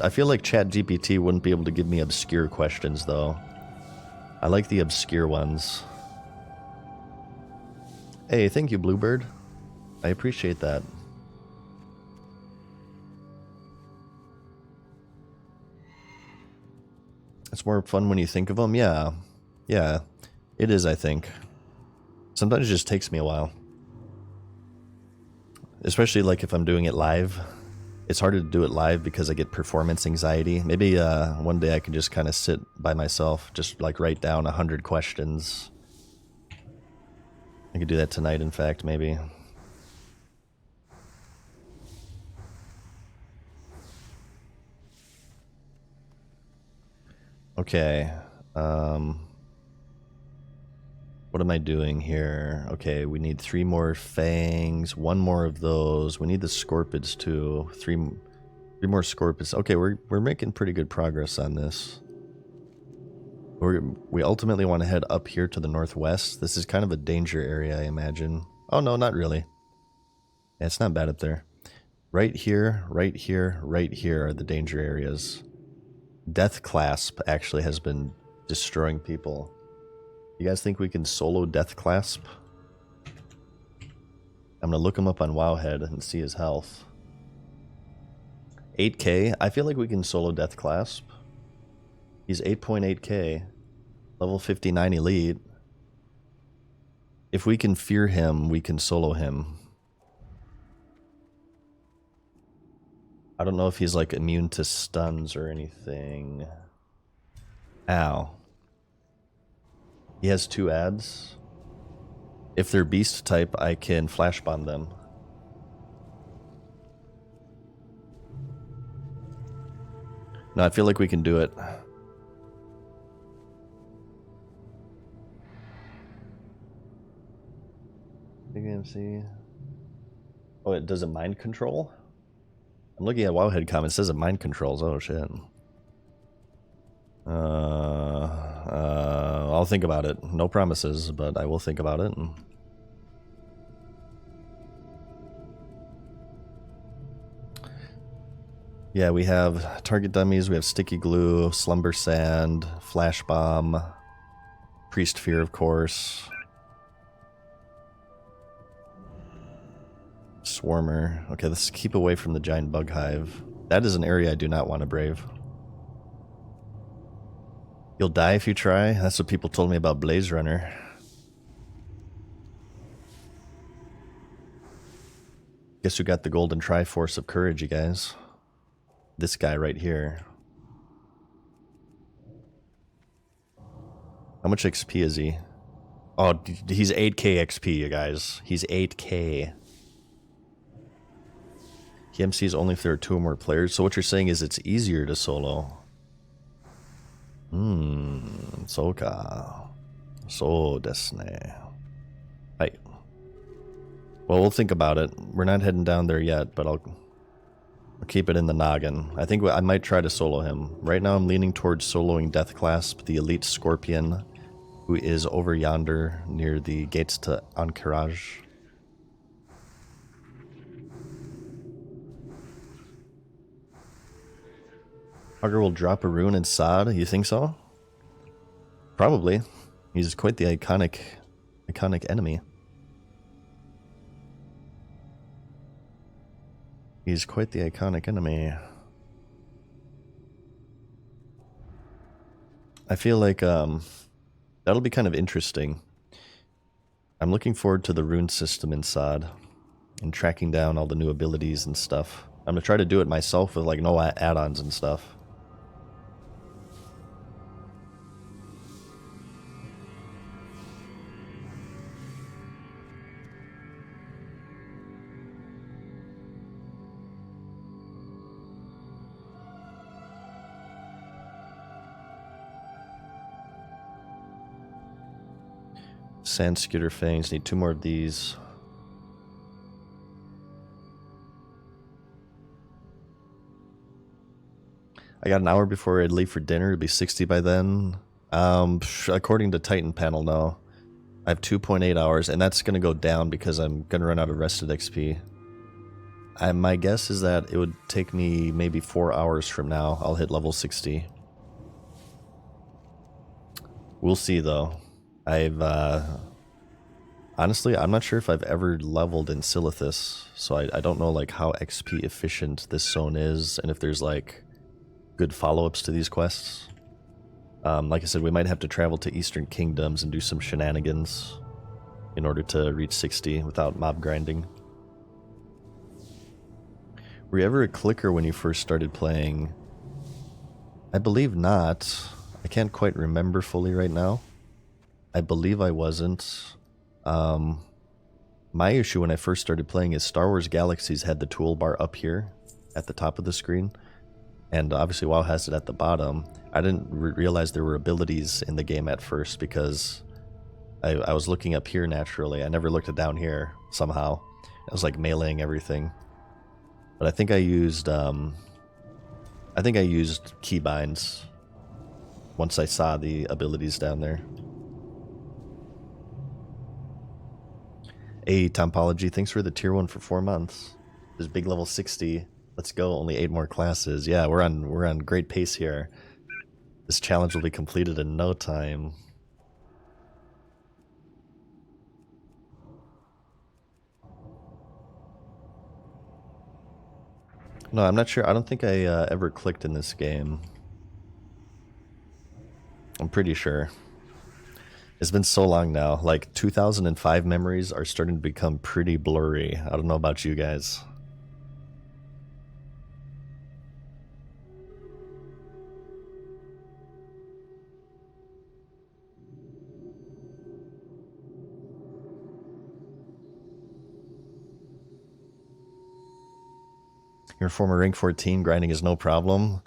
feel like ChatGPT wouldn't be able to give me obscure questions though. I like the obscure ones. Hey, thank you, Bluebird. I appreciate that. It's more fun when you think of them. Yeah. Yeah, it is, I think. Sometimes it just takes me a while. Especially like if I'm doing it live. It's harder to do it live because I get performance anxiety. Maybe one day I can just kind of sit by myself, just like write down 100 questions. I could do that tonight, in fact, maybe. Okay. What am I doing here? Okay, we need 3 more fangs, 1 more of those. We need the scorpids too. 3 more scorpids. Okay, we're making pretty good progress on this. We ultimately want to head up here to the northwest. This is kind of a danger area, I imagine. Oh, no, not really. Yeah, it's not bad up there. Right here, right here, right here are the danger areas. Death Clasp actually has been destroying people. You guys think we can solo Death Clasp? I'm going to look him up on Wowhead and see his health. 8k? I feel like we can solo Death Clasp. He's 8.8k. Level 59 elite. If we can fear him, we can solo him. I don't know if he's like immune to stuns or anything. Ow. He has 2 ads. If they're beast type, I can flash bomb them. No, I feel like we can do it. Big MC. Oh, it does a mind control? I'm looking at Wowhead comments. It says it mind controls. Oh shit. I'll think about it. No promises, but I will think about it. Yeah, we have target dummies. We have sticky glue, slumber sand, flash bomb, priest fear, of course. Swarmer. Okay, let's keep away from the giant bug hive. That is an area I do not want to brave. You'll die if you try? That's what people told me about Blaze Runner. Guess who got the golden Triforce of courage, you guys? This guy right here. How much XP is he? Oh, he's 8k XP, you guys. He's 8k. He MCs only if there are 2 or more players. So what you're saying is it's easier to solo. So ka. So desu ne. Right. Well, we'll think about it. We're not heading down there yet, but I'll keep it in the noggin. I think I might try to solo him. Right now I'm leaning towards soloing Death Clasp, the elite Scorpion, who is over yonder near the gates to Ankaraj. Hugger will drop a rune in Sod, you think so? Probably. He's quite the iconic enemy. He's quite the iconic enemy. I feel like that'll be kind of interesting. I'm looking forward to the rune system in Sod and tracking down all the new abilities and stuff. I'm gonna try to do it myself with like no add-ons and stuff. Sand Skitter Fangs, need 2 more of these. I got an hour before I'd leave for dinner. It'd be 60 by then. According to Titan Panel, no. I have 2.8 hours, and that's going to go down because I'm going to run out of rested XP. My guess is that it would take me maybe 4 hours from now. I'll hit level 60. We'll see, though. Honestly, I'm not sure if I've ever leveled in Silithus, so I don't know like how XP efficient this zone is, and if there's like good follow-ups to these quests. Like I said, we might have to travel to Eastern Kingdoms and do some shenanigans in order to reach 60 without mob grinding. Were you ever a clicker when you first started playing? I believe not. I can't quite remember fully right now. I believe I wasn't. My issue when I first started playing is Star Wars Galaxies had the toolbar up here at the top of the screen, and obviously WoW has it at the bottom. I didn't realize there were abilities in the game at first because I was looking up here naturally. I never looked at down here somehow. I was like meleeing everything. But I think I used keybinds. once I saw the abilities down there. Hey, Tompology, thanks for the tier 1 for 4 months. There's big level 60. Let's go, only 8 more classes. Yeah, we're on great pace here. This challenge will be completed in no time. No, I'm not sure. I don't think I ever clicked in this game. I'm pretty sure. It's been so long now. Like, 2005 memories are starting to become pretty blurry. I don't know about you guys. Your former rank 14 grinding is no problem.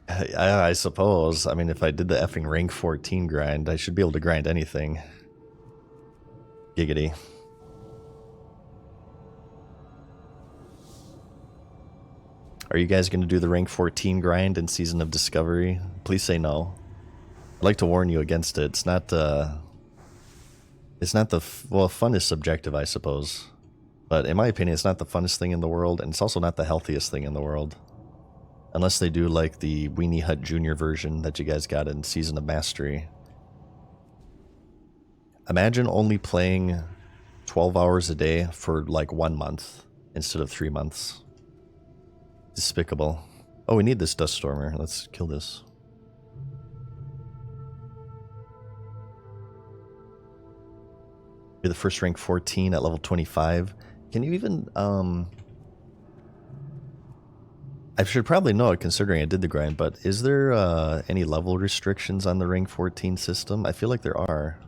I suppose. I mean, if I did the effing rank 14 grind, I should be able to grind anything. Giggity. Are you guys going to do the rank 14 grind in Season of Discovery? Please say no. I'd like to warn you against it. It's not the... Well, fun is subjective, I suppose. But in my opinion, it's not the funnest thing in the world, and it's also not the healthiest thing in the world. Unless they do like the Weenie Hut Jr. version that you guys got in Season of Mastery. Imagine only playing 12 hours a day for like 1 month instead of 3 months. Despicable. Oh, we need this Dust Stormer. Let's kill this. You're the first rank 14 at level 25. Can you even, I should probably know it considering I did the grind, but is there any level restrictions on the rank 14 system? I feel like there are.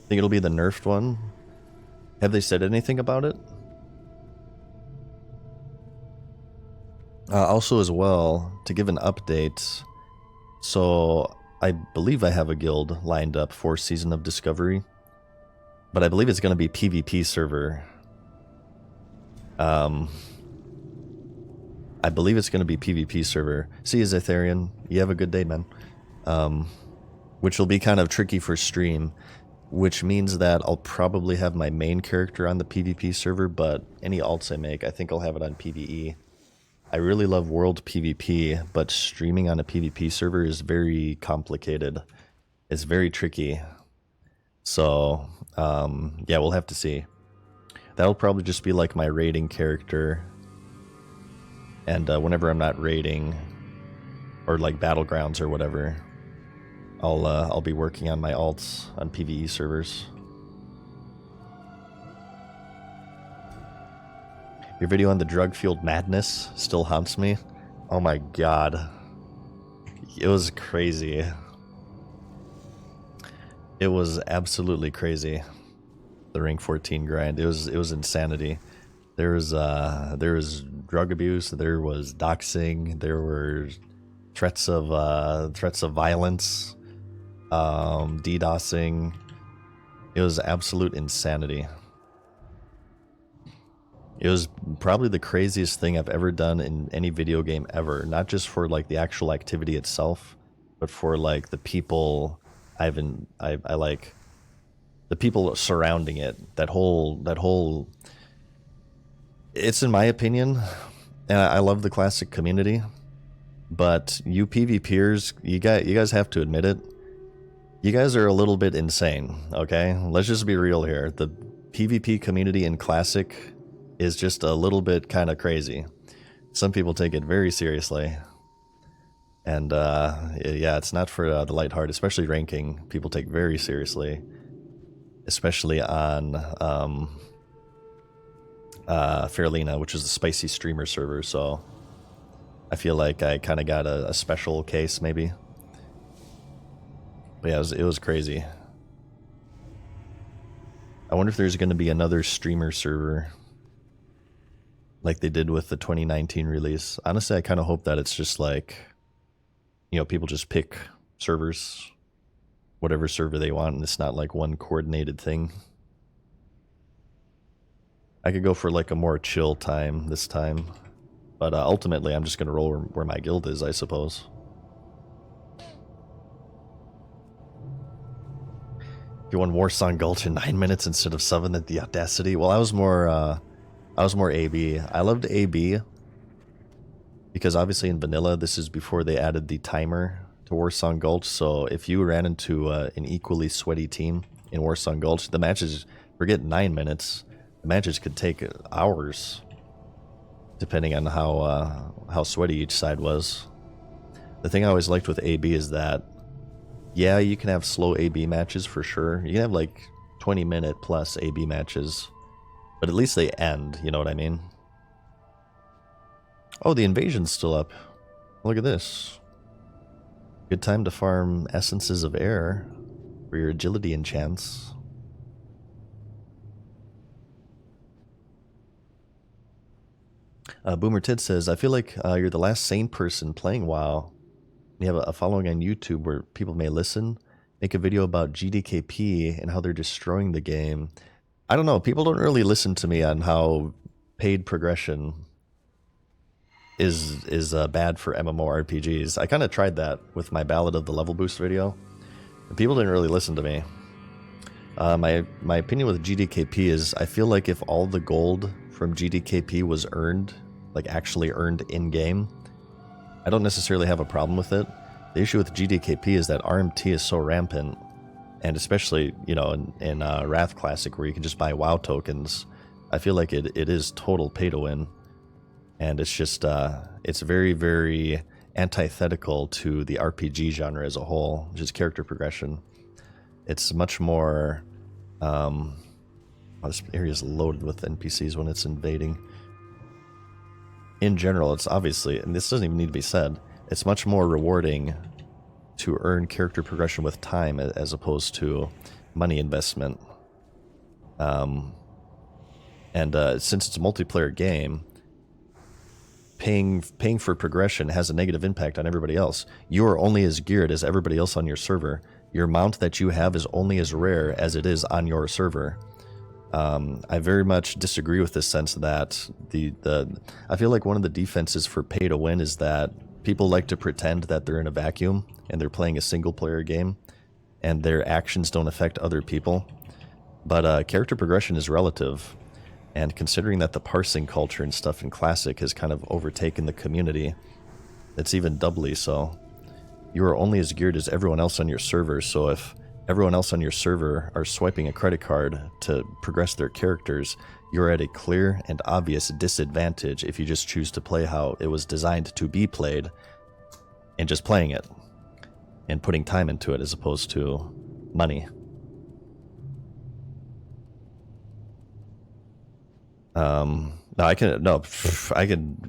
Think it'll be the nerfed one? Have they said anything about it? Also as well, to give an update, so I believe I have a guild lined up for Season of Discovery, but I believe it's going to be PvP server. I believe it's going to be PvP server. See you, Zetharian. You have a good day, man. Which will be kind of tricky for stream, which means that I'll probably have my main character on the PvP server, but any alts I make, I think I'll have it on PvE. I really love world PvP, but streaming on a PvP server is very complicated. It's very tricky. So, yeah, we'll have to see. That'll probably just be like my raiding character. And whenever I'm not raiding, or like Battlegrounds or whatever, I'll be working on my alts on PvE servers. Your video on the drug-fueled madness still haunts me. Oh my god. It was crazy. It was absolutely crazy. The rank 14 grind. It was insanity. There was drug abuse, there was doxing, there were threats of violence, DDoSing. It was absolute insanity. It was probably the craziest thing I've ever done in any video game ever. Not just for like the actual activity itself, but for like the people I like, the people surrounding it. That whole. It's in my opinion, and I love the classic community, but you PvPers, you guys have to admit it. You guys are a little bit insane. Okay, let's just be real here. The PvP community in classic is just a little bit kind of crazy. Some people take it very seriously. And yeah, it's not for the lighthearted, especially ranking. People take very seriously. Especially on Fairlina, which is the spicy streamer server, so I feel like I kind of got a special case, maybe. But yeah, it was crazy. I wonder if there's going to be another streamer server like they did with the 2019 release. Honestly, I kind of hope that it's just like, you know, people just pick servers, whatever server they want, and it's not like one coordinated thing. I could go for like a more chill time this time. But ultimately, I'm just going to roll where my guild is, I suppose. You won Warsong Gulch in 9 minutes instead of 7 at the Audacity. Well, I was more AB. I loved AB because obviously in vanilla, this is before they added the timer to Warsong Gulch. So if you ran into an equally sweaty team in Warsong Gulch, the matches, forget 9 minutes, the matches could take hours, depending on how sweaty each side was. The thing I always liked with AB is that, yeah, you can have slow AB matches for sure. You can have like 20-minute plus AB matches, but at least they end, you know what I mean? Oh, the invasion's still up. Look at this. Good time to farm Essences of Air for your agility enchants. Boomer Tid says, I feel like you're the last sane person playing WoW. You have a following on YouTube where people may listen, make a video about GDKP and how they're destroying the game. I don't know, people don't really listen to me on how paid progression is bad for MMORPGs. I kind of tried that with my Ballad of the Level Boost video, and people didn't really listen to me. My opinion with GDKP is I feel like if all the gold from GDKP was earned, like actually earned in-game, I don't necessarily have a problem with it. The issue with GDKP is that RMT is so rampant, and especially, you know, in Wrath Classic where you can just buy WoW tokens, I feel like it is total pay to win. And it's just, it's very, very antithetical to the RPG genre as a whole, which is character progression. It's much more, this area is loaded with NPCs when it's invading. In general, it's obviously, and this doesn't even need to be said, it's much more rewarding to earn character progression with time as opposed to money investment. And since it's a multiplayer game, paying for progression has a negative impact on everybody else. You are only as geared as everybody else on your server. Your mount that you have is only as rare as it is on your server. I very much disagree with this sense that I feel like one of the defenses for pay to win is that people like to pretend that they're in a vacuum and they're playing a single player game and their actions don't affect other people. But character progression is relative, and considering that the parsing culture and stuff in Classic has kind of overtaken the community, it's even doubly so. You are only as geared as everyone else on your server, so if everyone else on your server are swiping a credit card to progress their characters, you're at a clear and obvious disadvantage if you just choose to play how it was designed to be played and just playing it and putting time into it as opposed to money.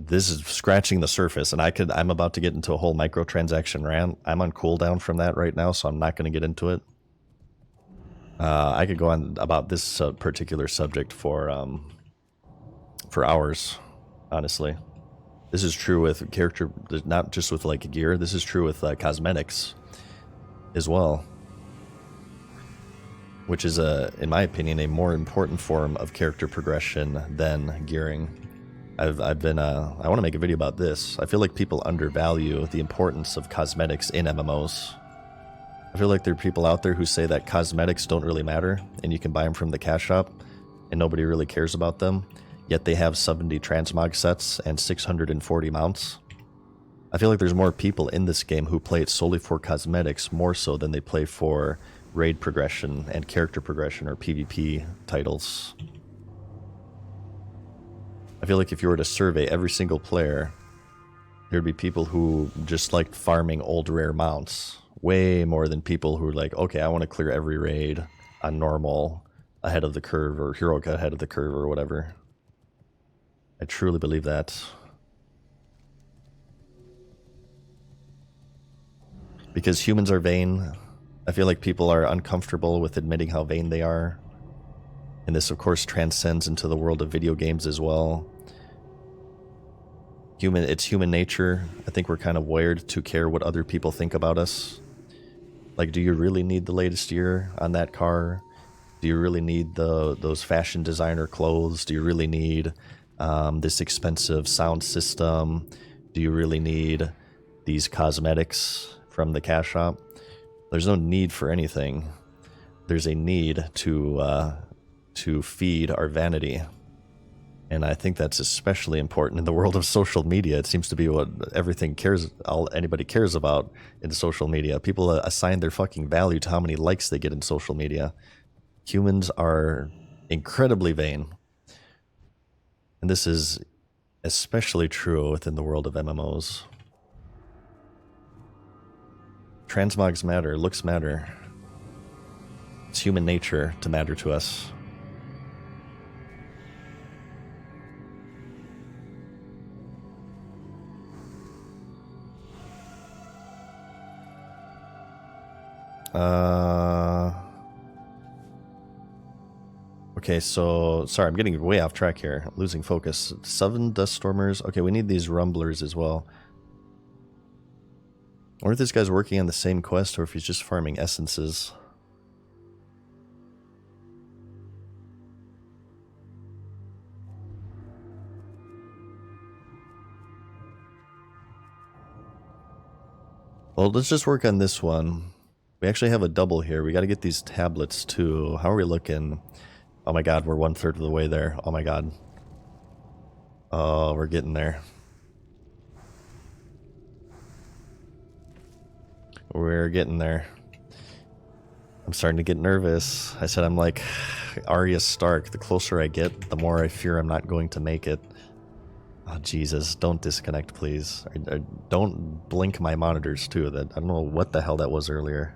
This is scratching the surface, and I'm about to get into a whole microtransaction rant. I'm on cooldown from that right now, so I'm not going to get into it. I could go on about this particular subject for hours, honestly. This is true with character, not just with like gear. This is true with cosmetics as well, which is in my opinion, a more important form of character progression than gearing. I want to make a video about this. I feel like people undervalue the importance of cosmetics in MMOs. I feel like there are people out there who say that cosmetics don't really matter and you can buy them from the cash shop and nobody really cares about them, yet they have 70 transmog sets and 640 mounts. I feel like there's more people in this game who play it solely for cosmetics more so than they play for raid progression and character progression or PvP titles. I feel like if you were to survey every single player, there'd be people who just liked farming old rare mounts way more than people who are like, okay, I want to clear every raid on normal ahead of the curve or heroic ahead of the curve or whatever. I truly believe that. Because humans are vain. I feel like people are uncomfortable with admitting how vain they are. And this, of course, transcends into the world of video games as well. It's human nature. I think we're kind of wired to care what other people think about us. Like, do you really need the latest year on that car? Do you really need those fashion designer clothes? Do you really need this expensive sound system? Do you really need these cosmetics from the cash shop? There's no need for anything. There's a need to feed our vanity. And I think that's especially important in the world of social media. It seems to be what anybody cares about in social media. People assign their fucking value to how many likes they get in social media. Humans are incredibly vain. And this is especially true within the world of MMOs. Transmogs matter, looks matter. It's human nature to matter to us. Okay, so sorry, I'm getting way off track here. I'm losing focus. 7 dust stormers. Okay, we need these rumblers as well. I wonder if this guy's working on the same quest or if he's just farming essences. Well, let's just work on this one. We actually have a double here. We got to get these tablets too. How are we looking? Oh my god, we're 1/3 of the way there. Oh my god. Oh, we're getting there. We're getting there. I'm starting to get nervous. I said I'm like Arya Stark. The closer I get, the more I fear I'm not going to make it. Oh, Jesus. Don't disconnect, please. Or don't blink my monitors, too. I don't know what the hell that was earlier.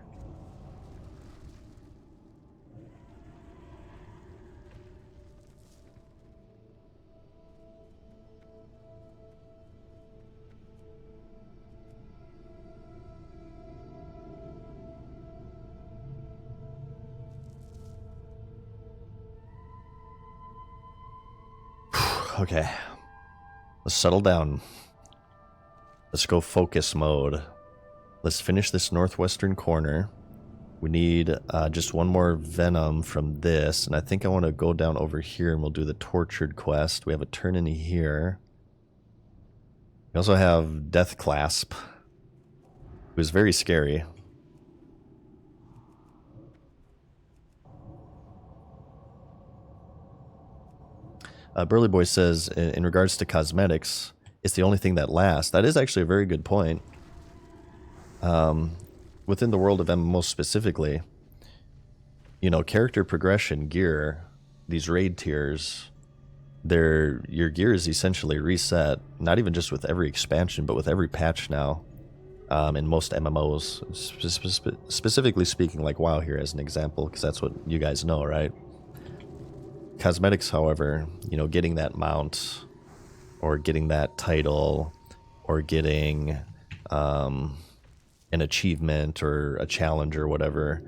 Okay. Let's settle down. Let's go focus mode. Let's finish this northwestern corner. We need just one more venom from this, and I think I want to go down over here and we'll do the tortured quest. We have a turn in here. We also have Death Clasp, who's very scary. Burly Boy says, in regards to cosmetics, it's the only thing that lasts. That is actually a very good point. Within the world of MMOs specifically, you know, character progression, gear, these raid tiers, your gear is essentially reset, not even just with every expansion, but with every patch now. In most MMOs, specifically speaking, like WoW here as an example, because that's what you guys know, right? Cosmetics, however, you know, getting that mount, or getting that title, or getting an achievement or a challenge or whatever,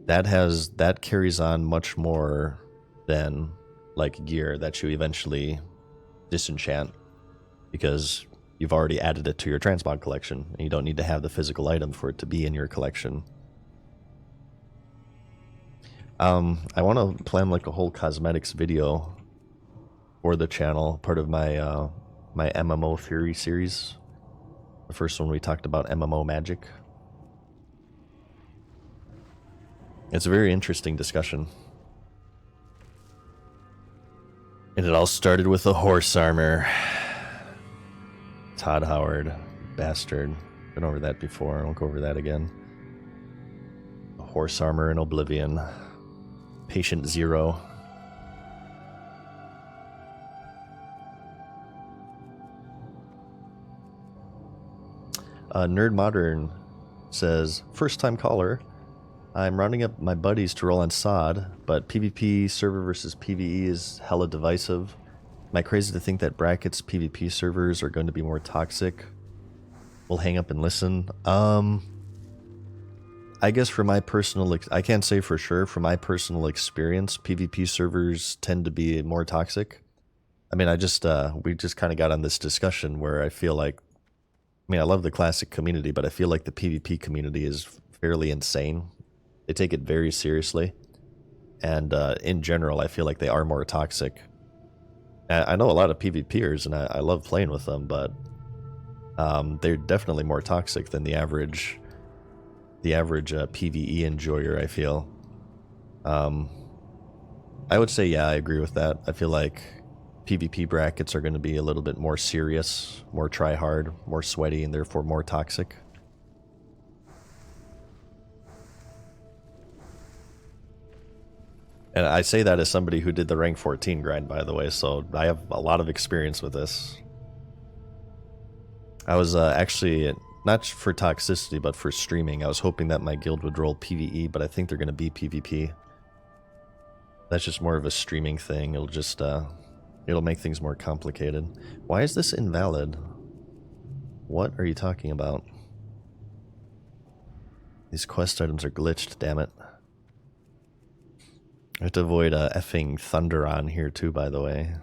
that carries on much more than like gear that you eventually disenchant, because you've already added it to your transmog collection and you don't need to have the physical item for it to be in your collection. I want to plan like a whole cosmetics video for the channel, part of my my MMO theory series. The first one we talked about MMO magic. It's a very interesting discussion. And it all started with a horse armor. Todd Howard, bastard. Been over that before, I won't go over that again. A horse armor in Oblivion. Patient Zero. Nerd Modern says, first time caller. I'm rounding up my buddies to roll on SOD, but PvP server versus PvE is hella divisive. Am I crazy to think that brackets PvP servers are going to be more toxic? We'll hang up and listen. I guess for my personal, I can't say for sure, for my personal experience, PvP servers tend to be more toxic. I mean, we just kind of got on this discussion where I feel like, I mean, I love the classic community, but I feel like the PvP community is fairly insane. They take it very seriously. And in general, I feel like they are more toxic. I know a lot of PvPers, and I love playing with them, but they're definitely more toxic than the average PvE enjoyer, I feel. I would say, yeah, I agree with that. I feel like PvP brackets are going to be a little bit more serious, more try-hard, more sweaty, and therefore more toxic. And I say that as somebody who did the rank 14 grind, by the way, so I have a lot of experience with this. I was actually, not for toxicity, but for streaming, I was hoping that my guild would roll PvE, but I think they're going to be PvP. That's just more of a streaming thing. It'll just, it'll make things more complicated. Why is this invalid? What are you talking about? These quest items are glitched, damn it. I have to avoid effing Thunder on here too, by the way.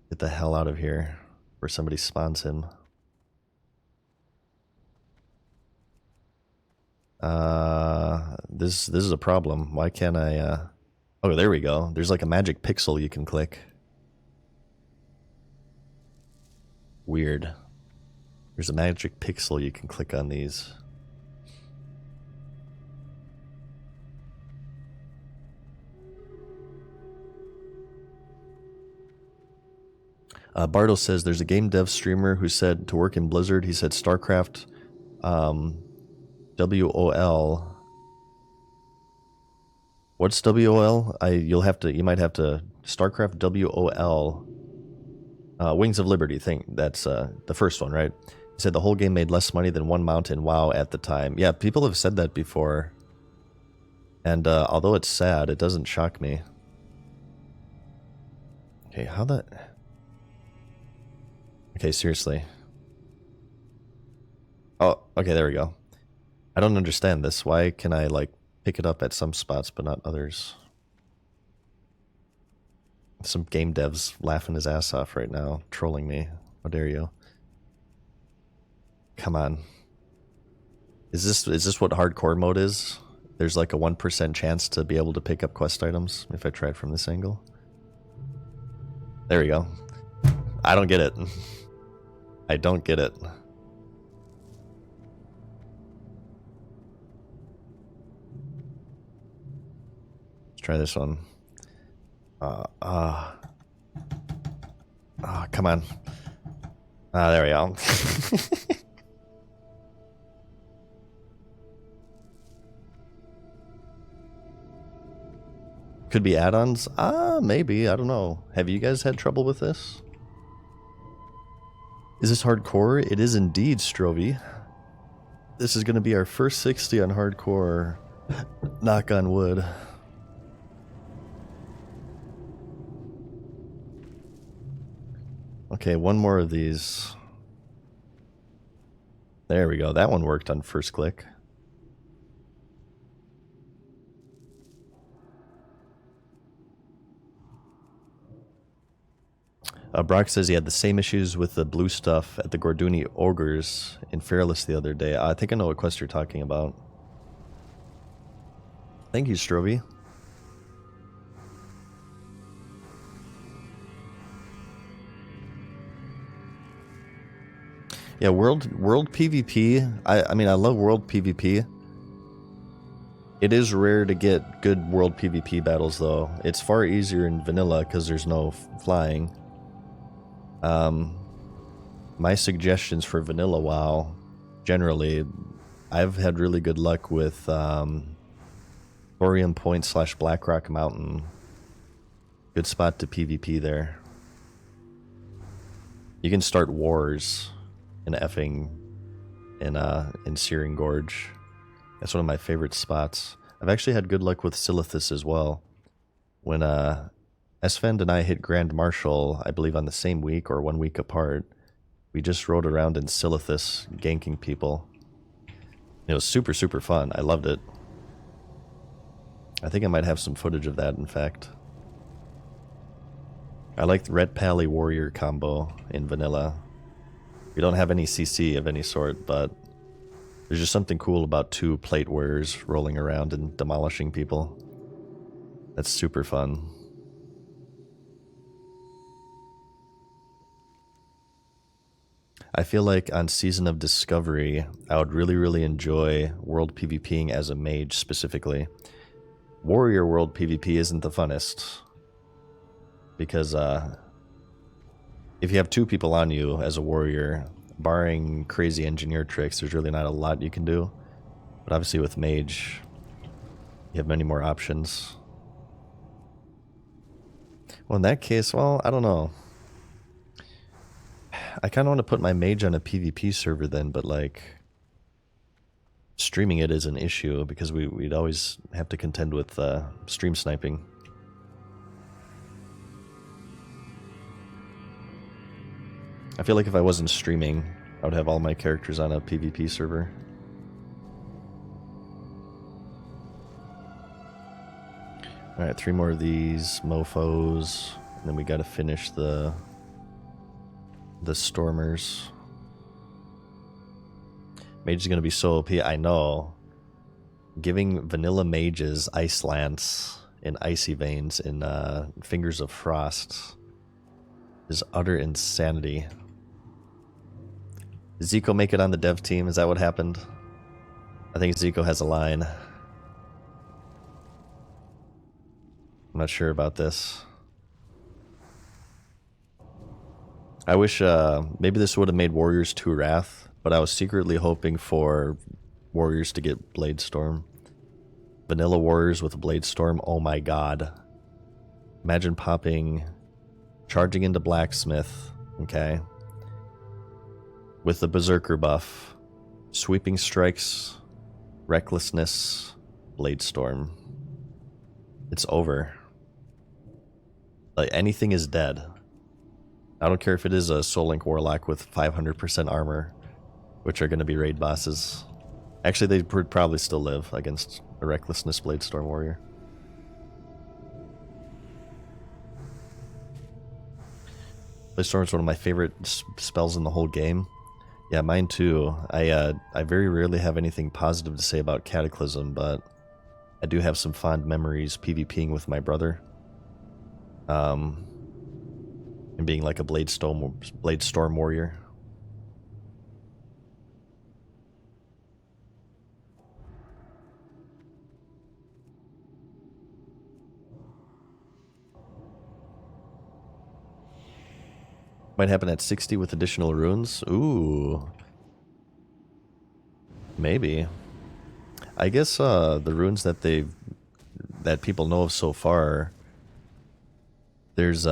Get the hell out of here where somebody spawns him. This is a problem. Why can't I, oh, there we go. There's like a magic pixel you can click. Weird. There's a magic pixel you can click on these. Bardo says there's a game dev streamer who said to work in Blizzard, he said StarCraft WOL. What's WOL? You might have to StarCraft WOL. Wings of Liberty thing. That's the first one, right? He said the whole game made less money than one mount in WoW at the time. Yeah, people have said that before. And although it's sad, it doesn't shock me. Okay, how the... Okay, seriously. Oh, okay, there we go. I don't understand this. Why can I, like, pick it up at some spots but not others? Some game dev's laughing his ass off right now, trolling me. How dare you? Come on. Is this what hardcore mode is? There's like a 1% chance to be able to pick up quest items if I try it from this angle. There we go. I don't get it. I don't get it. Let's try this one. Come on. There we go. Could be add-ons? Maybe. I don't know. Have you guys had trouble with this? Is this hardcore? It is indeed, Strovie. This is going to be our first 60 on hardcore. Knock on wood. Okay, one more of these. There we go. That one worked on first click. Brock says he had the same issues with the blue stuff at the Gorduni Ogres in Fairless the other day. I think I know what quest you're talking about. Thank you, Strovie. Yeah, world PvP. I mean, I love world PvP. It is rare to get good world PvP battles, though. It's far easier in vanilla because there's no flying. My suggestions for vanilla WoW, generally, I've had really good luck with Thorium Point / Blackrock Mountain. Good spot to PvP there. You can start wars in Searing Gorge. That's one of my favorite spots. I've actually had good luck with Silithus as well. When Esfand and I hit Grand Marshal, I believe on the same week or 1 week apart, we just rode around in Silithus ganking people. It was super, super fun. I loved it. I think I might have some footage of that, in fact. I like the Red Pally Warrior combo in vanilla. We don't have any CC of any sort, but there's just something cool about two plate wearers rolling around and demolishing people. That's super fun. I feel like on Season of Discovery, I would really, really enjoy world PvPing as a mage specifically. Warrior world PvP isn't the funnest. Because if you have two people on you as a warrior, barring crazy engineer tricks, there's really not a lot you can do. But obviously with mage, you have many more options. Well, in that case, well, I don't know. I kind of want to put my mage on a PvP server then, but like streaming it is an issue because we'd always have to contend with stream sniping. I feel like if I wasn't streaming, I would have all my characters on a PvP server. Alright, 3 more of these mofos, and then we gotta finish the Stormers. Mage is gonna be so OP, I know. Giving vanilla mages Ice Lance and Icy Veins in Fingers of Frost is utter insanity. Did Zico make it on the dev team? Is that what happened? I think Zico has a line. I'm not sure about this. I wish maybe this would have made Warriors 2 Wrath, but I was secretly hoping for Warriors to get Blade Storm. Vanilla Warriors with Blade Storm, oh my god. Imagine popping, charging into Blacksmith, okay, with the Berserker buff, Sweeping Strikes, Recklessness, Blade Storm. It's over. Like, anything is dead. I don't care if it is a Soul Link Warlock with 500% armor, which are going to be raid bosses. Actually, they would probably still live against a Recklessness Blade Storm Warrior. Blade Storm is one of my favorite spells in the whole game. Yeah, mine too. I very rarely have anything positive to say about Cataclysm, but I do have some fond memories PvPing with my brother. And being like a Blade Storm warrior. Might happen at 60 with additional runes. Ooh. Maybe. I guess the runes that people know of so far, there's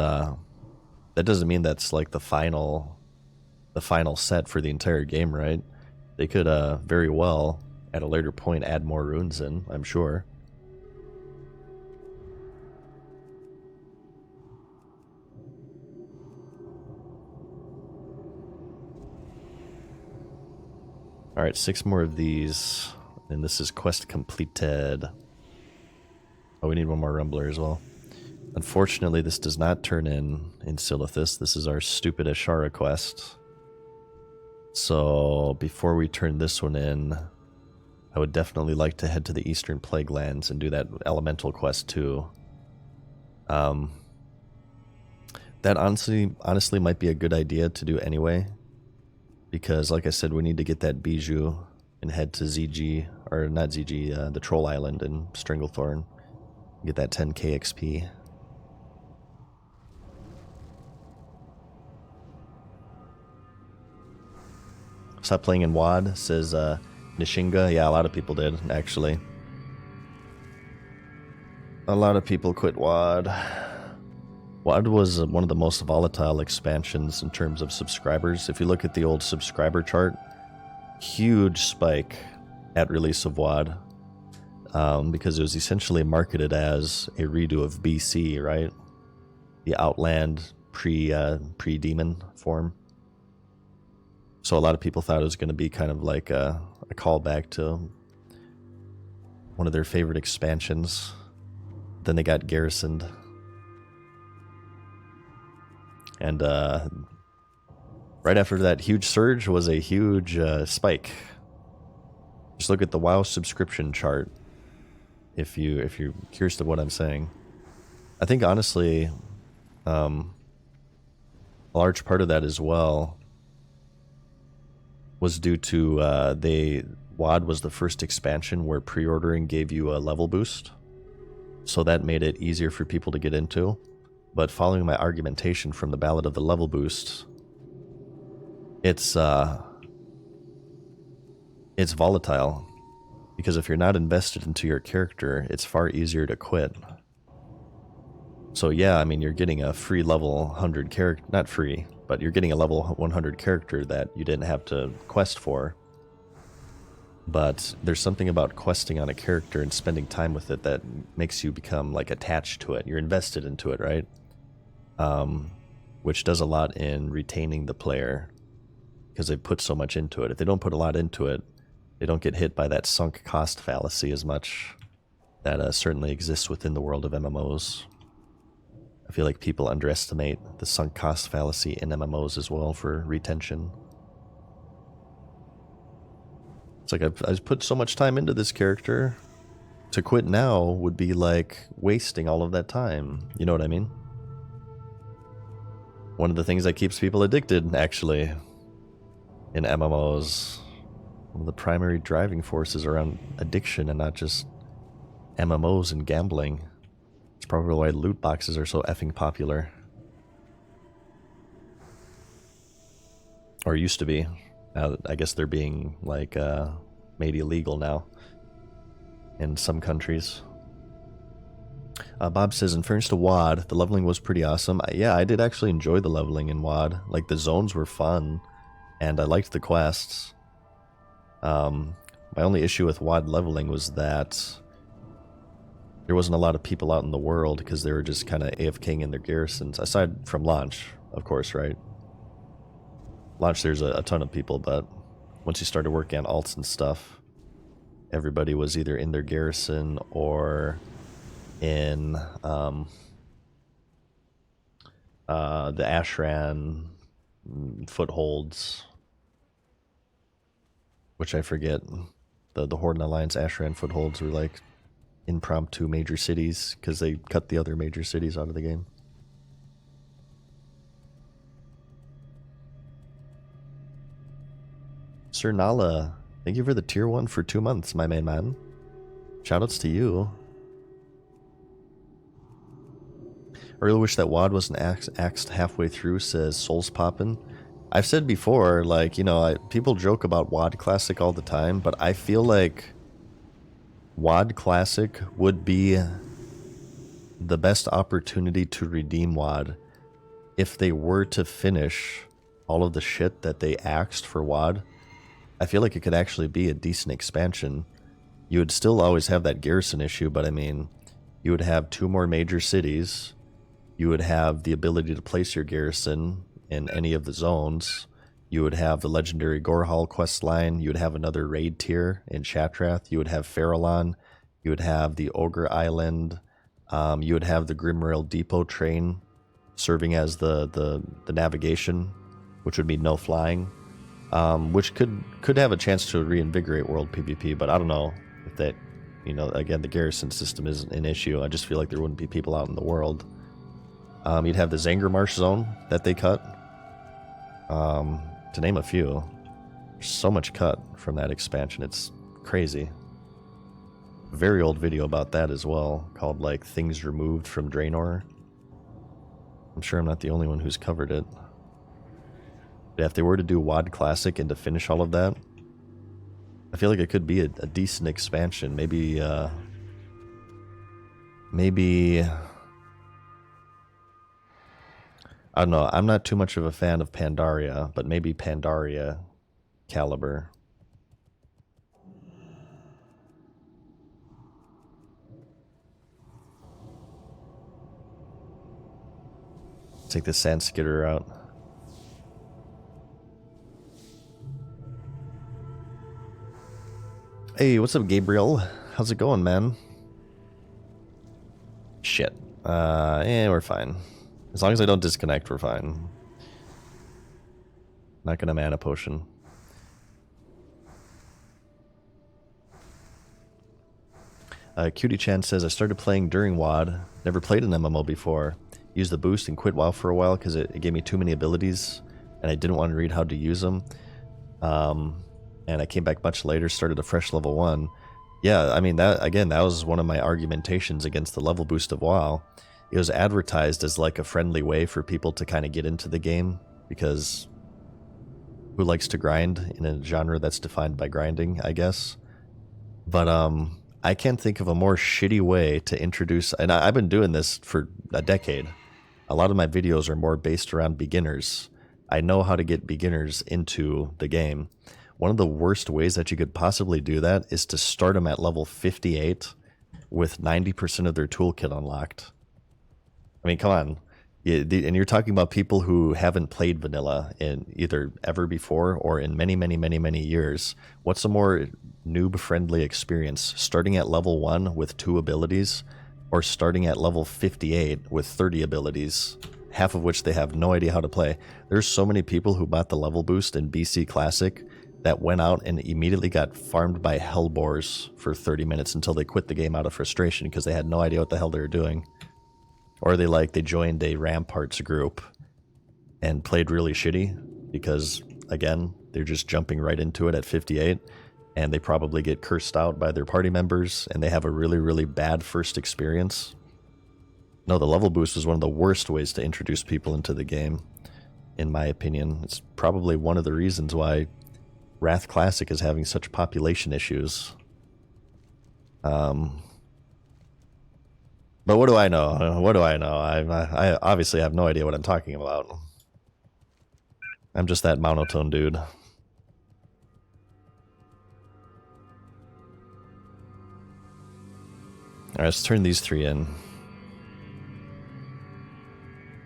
that doesn't mean that's like the final set for the entire game, right? They could very well at a later point add more runes in, I'm sure. Alright, 6 more of these, and this is quest completed. Oh, we need one more Rumbler as well. Unfortunately, this does not turn in Silithus. This is our stupid Ashara quest. So, before we turn this one in, I would definitely like to head to the Eastern Plague Lands and do that Elemental quest too. That honestly might be a good idea to do anyway. Because, like I said, we need to get that Bijou and head to ZG, or not ZG, the Troll Island in Stranglethorn. Get that 10k XP. Stop playing in WoD, says Nishinga. Yeah, a lot of people did, actually. A lot of people quit WoD. WoD was one of the most volatile expansions in terms of subscribers. If you look at the old subscriber chart, huge spike at release of WoD. Because it was essentially marketed as a redo of BC, right? The Outland pre-demon form. So a lot of people thought it was going to be kind of like a callback to one of their favorite expansions. Then they got garrisoned. And right after that huge surge was a huge spike. Just look at the WoW subscription chart if you're curious to what I'm saying. I think honestly, a large part of that as well was due to WoD was the first expansion where pre-ordering gave you a level boost, so that made it easier for people to get into. But following my argumentation from the Ballad of the Level Boost, it's volatile, because if you're not invested into your character, it's far easier to quit. So yeah, I mean, you're getting a free level 100 character, not free, but you're getting a level 100 character that you didn't have to quest for. But there's something about questing on a character and spending time with it that makes you become like attached to it. You're invested into it, right? Which does a lot in retaining the player, because they put so much into it. If they don't put a lot into it, they don't get hit by that sunk cost fallacy as much that certainly exists within the world of MMOs. I feel like people underestimate the sunk cost fallacy in MMOs as well for retention. It's like I've put so much time into this character. To quit now would be like wasting all of that time. You know what I mean? One of the things that keeps people addicted, actually, in MMOs. One of the primary driving forces around addiction and not just MMOs and gambling. It's probably why loot boxes are so effing popular. Or used to be. I guess they're being, like, made illegal now in some countries. Bob says, in fairness to WoD, the leveling was pretty awesome. Yeah, I did actually enjoy the leveling in WoD. Like, the zones were fun, and I liked the quests. My only issue with WoD leveling was that there wasn't a lot of people out in the world because they were just kind of AFKing in their garrisons, aside from launch, of course, right? Launch, there's a ton of people, but once you started working on alts and stuff, everybody was either in their garrison or in the Ashran footholds, which I forget. The Horde and Alliance Ashran footholds were like impromptu major cities because they cut the other major cities out of the game. Sir Nala, thank you for the tier 1 for 2 months, my main man. Shoutouts to you. I really wish that WoD wasn't axed halfway through, says Souls Poppin'. I've said before, like, you know, people joke about WoD Classic all the time, but I feel like WoD Classic would be the best opportunity to redeem WoD if they were to finish all of the shit that they axed for WoD. I feel like it could actually be a decent expansion. You would still always have that garrison issue, but I mean, you would have 2 more major cities. You would have the ability to place your garrison in any of the zones. You would have the legendary Gorehall quest line. You would have another raid tier in Shatrath. You would have Farallon. You would have the Ogre Island. You would have the Grimrail Depot train serving as the navigation, which would mean no flying. Which could have a chance to reinvigorate world PvP, but I don't know if that, you know, again, the garrison system isn't an issue. I just feel like there wouldn't be people out in the world. You'd have the Zangermarsh zone that they cut, to name a few. There's so much cut from that expansion, it's crazy. Very old video about that as well, called like Things Removed from Draenor. I'm sure I'm not the only one who's covered it. Yeah, if they were to do WoD Classic and to finish all of that, I feel like it could be a decent expansion. Maybe I don't know. I'm not too much of a fan of Pandaria, but maybe Pandaria caliber. Take the Sand Skitter out. Hey, what's up, Gabriel? How's it going, man? Shit. Yeah, we're fine. As long as I don't disconnect, we're fine. Not gonna mana potion. Cutie Chan says, I started playing during WoD. Never played an MMO before. Used the boost and quit WoW for a while because it gave me too many abilities and I didn't want to read how to use them. And I came back much later, started a fresh level 1. Yeah, I mean, that again, that was one of my argumentations against the level boost of WoW. It was advertised as like a friendly way for people to kind of get into the game, because who likes to grind in a genre that's defined by grinding, I guess. But I can't think of a more shitty way to introduce, and I've been doing this for a decade. A lot of my videos are more based around beginners. I know how to get beginners into the game. One of the worst ways that you could possibly do that is to start them at level 58 with 90% of their toolkit unlocked. I mean, come on. And you're talking about people who haven't played vanilla in either ever before or in many, many, many, many years. What's a more noob-friendly experience? Starting at level 1 with 2 abilities, or starting at level 58 with 30 abilities, half of which they have no idea how to play. There's so many people who bought the level boost in BC Classic that went out and immediately got farmed by hellbores for 30 minutes until they quit the game out of frustration because they had no idea what the hell they were doing. Or they joined a Ramparts group and played really shitty because, again, they're just jumping right into it at 58, and they probably get cursed out by their party members, and they have a really, really bad first experience. No, the level boost was one of the worst ways to introduce people into the game, in my opinion. It's probably one of the reasons why Wrath Classic is having such population issues. But what do I know? What do I know? I obviously have no idea what I'm talking about. I'm just that monotone dude. Alright, let's turn these 3 in.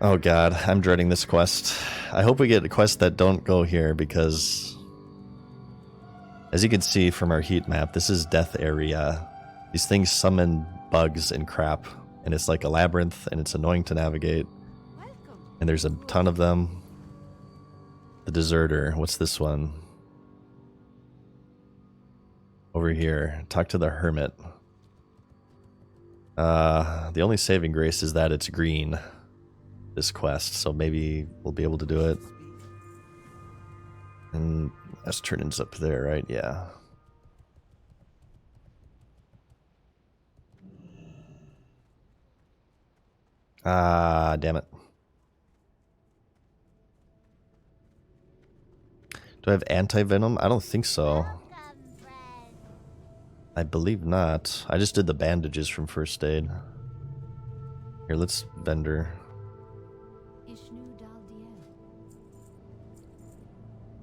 Oh god, I'm dreading this quest. I hope we get quests that don't go here, because as you can see from our heat map, this is death area. These things summon bugs and crap, and it's like a labyrinth, and it's annoying to navigate. And there's a ton of them. The Deserter, what's this one? Over here, talk to the Hermit. The only saving grace is that it's green, this quest, so maybe we'll be able to do it. And that's turnings up there, right? Yeah. Ah, damn it. Do I have anti-venom? I don't think so. I believe not. I just did the bandages from first aid. Here, let's vendor.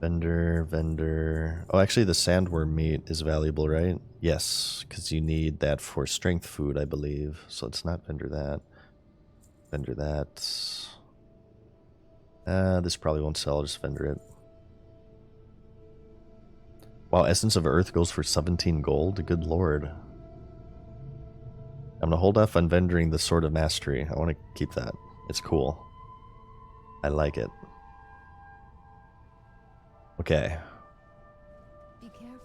Vendor. Oh, actually, the sandworm meat is valuable, right? Yes, because you need that for strength food, I believe. So let's not vendor that. Vendor that. This probably won't sell. I'll just vendor it. Wow, Essence of Earth goes for 17 gold. Good lord. I'm gonna hold off on vendoring the Sword of Mastery. I want to keep that. It's cool. I like it. Okay. Be careful.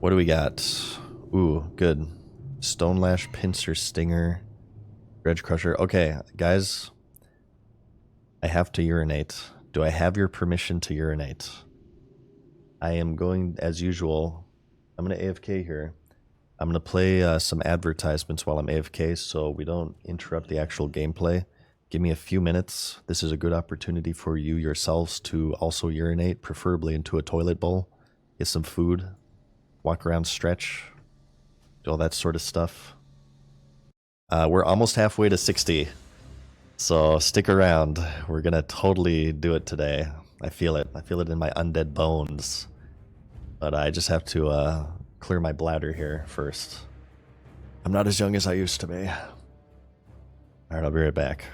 What do we got? Ooh, good. Stonelash, Pincer, Stinger, Dredge Crusher. Okay, guys. I have to urinate. Do I have your permission to urinate? I am going, as usual, I'm going to AFK here. I'm going to play some advertisements while I'm AFK so we don't interrupt the actual gameplay. Give me a few minutes. This is a good opportunity for you yourselves to also urinate, preferably into a toilet bowl. Get some food. Walk around, stretch. Do all that sort of stuff. We're almost halfway to 60. So stick around. We're going to totally do it today. I feel it. I feel it in my undead bones. But I just have to clear my bladder here first. I'm not as young as I used to be. Alright, I'll be right back.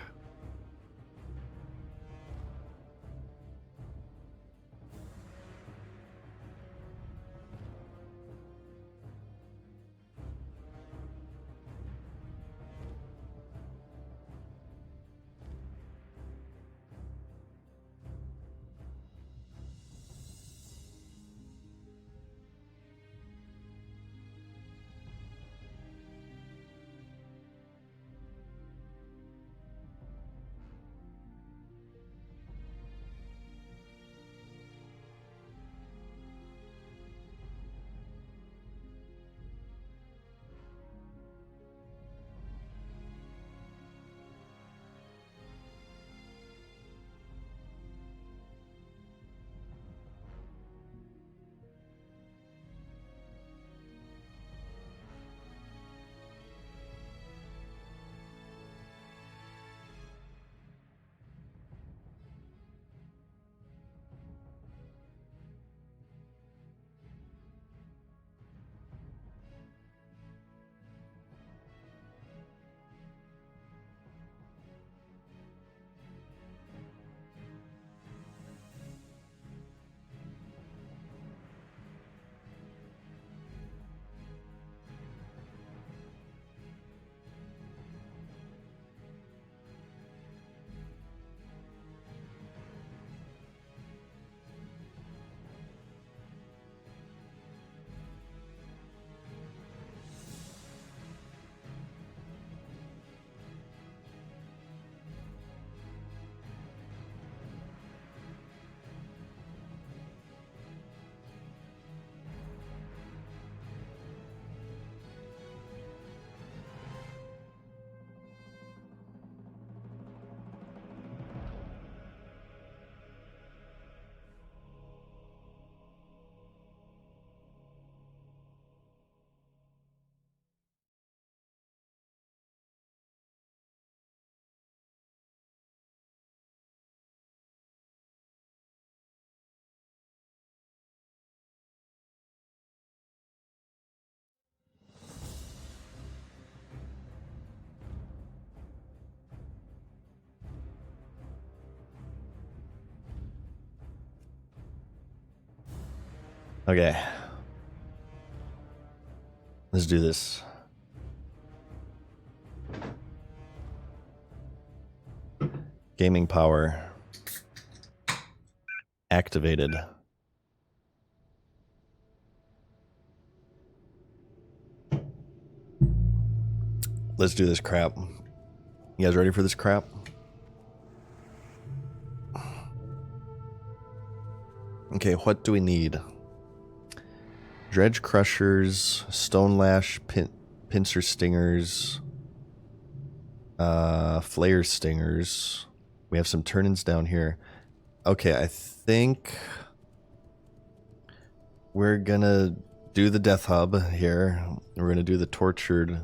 Okay. Let's do this. Gaming power. Activated. Let's do this crap. You guys ready for this crap? Okay, what do we need? Dredge crushers, stone lash, pincer stingers, flare stingers. We have some turn-ins down here. Okay, I think we're gonna do the death hub here. We're gonna do the tortured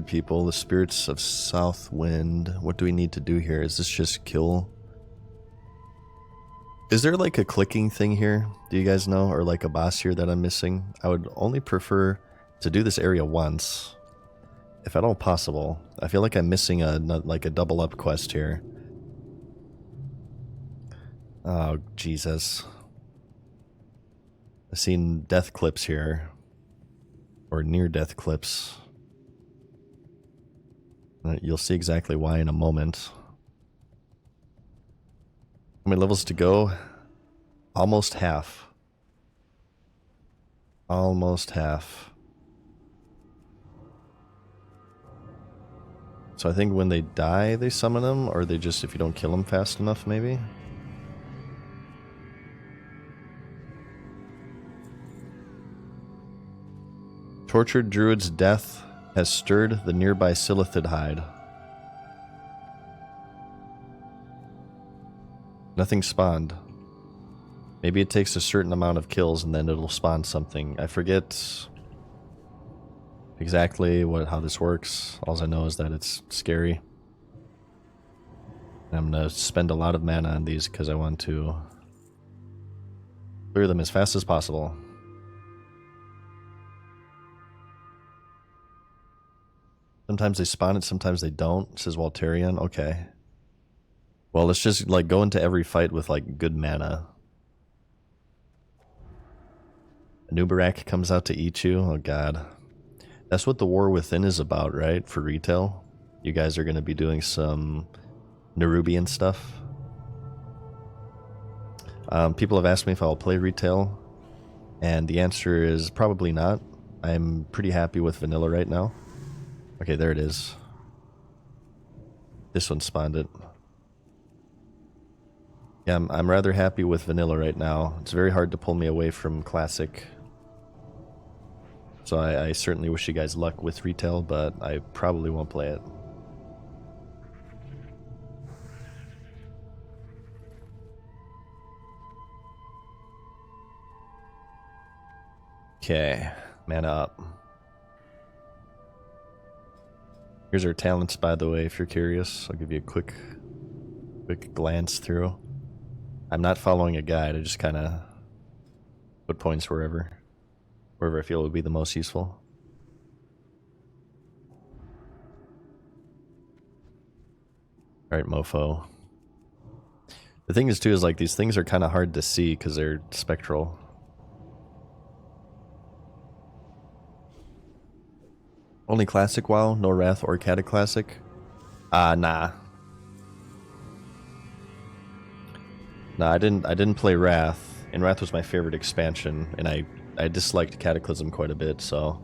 people, the spirits of Southwind. What do we need to do here? Is this just kill? Is there like a clicking thing here? Do you guys know? Or like a boss here that I'm missing? I would only prefer to do this area once, if at all possible. I feel like I'm missing like a double up quest here. Oh, Jesus. I've seen death clips here. Or near death clips. You'll see exactly why in a moment. How many levels to go? Almost half. Almost half. So I think when they die, they summon them, or they just, if you don't kill them fast enough, maybe? Tortured Druid's death has stirred the nearby Silithid hide. Nothing spawned. Maybe it takes a certain amount of kills and then it'll spawn something. I forget exactly how this works. All I know is that it's scary. And I'm going to spend a lot of mana on these because I want to clear them as fast as possible. Sometimes they spawn it, sometimes they don't, says Walterian. Okay. Well, let's just like go into every fight with like good mana. Nubarak comes out to eat you. Oh god. That's what the War Within is about, right? For retail. You guys are going to be doing some Nerubian stuff. People have asked me if I'll play retail, and the answer is probably not. I'm pretty happy with vanilla right now. Okay, there it is. This one spawned it. Yeah, I'm rather happy with vanilla right now. It's very hard to pull me away from classic. So I certainly wish you guys luck with retail, but I probably won't play it. Okay, mana up. Here's our talents, by the way, if you're curious. I'll give you a quick glance through. I'm not following a guide, I just kind of put points wherever I feel would be the most useful. Alright, mofo. The thing is, too, is like these things are kind of hard to see because they're spectral. Only classic WoW, no Wrath or Cataclassic? Nah. Nah, I didn't play Wrath, and Wrath was my favorite expansion, and I disliked Cataclysm quite a bit, so.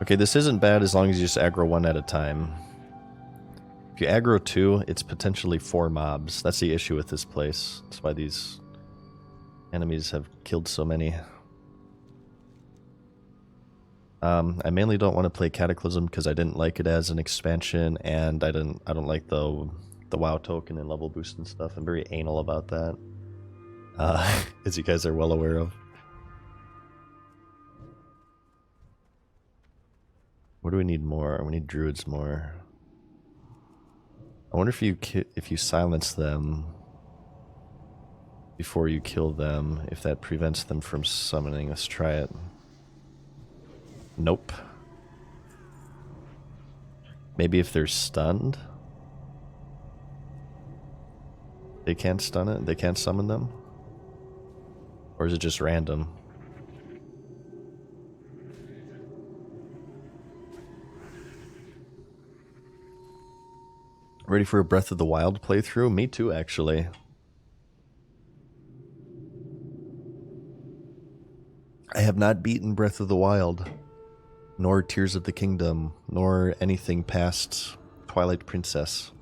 Okay, this isn't bad as long as you just aggro one at a time. If you aggro two, it's potentially 4 mobs. That's the issue with this place. That's why these enemies have killed so many. I mainly don't want to play Cataclysm because I didn't like it as an expansion, and I don't like the WoW token and level boost and stuff. I'm very anal about that, as you guys are well aware of. What do we need more? We need druids more. I wonder if you silence them before you kill them, if that prevents them from summoning. Let's try it. Nope. Maybe if they're stunned? They can't stun it? They can't summon them? Or is it just random? Ready for a Breath of the Wild playthrough? Me too, actually. I have not beaten Breath of the Wild, nor Tears of the Kingdom, nor anything past Twilight Princess.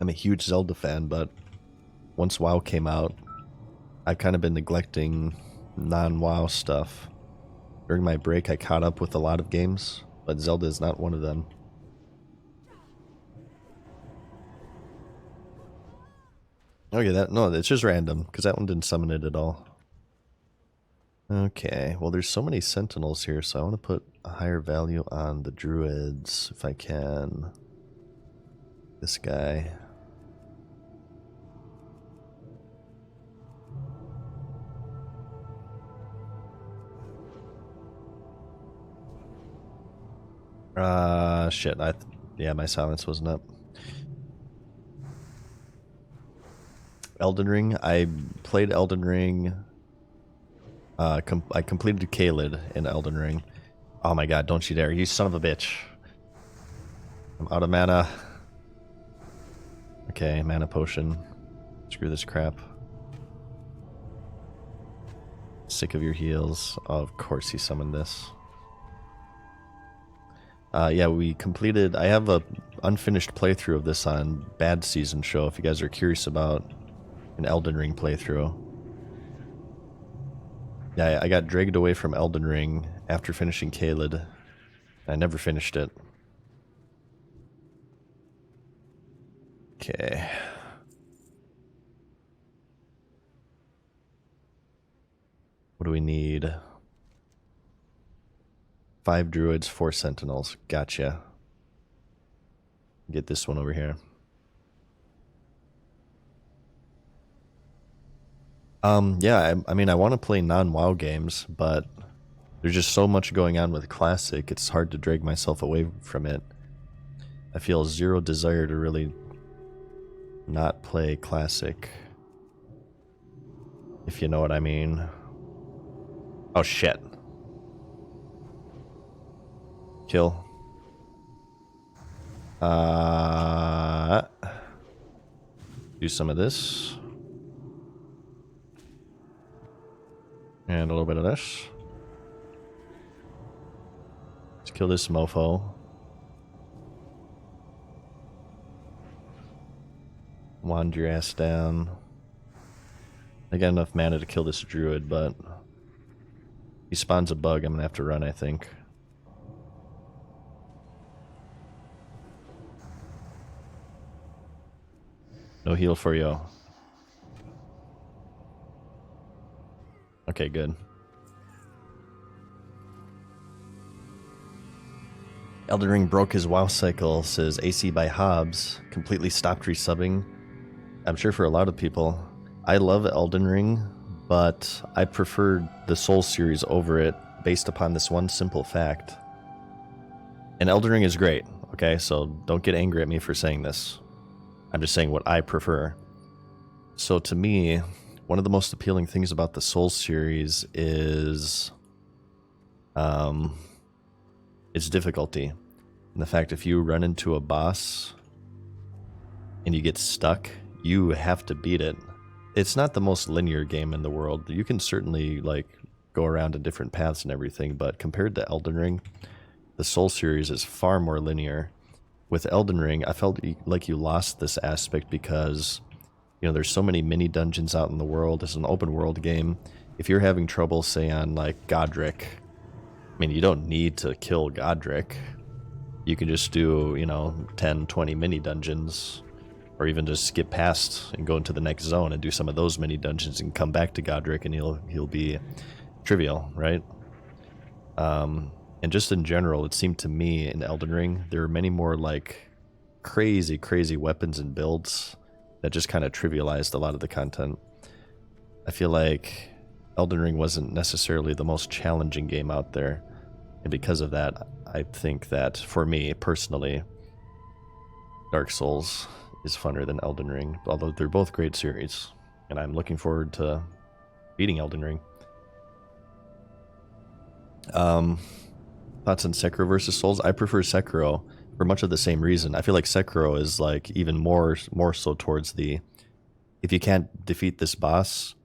I'm a huge Zelda fan, but once WoW came out, I've kind of been neglecting non-WoW stuff. During my break, I caught up with a lot of games, but Zelda is not one of them. Okay, no, it's just random, because that one didn't summon it at all. Okay, well there's so many sentinels here, so I want to put a higher value on the druids, if I can. This guy. Shit, yeah, my silence wasn't up. Elden Ring, I played Elden Ring. I completed Caelid in Elden Ring. Oh my god, don't you dare, you son of a bitch. I'm out of mana. Okay, mana potion. Screw this crap. Sick of your heals. Oh, of course he summoned this. Yeah, we completed... I have a unfinished playthrough of this on MadSeasonShow if you guys are curious about an Elden Ring playthrough. Yeah, I got dragged away from Elden Ring after finishing Caelid. I never finished it. Okay. What do we need? 5 druids, 4 sentinels. Gotcha. Get this one over here. Yeah, I mean, I want to play non-WoW games, but there's just so much going on with Classic, it's hard to drag myself away from it. I feel zero desire to really not play Classic, if you know what I mean. Oh, shit. Kill. Do some of this. And a little bit of this. Let's kill this mofo. Wander your ass down. I got enough mana to kill this druid, but he spawns a bug. I'm gonna have to run, I think. No heal for you. Okay, good. Elden Ring broke his WoW cycle, says AC by Hobbs. Completely stopped resubbing. I'm sure for a lot of people. I love Elden Ring, but I preferred the Souls series over it based upon this one simple fact. And Elden Ring is great, okay? So don't get angry at me for saying this. I'm just saying what I prefer. So to me, one of the most appealing things about the Souls series is its difficulty. And the fact if you run into a boss and you get stuck, you have to beat it. It's not the most linear game in the world. You can certainly like go around in different paths and everything, but compared to Elden Ring, the Souls series is far more linear. With Elden Ring, I felt like you lost this aspect because, you know, there's so many mini dungeons out in the world. It's an open world game. If you're having trouble, say, on like Godric, I mean, you don't need to kill Godric. You can just do, you know, 10, 20 mini dungeons, or even just skip past and go into the next zone and do some of those mini dungeons and come back to Godric and he'll be trivial, right? And just in general, it seemed to me in Elden Ring, there are many more like crazy, crazy weapons and builds that just kind of trivialized a lot of the content. I feel like Elden Ring wasn't necessarily the most challenging game out there. And because of that, I think that for me personally, Dark Souls is funner than Elden Ring, although they're both great series, and I'm looking forward to beating Elden Ring. Thoughts on Sekiro versus Souls? I prefer Sekiro for much of the same reason. I feel like Sekiro is like even more so towards the, if you can't defeat this boss,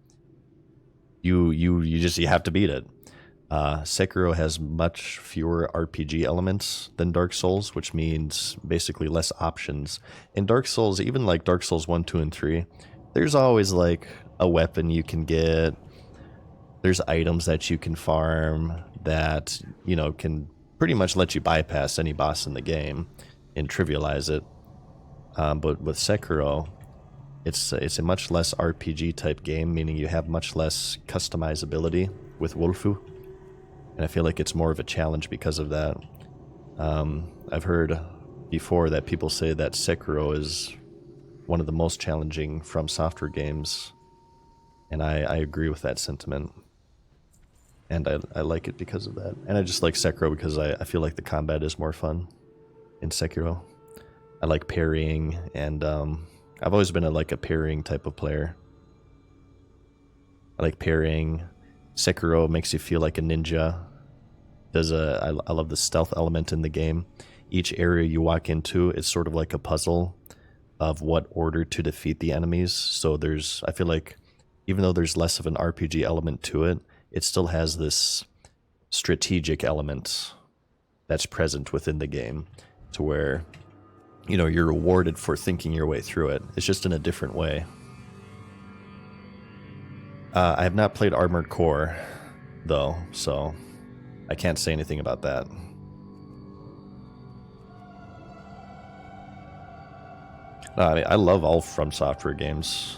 you have to beat it. Sekiro has much fewer RPG elements than Dark Souls, which means basically less options. In Dark Souls, even like Dark Souls 1, 2, and 3, there's always like a weapon you can get. There's items that you can farm that, you know, can pretty much let you bypass any boss in the game and trivialize it. But with Sekiro, it's a much less RPG type game, meaning you have much less customizability with Wolfu. And I feel like it's more of a challenge because of that. I've heard before that people say that Sekiro is one of the most challenging From Software games. And I agree with that sentiment. And I like it because of that. And I just like Sekiro because I feel like the combat is more fun in Sekiro. I like parrying, and I've always been a parrying type of player. I like parrying. Sekiro makes you feel like a ninja. I love the stealth element in the game. Each area you walk into is sort of like a puzzle of what order to defeat the enemies. So I feel like even though there's less of an RPG element to it, it still has this strategic element that's present within the game to where, you know, you're rewarded for thinking your way through it. It's just in a different way. I have not played Armored Core, though, so I can't say anything about that. No, I mean, I love all From Software games.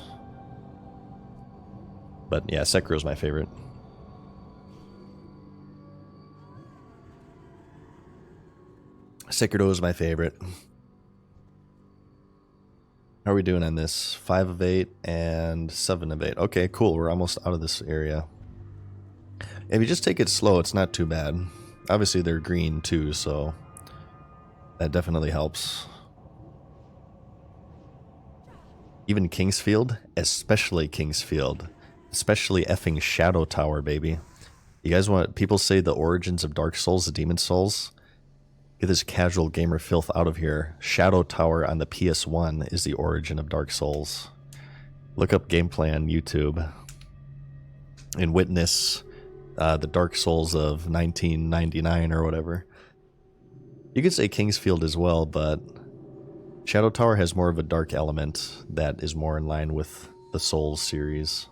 But yeah, Sekiro's my favorite. Sekiro is my favorite. How are we doing on this? 5 of 8 and 7 of 8. Okay, cool. We're almost out of this area. If you just take it slow, it's not too bad. Obviously, they're green too, so that definitely helps. Even Kingsfield, especially Kingsfield, especially effing Shadow Tower, baby. You guys want, people say the origins of Dark Souls, the Demon Souls. Get this casual gamer filth out of here. Shadow Tower on the PS1 is the origin of Dark Souls. Look up gameplay on YouTube and witness the Dark Souls of 1999 or whatever. You could say Kingsfield as well, but Shadow Tower has more of a dark element that is more in line with the Souls series.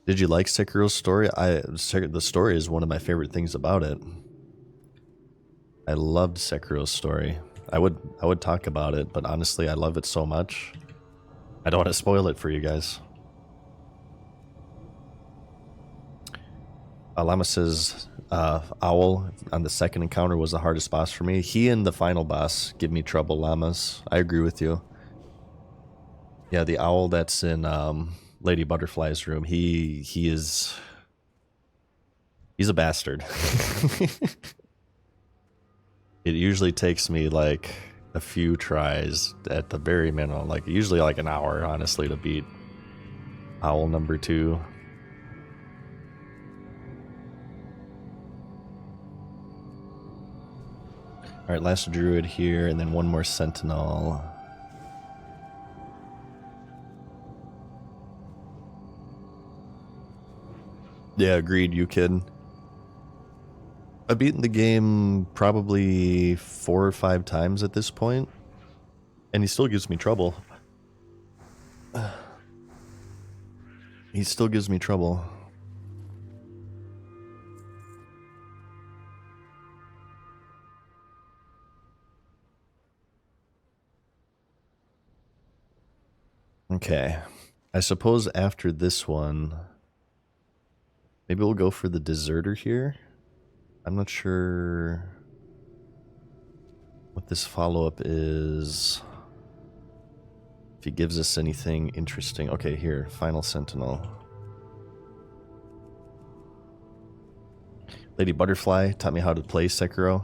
Did you like Sekiro's story? The story is one of my favorite things about it. I loved Sekiro's story. I would talk about it, but honestly, I love it so much. I don't want to spoil it for you guys. Alama says, Owl on the second encounter was the hardest boss for me. He and the final boss give me trouble, Llamas. I agree with you. Yeah, the owl that's in Lady Butterfly's room, he's a bastard. It usually takes me like a few tries at the very minimum, like usually like an hour, honestly, to beat Owl number 2. Alright, last druid here, and then one more sentinel. Yeah, agreed, you kid. I've beaten the game probably 4 or 5 times at this point, and he still gives me trouble. He still gives me trouble. Okay. I suppose after this one, maybe we'll go for the deserter here. I'm not sure what this follow-up is. If he gives us anything interesting. Okay, here, Final Sentinel. Lady Butterfly taught me how to play Sekiro.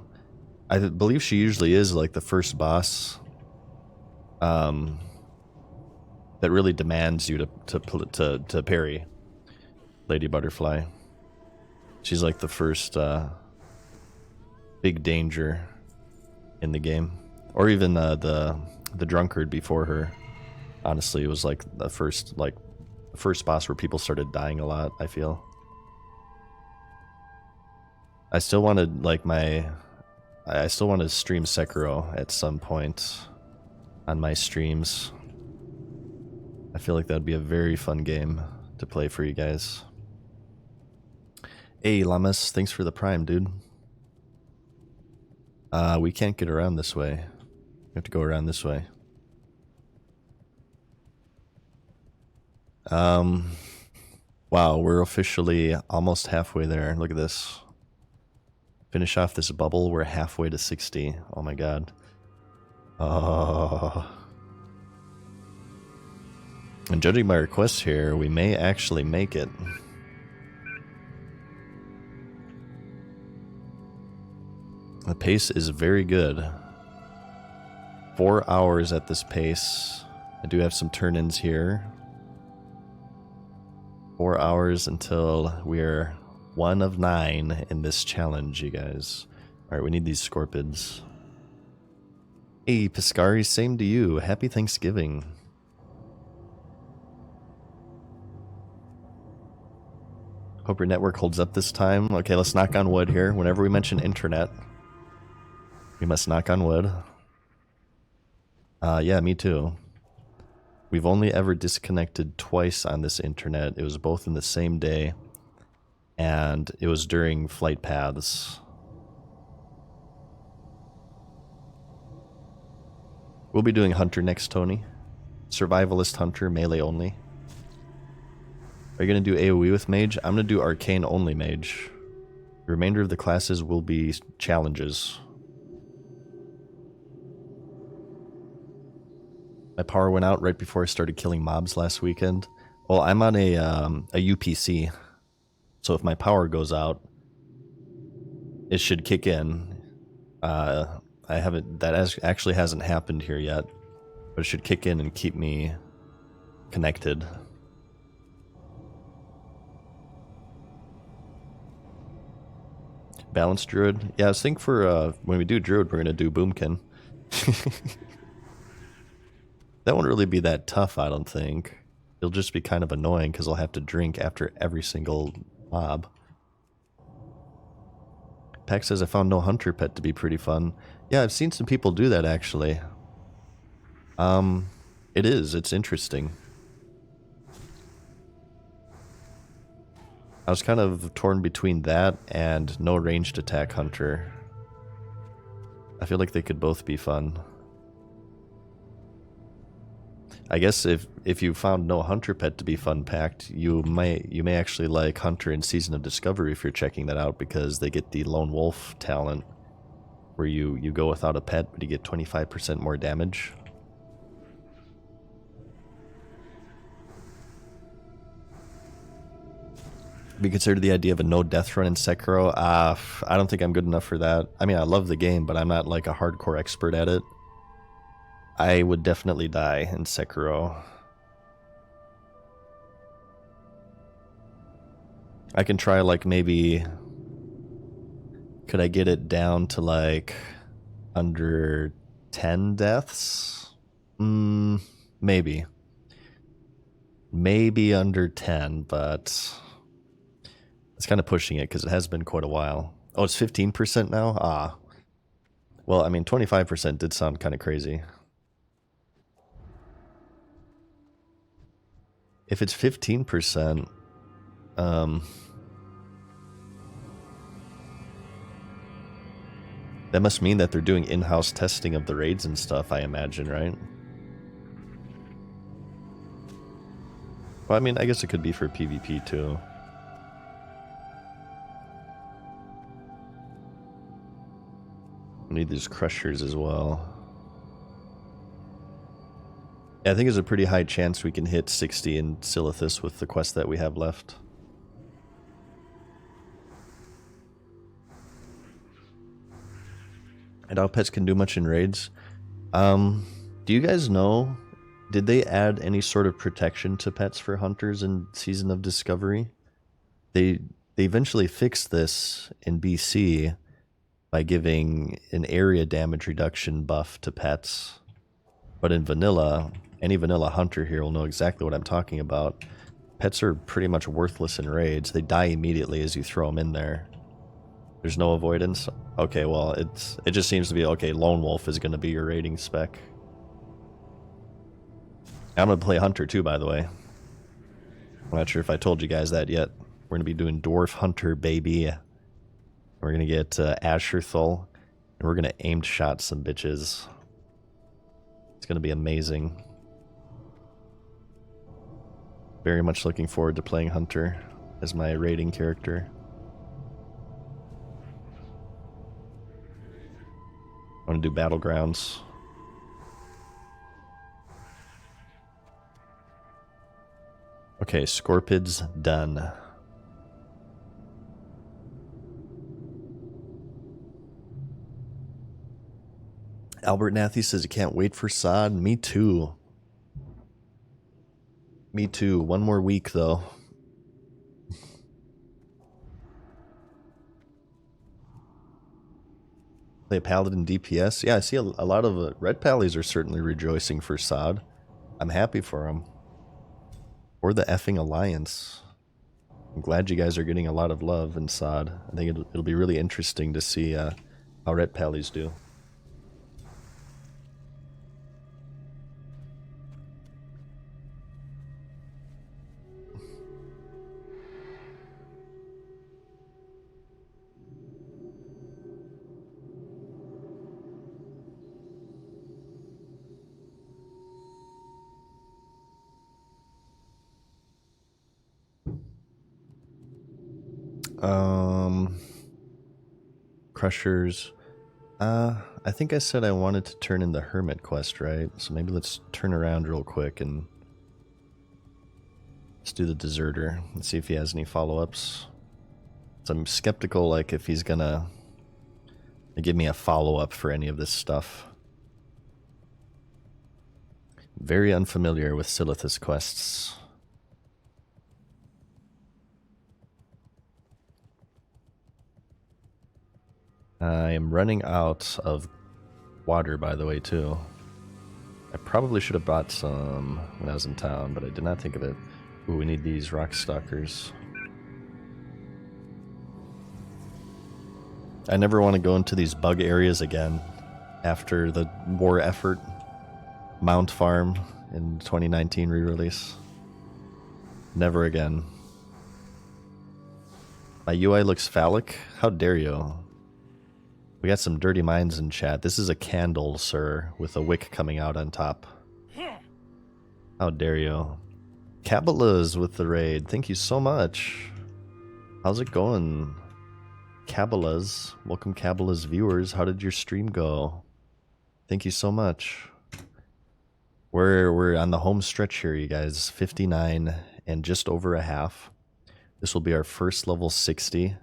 I believe she usually is like the first boss that really demands you to parry Lady Butterfly. She's like the first big danger in the game, or even the drunkard before her. Honestly, it was like the first boss where people started dying a lot, I feel. I still wanted I still want to stream Sekiro at some point on my streams. I feel like that'd be a very fun game to play for you guys. Hey Lamas, thanks for the prime, dude. We can't get around this way. We have to go around this way. Wow, we're officially almost halfway there. Look at this. Finish off this bubble, we're halfway to 60. Oh my god. Oh. And judging by requests here, we may actually make it. The pace is very good. 4 hours at this pace. I do have some turn-ins here. 4 hours until we're 1 of 9 in this challenge, you guys. Alright, we need these scorpids. Hey, Piscari, same to you. Happy Thanksgiving. Hope your network holds up this time. Okay, let's knock on wood here. Whenever we mention internet, we must knock on wood. Yeah, me too. We've only ever disconnected twice on this internet. It was both in the same day, and it was during flight paths. We'll be doing Hunter next, Tony. Survivalist Hunter, melee only. Are you going to do AoE with Mage? I'm going to do Arcane only Mage. The remainder of the classes will be challenges. My power went out right before I started killing mobs last weekend. Well, I'm on a UPC, so if my power goes out, it should kick in. I haven't. That actually hasn't happened here yet, but it should kick in and keep me connected. Balanced Druid. Yeah, I was thinking for when we do Druid, we're gonna do Boomkin. That won't really be that tough, I don't think. It'll just be kind of annoying because I'll have to drink after every single mob. Pack says I found no hunter pet to be pretty fun. Yeah, I've seen some people do that actually. It is. It's interesting. I was kind of torn between that and no ranged attack hunter. I feel like they could both be fun. I guess if you found no hunter pet to be fun packed, you may actually like Hunter in Season of Discovery if you're checking that out, because they get the Lone Wolf talent where you go without a pet but you get 25% more damage. Be considered the idea of a no death run in Sekiro. I don't think I'm good enough for that. I mean, I love the game, but I'm not like a hardcore expert at it. I would definitely die in Sekiro. I can try like maybe... Could I get it down to like under 10 deaths? Maybe. Maybe under 10, but it's kind of pushing it because it has been quite a while. Oh, it's 15% now? Well, I mean, 25% did sound kind of crazy. If it's 15%, that must mean that they're doing in-house testing of the raids and stuff, I imagine, right? Well, I mean, I guess it could be for PvP too. We need these crushers as well. Yeah, I think there's a pretty high chance we can hit 60 in Silithus with the quest that we have left. I doubt pets can do much in raids. Do Do you guys know, did they add any sort of protection to pets for hunters in Season of Discovery? They eventually fixed this in BC by giving an area damage reduction buff to pets. But in vanilla, any vanilla hunter here will know exactly what I'm talking about. Pets are pretty much worthless in raids. They die immediately as you throw them in there. There's no avoidance. Okay, well, it just seems to be, okay, Lone Wolf is going to be your raiding spec. I'm going to play Hunter too, by the way. I'm not sure if I told you guys that yet. We're going to be doing Dwarf Hunter, baby. We're going to get Asherthul, and we're going to aim shot some bitches. It's going to be amazing. Very much looking forward to playing Hunter as my raiding character. I want to do Battlegrounds. Okay, Scorpids done. Albert Nathy says he can't wait for Sod. Me too. Me too. One more week though. Play a Paladin DPS. Yeah, I see a lot of Red Pallies are certainly rejoicing for Sod. I'm happy for them. Or the effing Alliance. I'm glad you guys are getting a lot of love in Sod. I think it'll be really interesting to see how Red Pallies do. Crushers. I think I said I wanted to turn in the Hermit quest, right? So maybe let's turn around real quick and let's do the Deserter and see if he has any follow-ups. So I'm skeptical, like, if he's gonna give me a follow-up for any of this stuff. Very unfamiliar with Silithus quests. I am running out of water, by the way, too. I probably should have bought some when I was in town, but I did not think of it. Ooh, we need these rock stalkers. I never want to go into these bug areas again after the war effort Mount Farm in 2019 re-release. Never again. My UI looks phallic? How dare you? We got some dirty minds in chat. This is a candle, sir, with a wick coming out on top. How dare you? Cabala's with the raid. Thank you so much. How's it going? Cabala's. Welcome, Cabala's viewers. How did your stream go? Thank you so much. We're on the home stretch here, you guys. 59 and just over a half. This will be our first level 60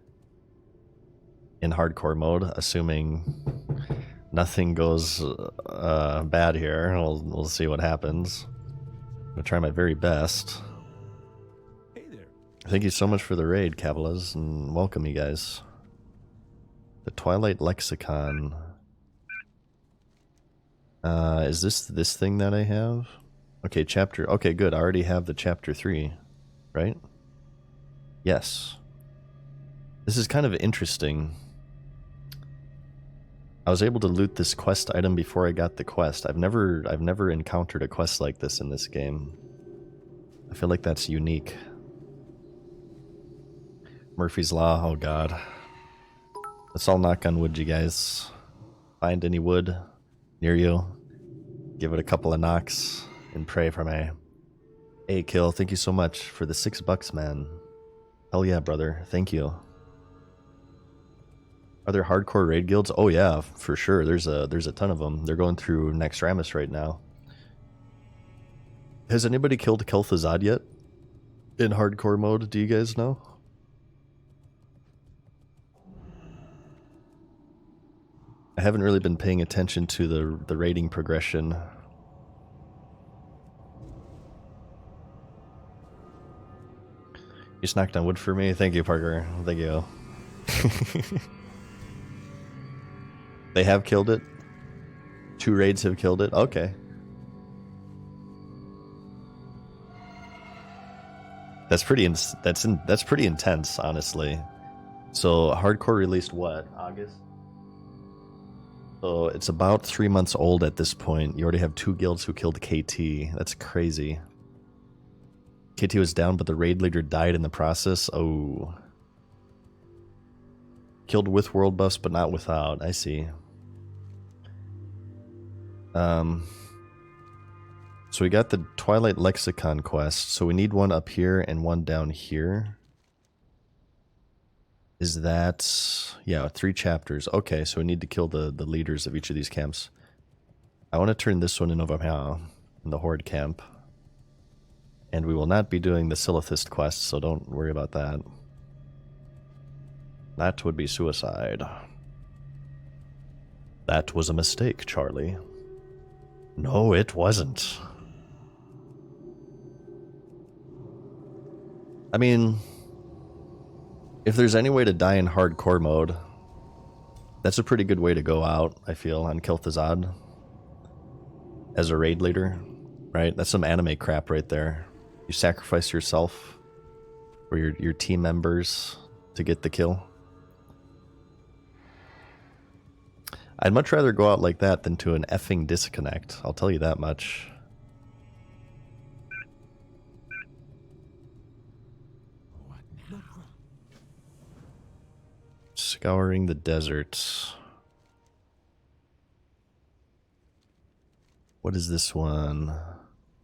in hardcore mode, assuming nothing goes bad here. We'll see what happens. I'm gonna try my very best. Hey there. Thank you so much for the raid, Cabbalas, and welcome you guys. The Twilight Lexicon. Is this thing that I have? Okay, chapter. Okay, good. I already have the chapter 3, right? Yes. This is kind of interesting. I was able to loot this quest item before I got the quest. I've never encountered a quest like this in this game. I feel like that's unique. Murphy's Law, oh god. Let's all knock on wood, you guys. Find any wood near you. Give it a couple of knocks and pray for me. Hey, Kill, thank you so much for the $6, man. Hell yeah, brother. Thank you. Are there hardcore raid guilds? Oh yeah, for sure. There's a ton of them. They're going through Naxxramas right now. Has anybody killed Kel'Thuzad yet? In hardcore mode, do you guys know? I haven't really been paying attention to the raiding progression You just knocked on wood for me. Thank you, Parker. Thank you. They have killed it. 2 raids have killed it. Okay. That's pretty. That's pretty intense, honestly. So hardcore released what? August. So it's about 3 months old at this point. You already have 2 guilds who killed KT. That's crazy. KT was down, but the raid leader died in the process. Oh. Killed with world buffs, but not without. I see. So we got the Twilight Lexicon quest. So we need one up here and one down here. Is that... yeah, 3 chapters. Okay, so we need to kill the leaders of each of these camps. I want to turn this one in over here, in the Horde camp. And we will not be doing the Silithist quest, so don't worry about that. That would be suicide. That was a mistake, Charlie. No, it wasn't. I mean, if there's any way to die in hardcore mode, that's a pretty good way to go out, I feel, on Kil'Thuzad. As a raid leader, right? That's some anime crap right there. You sacrifice yourself or your team members to get the kill. I'd much rather go out like that than to an effing disconnect. I'll tell you that much. Scouring the desert. What is this one?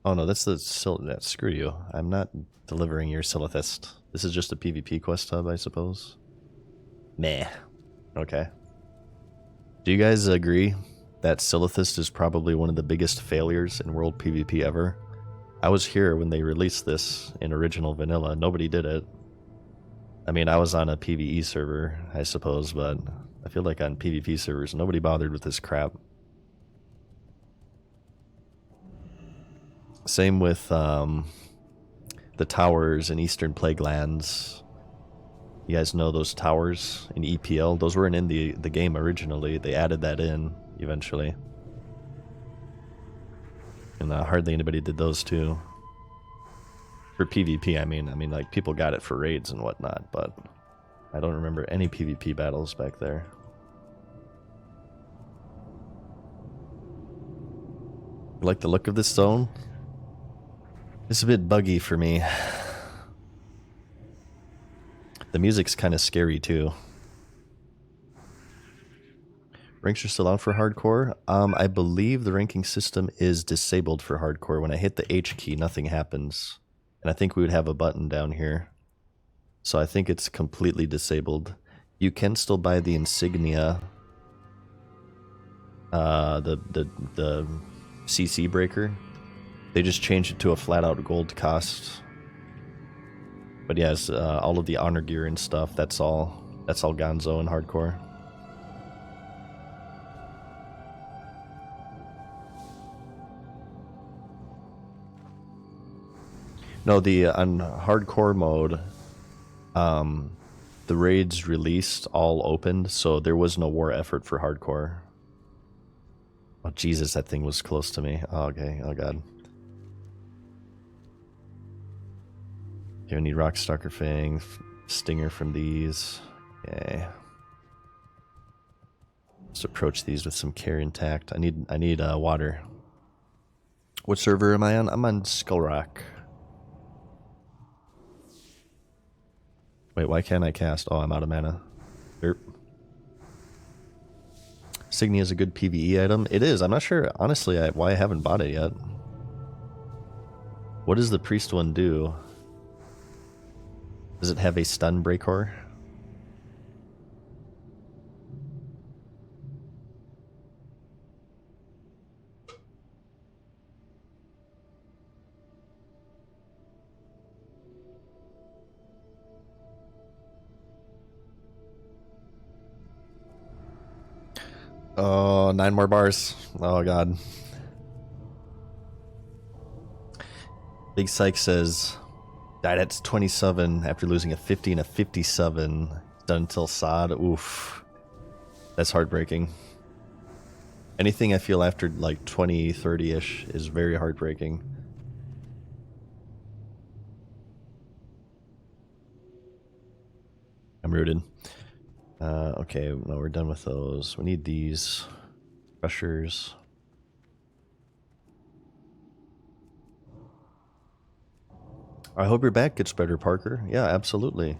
Oh no, that's the screw you. I'm not delivering your Silithist. This is just a PvP quest hub, I suppose. Meh. Okay. Do you guys agree that Silithist is probably one of the biggest failures in world PvP ever? I was here when they released this in original vanilla. Nobody did it. I mean, I was on a PvE server, I suppose, but I feel like on PvP servers, nobody bothered with this crap. Same with the towers in Eastern Plaguelands. You guys know those towers in EPL? Those weren't in the game originally. They added that in eventually. And hardly anybody did those too. For PvP, I mean, like, people got it for raids and whatnot, but I don't remember any PvP battles back there. You like the look of this zone? It's a bit buggy for me. The music's kind of scary too. Ranks are still on for hardcore. I believe the ranking system is disabled for hardcore. When I hit the H key, nothing happens. And I think we would have a button down here. So I think it's completely disabled. You can still buy the insignia. The CC breaker. They just changed it to a flat out gold cost. But yes, all of the honor gear and stuff, that's all gonzo in hardcore. No, on hardcore mode, the raids released all opened, so there was no war effort for hardcore. Oh Jesus, that thing was close to me. Oh, okay, oh god. Okay, we need Rockstalker Fang, Stinger from these. Okay. Let's approach these with some care and tact. I need water. What server am I on? I'm on Skull Rock. Wait, why can't I cast? Oh, I'm out of mana. Derp. Signia is a good PvE item. It is. I'm not sure, honestly, why I haven't bought it yet. What does the priest one do? Does it have a stun breakor? Oh, 9 more bars. Oh, God. Big Psych says, Died at 27 after losing a 50 and a 57. Done until Sod. Oof. That's heartbreaking. Anything I feel after like 20, 30-ish is very heartbreaking. I'm rooted. Okay, no, we're done with those. We need these crushers. I hope your back gets better, Parker. Yeah, absolutely.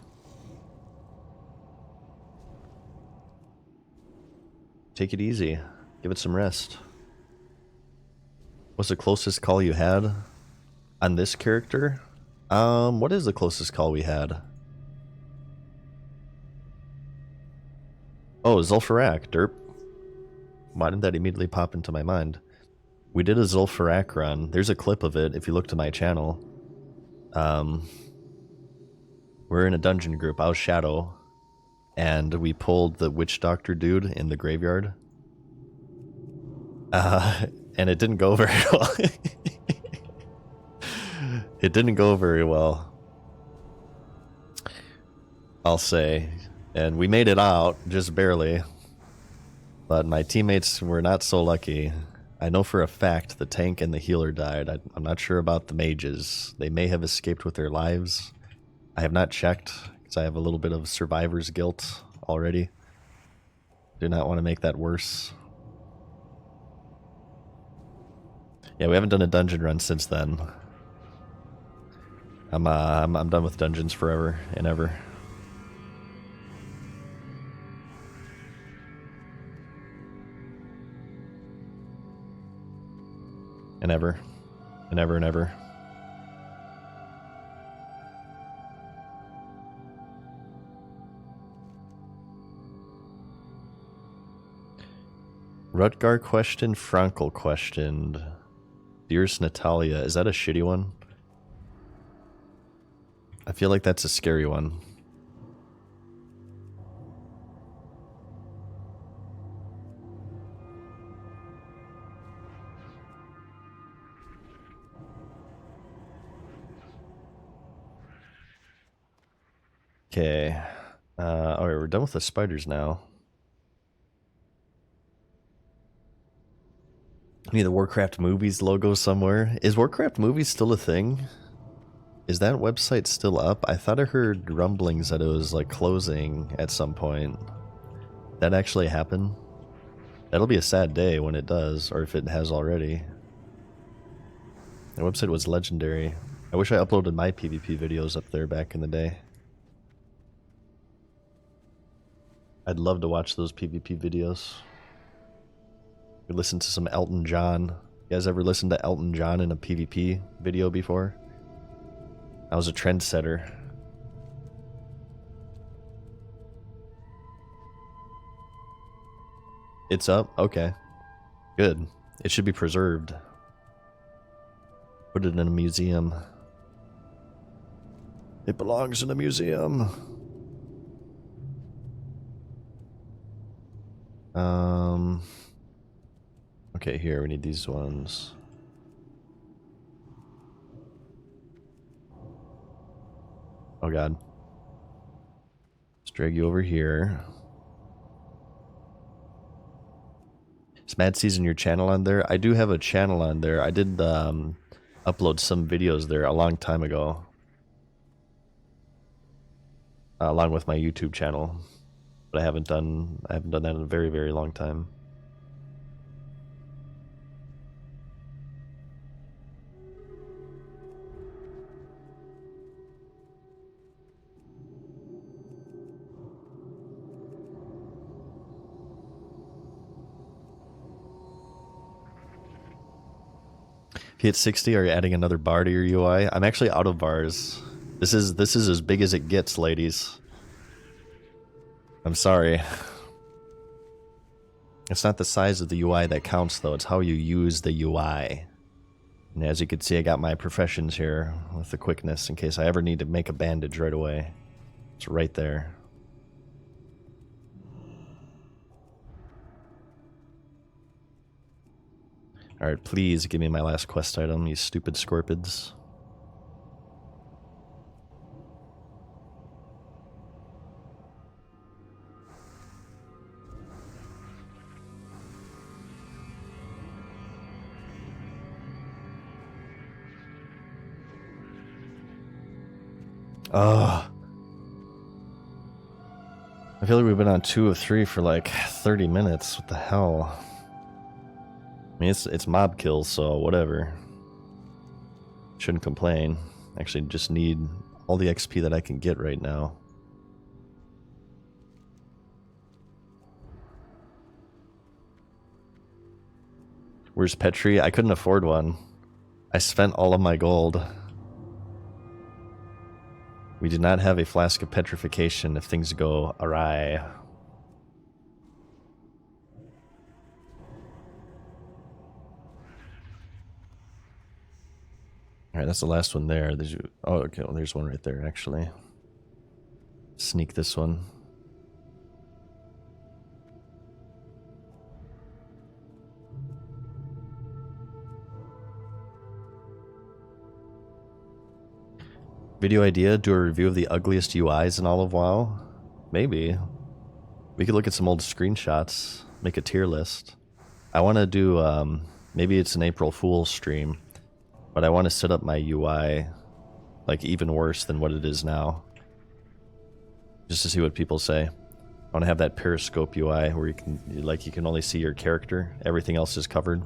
Take it easy. Give it some rest. What's the closest call you had on this character? What is the closest call we had? Oh, Zul'Farrak, derp. Why didn't that immediately pop into my mind? We did a Zul'Farrak run. There's a clip of it if you look to my channel. We're in a dungeon group. I was Shadow, and we pulled the Witch Doctor dude in the graveyard. And it didn't go very well. It didn't go very well, I'll say. And we made it out, just barely. But my teammates were not so lucky. I know for a fact the tank and the healer died. I'm not sure about the mages. They may have escaped with their lives. I have not checked, because I have a little bit of survivor's guilt already. Do not want to make that worse. Yeah, we haven't done a dungeon run since then. I'm done with dungeons forever and ever. And ever. And ever and ever. Rutgar questioned, Frankel questioned. Dearest Natalia, is that a shitty one? I feel like that's a scary one. Okay. Alright, we're done with the spiders now. I need the Warcraft Movies logo somewhere. Is Warcraft Movies still a thing? Is that website still up? I thought I heard rumblings that it was like closing at some point. That actually happened? That'll be a sad day when it does, or if it has already. The website was legendary. I wish I uploaded my PvP videos up there back in the day. I'd love to watch those PvP videos. We listened to some Elton John. You guys ever listened to Elton John in a PvP video before? I was a trendsetter. It's up? Okay. Good. It should be preserved. Put it in a museum. It belongs in a museum. Okay, here, we need these ones. Oh god. Let's drag you over here. Is Mad Season your channel on there? I do have a channel on there. I did upload some videos there a long time ago. Along with my YouTube channel. But I haven't done that in a very, very long time. If you hit 60, are you adding another bar to your UI? I'm actually out of bars. This is as big as it gets, ladies. I'm sorry. It's not the size of the UI that counts, though. It's how you use the UI. And as you can see, I got my professions here with the quickness in case I ever need to make a bandage right away. It's right there. Alright, please give me my last quest item, you stupid scorpids. Ugh. I feel like we've been on 2 of 3 for like 30 minutes. What the hell? I mean, it's mob kills, so whatever. Shouldn't complain. Actually, just need all the XP that I can get right now. Where's Petri? I couldn't afford one. I spent all of my gold. We do not have a flask of petrification if things go awry. Alright, that's the last one there. Oh, okay, well, there's one right there, actually. Sneak this one. Video idea, do a review of the ugliest UIs in all of WoW? Maybe. We could look at some old screenshots, make a tier list. I want to do, maybe it's an April Fool's stream, but I want to set up my UI like even worse than what it is now. Just to see what people say. I want to have that periscope UI where you can only see your character. Everything else is covered.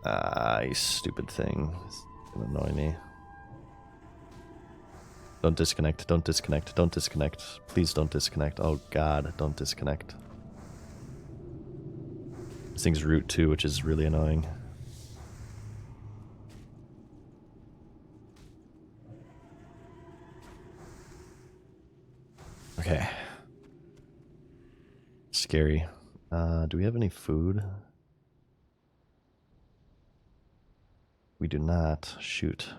Ah, you stupid thing. It's gonna annoy me. Don't disconnect, don't disconnect, don't disconnect. Please don't disconnect. Oh god, don't disconnect. This thing's root too, which is really annoying. Okay. Scary. Do we have any food? We do not. Shoot.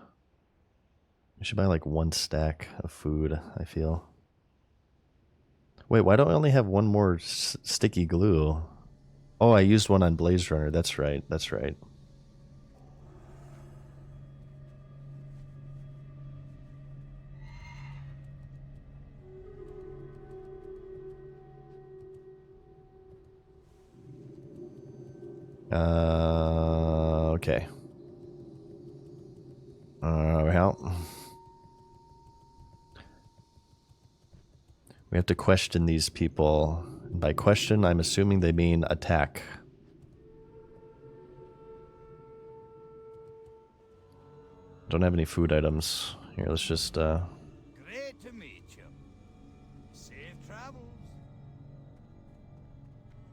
We should buy like 1 stack of food, I feel. Wait, why don't I only have 1 more sticky glue? Oh, I used one on Blaze Runner. That's right, that's right. Okay. Well. We have to question these people. And by question, I'm assuming they mean attack. Don't have any food items. Here, let's just, Great to meet you. Safe travels.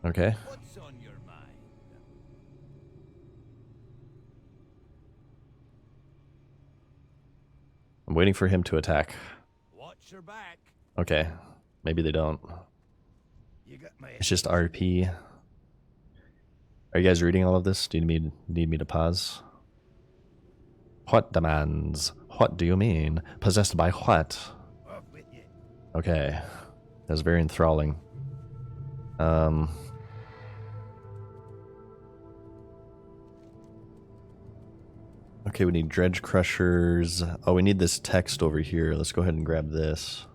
Okay. What's on your mind? I'm waiting for him to attack. Watch your back. Okay. Maybe they don't. You got my It's just RP. Are you guys reading all of this? Do you need me to pause? What demands? What do you mean? Possessed by what? off with you. Okay. That was very enthralling. Okay, we need dredge crushers. Oh, we need this text over here. Let's go ahead and grab this.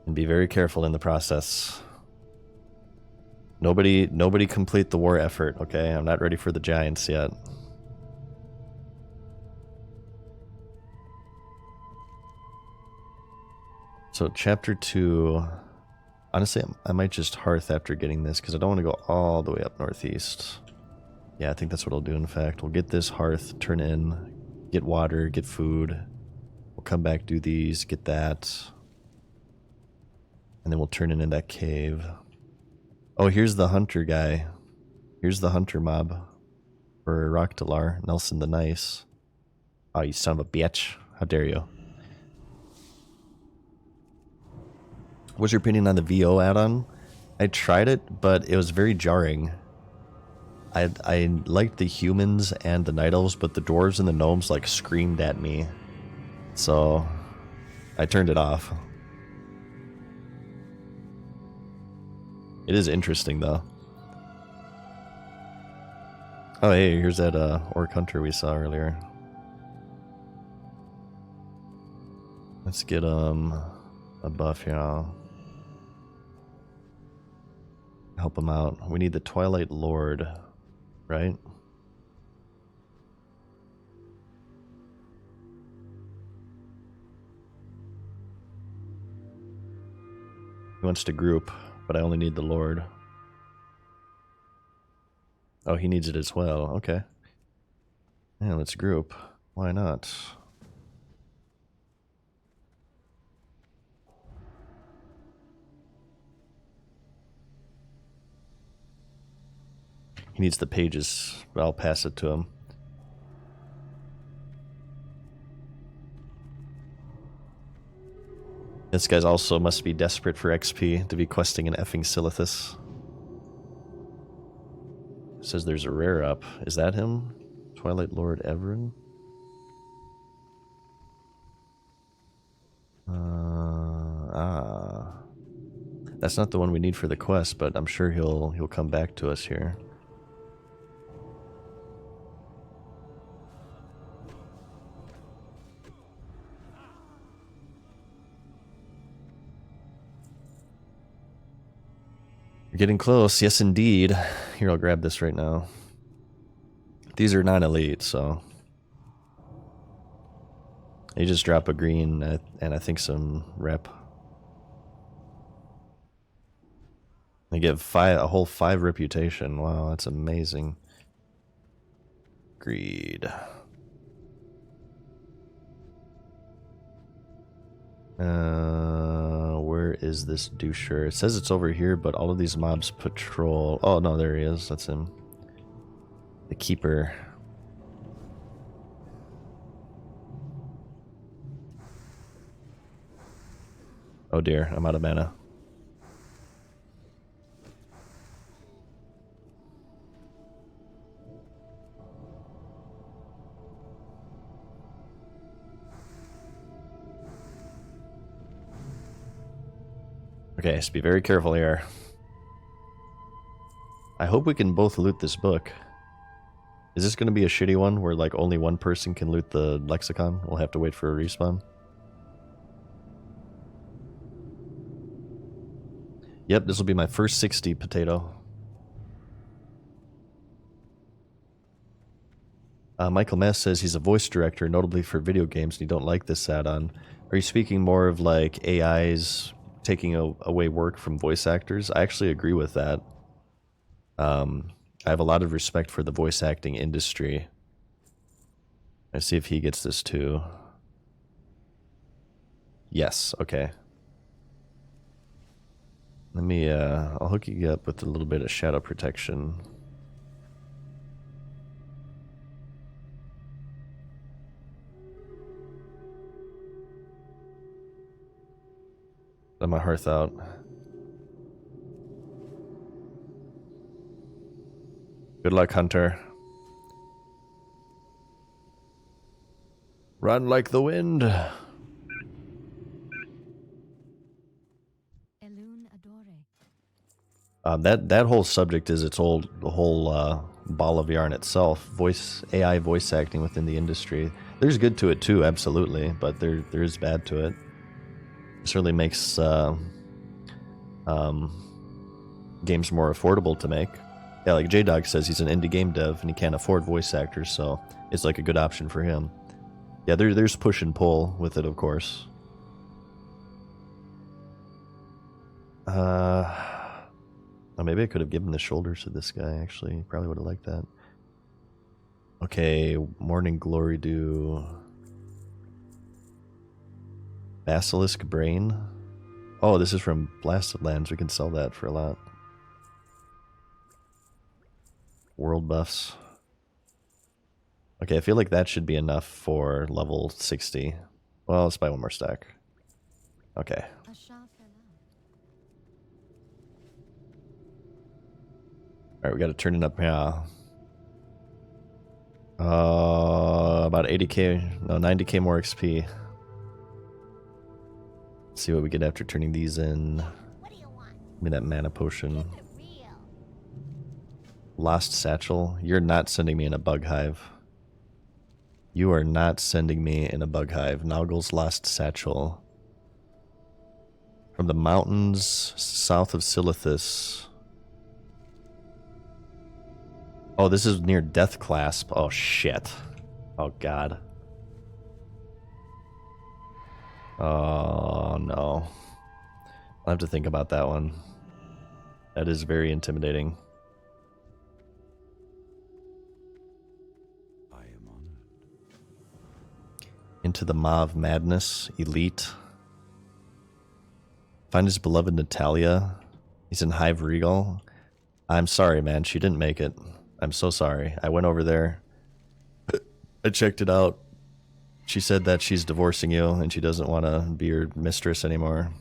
And be very careful in the process. Nobody complete the war effort, okay? I'm not ready for the giants yet. So chapter 2, honestly, I might just hearth after getting this because I don't want to go all the way up northeast. Yeah, I think that's what I'll do, in fact. We'll get this hearth, turn in, get water, get food. We'll come back, do these, get that. And then we'll turn in that cave. Oh, here's the hunter guy. Here's the hunter mob. For Rocktalar, Nelson the Nice. Oh, you son of a bitch. How dare you. What's your opinion on the VO add-on? I tried it, but it was very jarring. I liked the humans and the night elves, but the dwarves and the gnomes like screamed at me. So I turned it off. It is interesting though. Oh hey, here's that orc hunter we saw earlier. Let's get a buff here. help him out. We need the Twilight Lord, right? He wants to group, but I only need the Lord. Oh, he needs it as well. Okay. Yeah, let's group. Why not? He needs the pages, but I'll pass it to him. This guy's also must be desperate for XP to be questing an effing Silithus. Says there's a rare up. Is that him? Twilight Lord Everin? That's not the one we need for the quest, but I'm sure he'll come back to us here. We're getting close, yes indeed. Here, I'll grab this right now. These are non-elite, so you just drop a green and I think some rep. They get a whole 5 reputation. Wow, that's amazing. Greed. Where is this doucher? It says it's over here, but all of these mobs patrol. Oh no, there he is. That's him. The keeper. Oh dear, I'm out of mana. Okay, so be very careful here. I hope we can both loot this book. Is this going to be a shitty one where like only one person can loot the lexicon? We'll have to wait for a respawn. Yep, this will be my first 60 potato. Michael Mess says he's a voice director, notably for video games, and you don't like this add-on. Are you speaking more of like AIs taking away work from voice actors? I actually agree with that. I have a lot of respect for the voice acting industry. Let's see if he gets this too. Yes, okay. Let me, I'll hook you up with a little bit of shadow protection. Let my hearth out. Good luck, Hunter. Run like the wind. That whole subject is its whole ball of yarn itself. AI voice acting within the industry. There's good to it too, absolutely, but there is bad to it. It certainly makes games more affordable to make. Yeah, like J-Dog says, he's an indie game dev and he can't afford voice actors, so it's like a good option for him. Yeah, there's push and pull with it, of course. Oh, maybe I could have given the shoulders to this guy, actually. Probably would have liked that. Okay, Morning Glory Dew. Basilisk Brain. Oh, this is from Blasted Lands. We can sell that for a lot. World buffs. Okay, I feel like that should be enough for level 60. Well, let's buy one more stack. Okay. Alright, we gotta turn it up now. About 80k, no, 90k more XP. Let's see what we get after turning these in. Give me that mana potion. Lost Satchel. You're not sending me in a bug hive. You are not sending me in a bug hive. Naugle's Lost Satchel. From the mountains south of Silithus. Oh, this is near Death Clasp. Oh, shit. Oh, God. Oh, no. I'll have to think about that one. That is very intimidating. I am honored. Into the Maw of Madness, Elite. Find his beloved Natalia. He's in Hive Regal. I'm sorry, man. She didn't make it. I'm so sorry. I went over there. I checked it out. She said that she's divorcing you and she doesn't want to be your mistress anymore.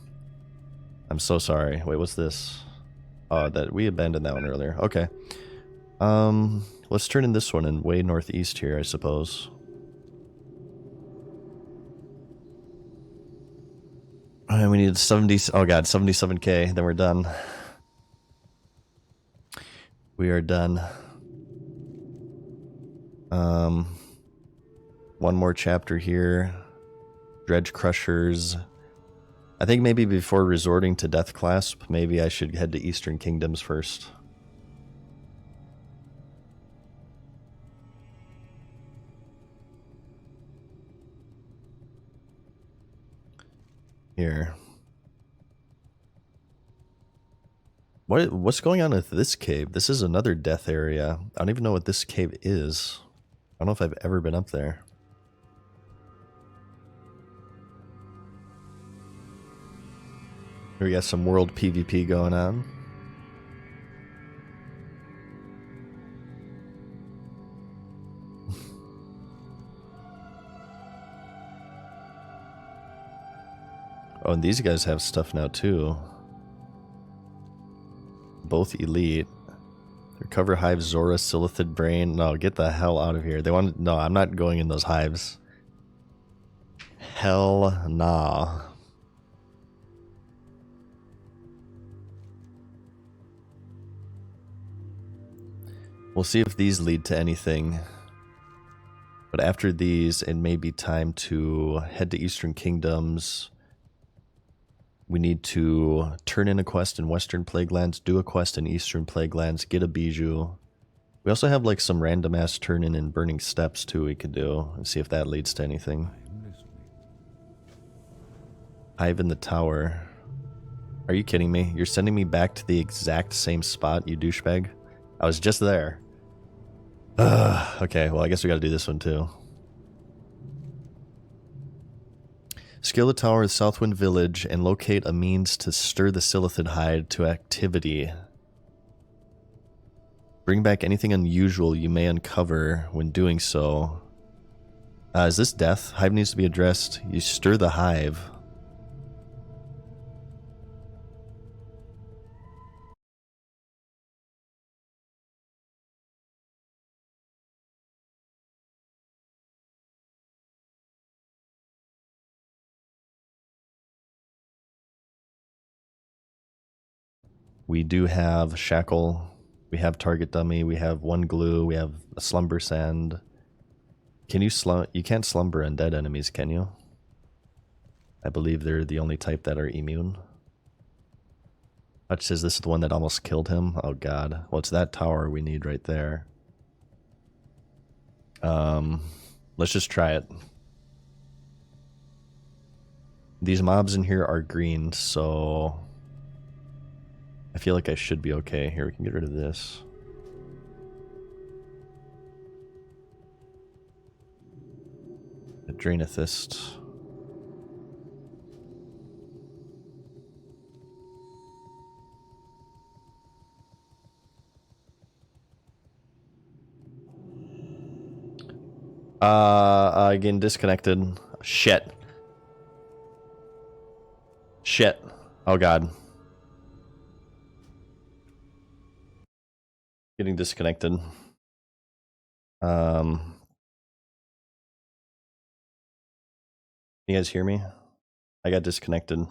I'm so sorry. Wait, what's this? Oh, that we abandoned that one earlier. Okay. Let's turn in this one and way northeast here, I suppose. And we need 70. Oh god, 77k. Then we're done. We are done. One more chapter here. Dredge Crushers. I think maybe before resorting to Death Clasp, maybe I should head to Eastern Kingdoms first. Here. What's going on with this cave? This is another death area. I don't even know what this cave is. I don't know if I've ever been up there. Here we got some world PvP going on. Oh, and these guys have stuff now too. Both elite. Recover hive Zora Silithid Brain. No, get the hell out of here. They want. No, I'm not going in those hives. Hell nah. We'll see if these lead to anything. But after these, it may be time to head to Eastern Kingdoms. We need to turn in a quest in Western Plaguelands, do a quest in Eastern Plaguelands, get a bijou. We also have like some random ass turn in Burning Steps too we could do and see if that leads to anything. Hive in the tower. Are you kidding me? You're sending me back to the exact same spot, you douchebag? I was just there. Okay, well I guess we gotta do this one too. Scale the tower of Southwind Village and locate a means to stir the Silithid hide to activity. Bring back anything unusual you may uncover when doing so. Is this death? Hive needs to be addressed. You stir the hive. We do have Shackle, we have Target Dummy, we have One Glue, we have a Slumber Sand. Can you you can't slumber undead enemies, can you? I believe they're the only type that are immune. Hutch says this is the one that almost killed him. Oh god. Well, it's that tower we need right there. Let's just try it. These mobs in here are green, so I feel like I should be okay. Here, we can get rid of this. A Draenethist. Again, disconnected. Shit. Shit. Oh god. Getting disconnected. Can you guys hear me? I got disconnected.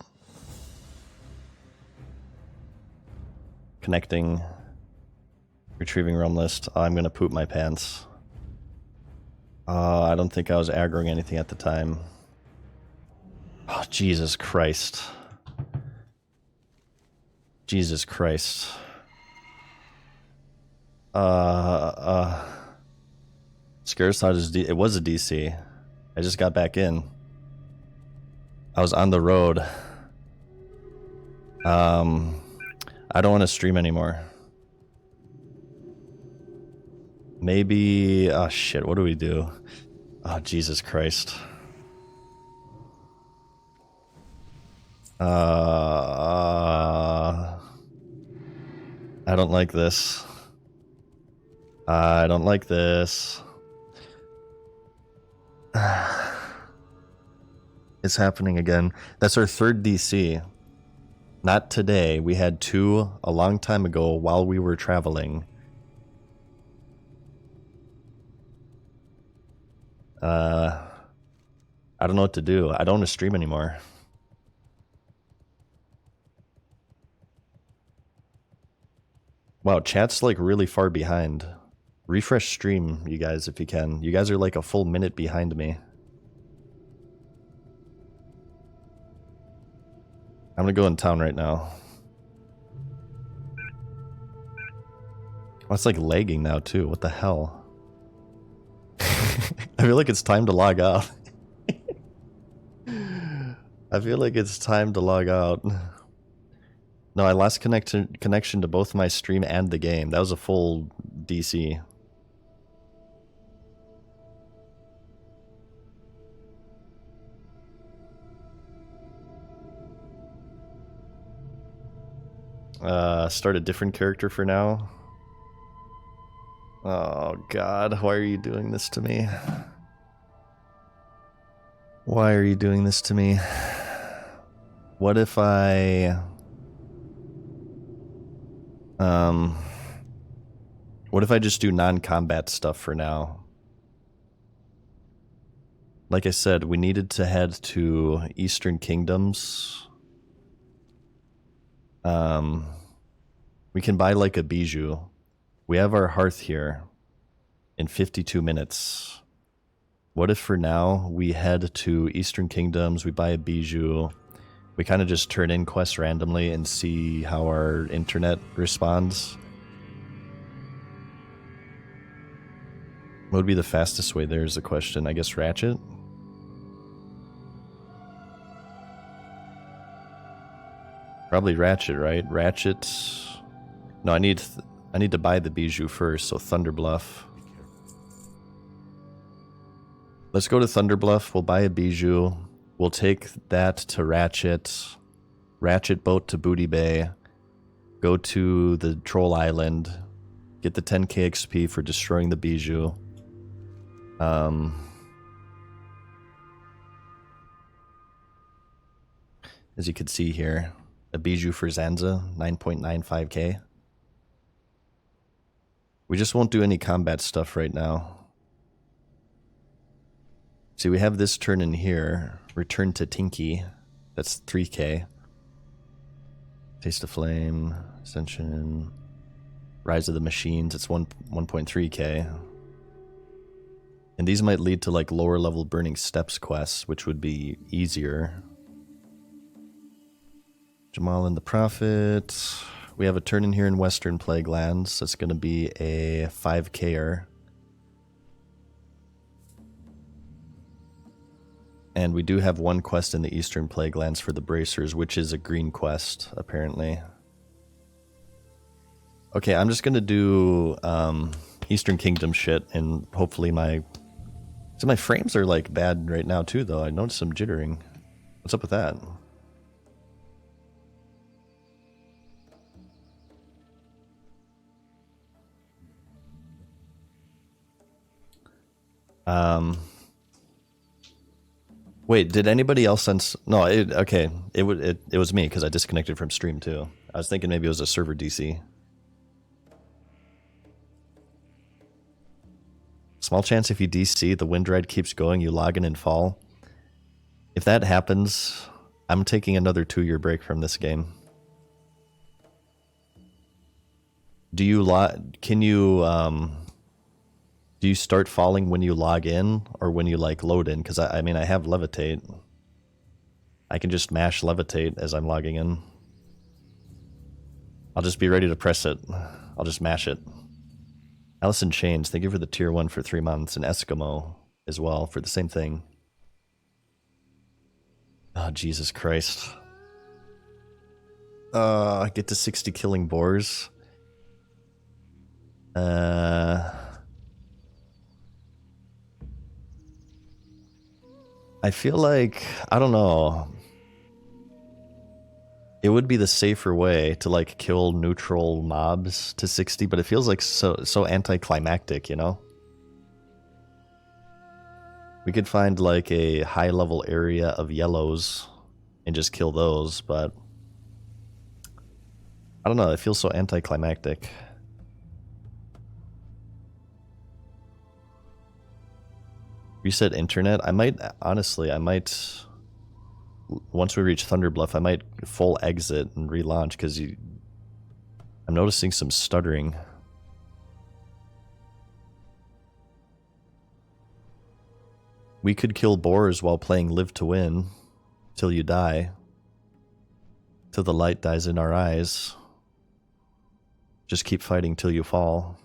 Connecting. Retrieving realm list. Oh, I'm gonna poop my pants. I don't think I was aggroing anything at the time. Oh, Jesus Christ. Jesus Christ. Scares thought it was a DC. I just got back in. I was on the road. I don't want to stream anymore. Maybe... Oh, shit. What do we do? Oh, Jesus Christ. I don't like this. I don't like this. It's happening again. That's our third DC. Not today. We had 2 a long time ago while we were traveling. I don't know what to do. I don't want to stream anymore. Wow, chat's like really far behind. Refresh stream, you guys, if you can. You guys are like a full minute behind me. I'm gonna go in town right now. Oh, it's like lagging now too. What the hell? I feel like it's time to log out. I feel like it's time to log out. No, I lost connection to both my stream and the game. That was a full DC. Start a different character for now. Oh God, why are you doing this to me? Why are you doing this to me? What if I... What if I just do non-combat stuff for now? Like I said, we needed to head to Eastern Kingdoms. We can buy like a bijou. We have our hearth here in 52 minutes. What if for now we head to Eastern Kingdoms, we buy a bijou, we kind of just turn in quests randomly and see how our internet responds? What would be the fastest way there is the question. I guess Ratchet? Probably Ratchet, right? Ratchet... No, I need to buy the bijou first, so Thunderbluff. Let's go to Thunderbluff, we'll buy a bijou, we'll take that to Ratchet, Ratchet boat to Booty Bay, go to the Troll Island, get the 10k XP for destroying the bijou. As you can see here, a bijou for Zanza, 9.95k. We just won't do any combat stuff right now. See, we have this turn in here. Return to Tinky. That's 3k. Taste of Flame. Ascension. Rise of the Machines. It's 1.3k. And these might lead to like lower level Burning Steps quests, which would be easier. Jamal and the Prophet. We have a turn in here in Western Plaguelands. That's going to be a 5k'er. And we do have one quest in the Eastern Plaguelands for the Bracers, which is a green quest, apparently. Okay, I'm just going to do Eastern Kingdom shit, and hopefully my... So my frames are like bad right now too, though. I noticed some jittering. What's up with that? Wait, did anybody else sense? No, okay. It was me because I disconnected from stream too. I was thinking maybe it was a server DC. Small chance if you DC, the wind ride keeps going, you log in and fall. If that happens, I'm taking another 2-year break from this game. Do you do you start falling when you log in or when you like load in? Because I mean, I have levitate. I can just mash levitate as I'm logging in. I'll just be ready to press it. I'll just mash it. Alice in Chains, thank you for the tier 1 for 3 months. And Eskimo as well for the same thing. Oh, Jesus Christ. I get to 60 killing boars. I feel like, I don't know. It would be the safer way to like kill neutral mobs to 60, but it feels like so anticlimactic, you know? We could find like a high level area of yellows and just kill those, but I don't know, it feels so anticlimactic. Reset internet. I might, honestly, once we reach Thunderbluff, I might full exit and relaunch because I'm noticing some stuttering. We could kill boars while playing Live to Win till you die. Till the light dies in our eyes. Just keep fighting till you fall.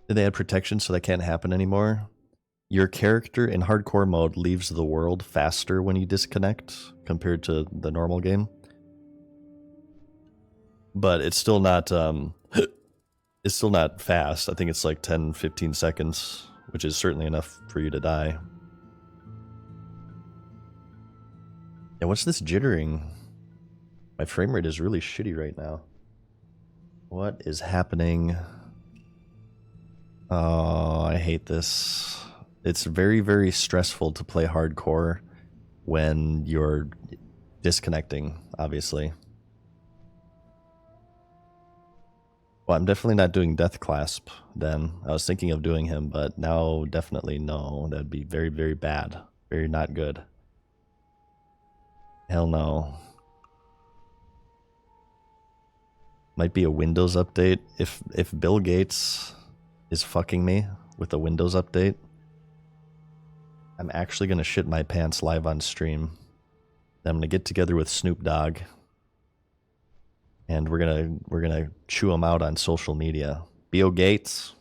Did they add protection so that can't happen anymore? Your character in hardcore mode leaves the world faster when you disconnect compared to the normal game. But it's still not it's still not fast. I think it's like 10-15 seconds, which is certainly enough for you to die. Yeah, what's this jittering? My frame rate is really shitty right now. What is happening? Oh, I hate this. It's very, very stressful to play hardcore when you're disconnecting, obviously. Well, I'm definitely not doing Death Clasp then. I was thinking of doing him, but now definitely no. That'd be very, very bad. Very not good. Hell no. Might be a Windows update. If Bill Gates is fucking me with a Windows update, I'm actually gonna shit my pants live on stream. Then I'm gonna get together with Snoop Dogg, and we're gonna chew him out on social media. Bill Gates,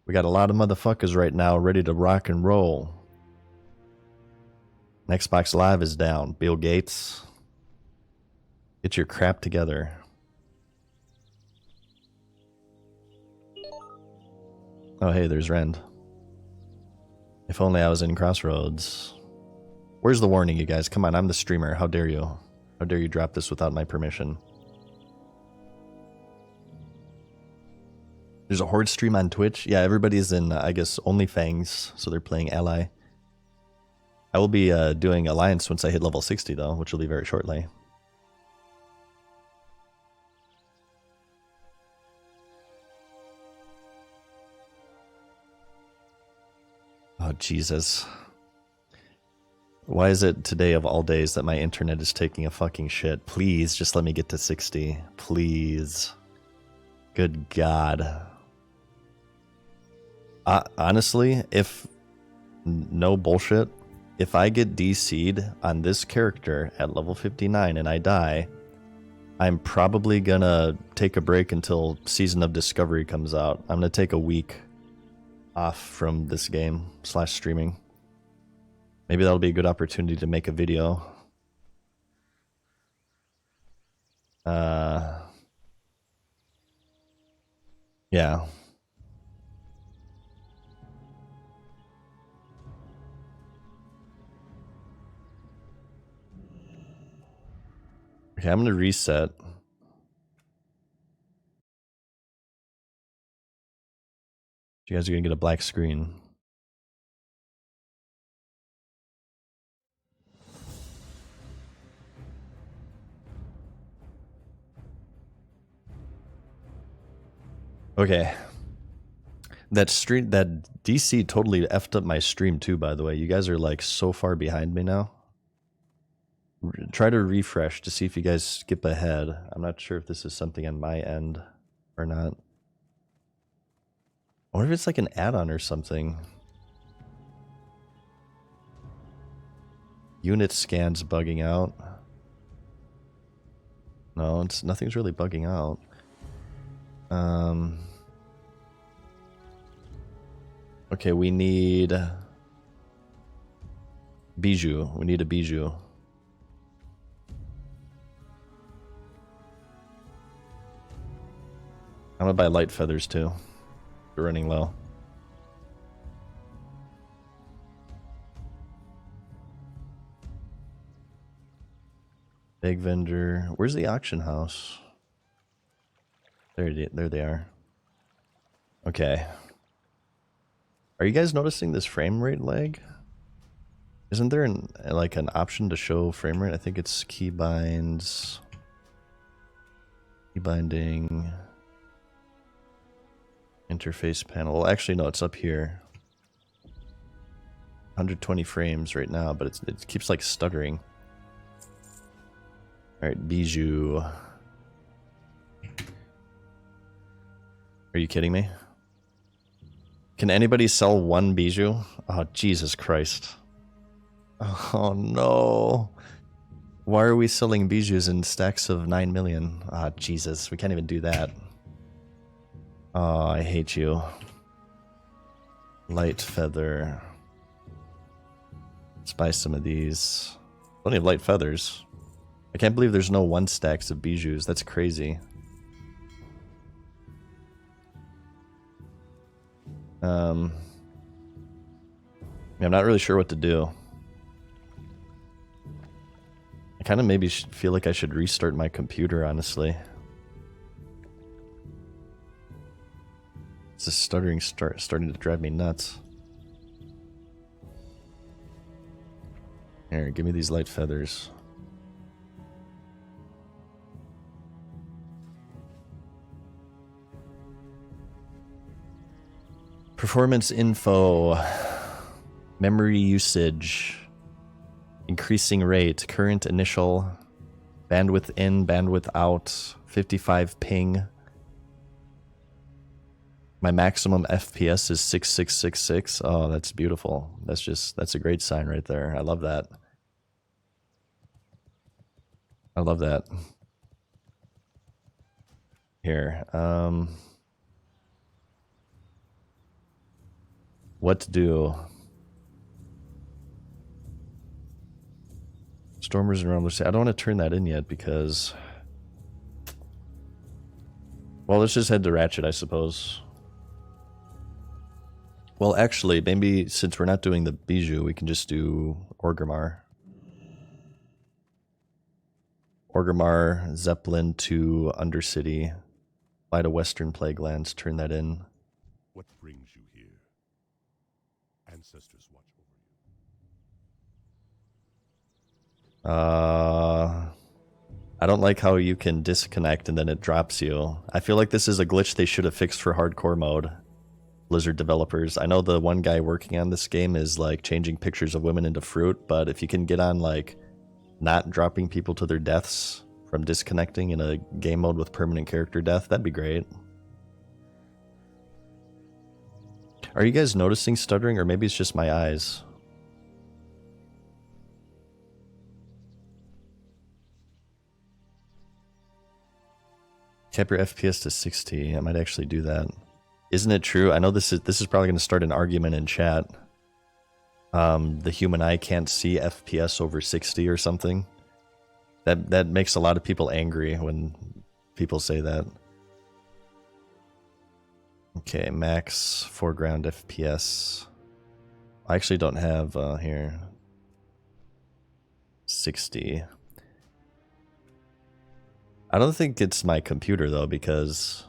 we got a lot of motherfuckers right now ready to rock and roll. Xbox Live is down. Bill Gates, get your crap together. Oh hey, there's Rend. If only I was in Crossroads. Where's the warning, you guys? Come on, I'm the streamer. How dare you? How dare you drop this without my permission? There's a Horde stream on Twitch. Yeah, everybody's in, I guess, OnlyFangs, so they're playing Ally. I will be doing Alliance once I hit level 60, though, which will be very shortly. Oh, Jesus. Why is it today of all days that my internet is taking a fucking shit? Please, just let me get to 60. Please. Good God. Honestly, no bullshit, if I get DC'd on this character at level 59 and I die, I'm probably gonna take a break until Season of Discovery comes out. I'm gonna take a week off from this game / streaming. Maybe that'll be a good opportunity to make a video. Yeah. Okay, I'm gonna reset. You guys are gonna get a black screen. Okay. That DC totally effed up my stream too, by the way. You guys are like so far behind me now. Try to refresh to see if you guys skip ahead. I'm not sure if this is something on my end or not. I wonder if it's like an add-on or something. Unit scans bugging out. No, nothing's really bugging out. Okay, we need bijou. We need a bijou. I'm gonna buy light feathers too. We're running low. Big vendor. Where's the auction house? There they are. Okay. Are you guys noticing this frame rate lag? Isn't there an option to show frame rate? I think it's keybinds. Keybinding. Interface panel. Well, actually, no, it's up here. 120 frames right now, but it keeps like stuttering. Alright, bijou. Are you kidding me? Can anybody sell one bijou? Oh, Jesus Christ. Oh, no. Why are we selling bijous in stacks of 9 million? Ah, Jesus. We can't even do that. Oh, I hate you. Light feather. Let's buy some of these. Plenty of light feathers. I can't believe there's no 1 stacks of bijous. That's crazy. I'm not really sure what to do. I kind of maybe feel like I should restart my computer, honestly. This is starting to drive me nuts. Here, give me these light feathers. Performance info. Memory usage. Increasing rate. Current initial. Bandwidth in, bandwidth out. 55 ping. My maximum FPS is 6666. Oh, that's beautiful. That's a great sign right there. I love that. I love that. Here. What to do? Stormers and Rumblers. I don't want to turn that in yet because... Well, let's just head to Ratchet, I suppose. Well, actually, maybe since we're not doing the bijou, we can just do Orgrimmar. Orgrimmar, Zeppelin to Undercity. Fly to Western Plaguelands, turn that in. What brings you here? Ancestors watch over you. I don't like how you can disconnect and then it drops you. I feel like this is a glitch they should have fixed for hardcore mode. Blizzard developers. I know the one guy working on this game is like changing pictures of women into fruit, but if you can get on like not dropping people to their deaths from disconnecting in a game mode with permanent character death, that'd be great. Are you guys noticing stuttering, or maybe it's just my eyes? Cap your FPS to 60. I might actually do that. Isn't it true? I know this is probably going to start an argument in chat. The human eye can't see FPS over 60 or something. That makes a lot of people angry when people say that. Okay, max foreground FPS. I actually don't have here 60. I don't think it's my computer though, because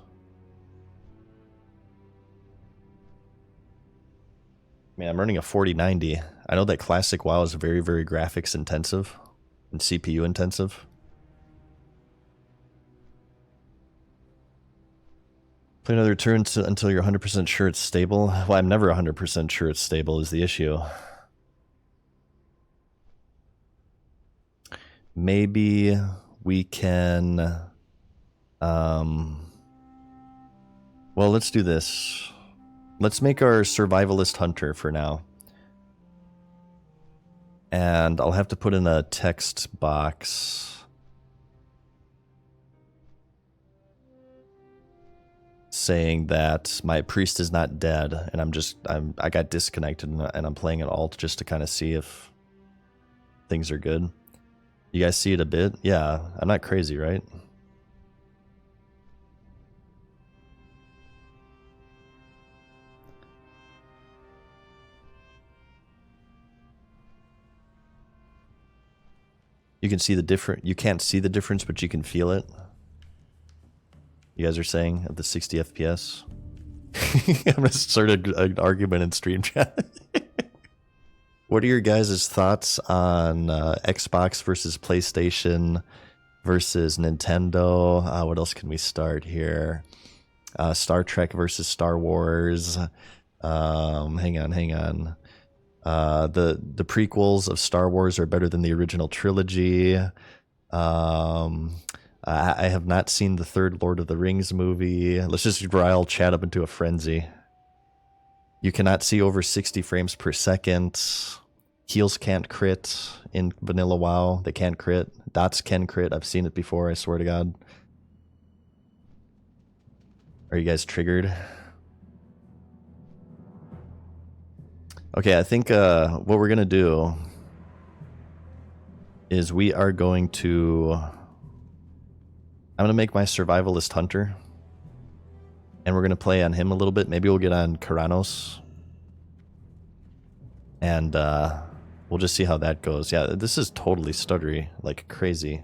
I mean, I'm running a 4090. I know that classic WoW is very, very graphics intensive and CPU intensive. Play another turn until you're 100% sure it's stable. Well, I'm never 100% sure it's stable is the issue. Maybe we can... well, let's do this. Let's make our survivalist hunter for now. And I'll have to put in a text box saying that my priest is not dead, and I got disconnected and I'm playing an alt just to kind of see if things are good. You guys see it a bit? Yeah, I'm not crazy, right? You can see the different. You can't see the difference, but you can feel it. You guys are saying at the 60 FPS. I'm gonna start an argument in stream chat. What are your guys' thoughts on Xbox versus PlayStation versus Nintendo? What else can we start here? Star Trek versus Star Wars. Hang on. The prequels of Star Wars are better than the original trilogy. I have not seen the third Lord of the Rings movie. Let's just rile chat up into a frenzy. You cannot see over 60 frames per second. Heals can't crit in vanilla WoW. They can't crit. Dots can crit. I've seen it before, I swear to God. Are you guys triggered? Okay, I think what we're going to do is we are going to... I'm going to make my survivalist hunter. And we're going to play on him a little bit. Maybe we'll get on Karanos. And we'll just see how that goes. Yeah, this is totally stuttery, like crazy.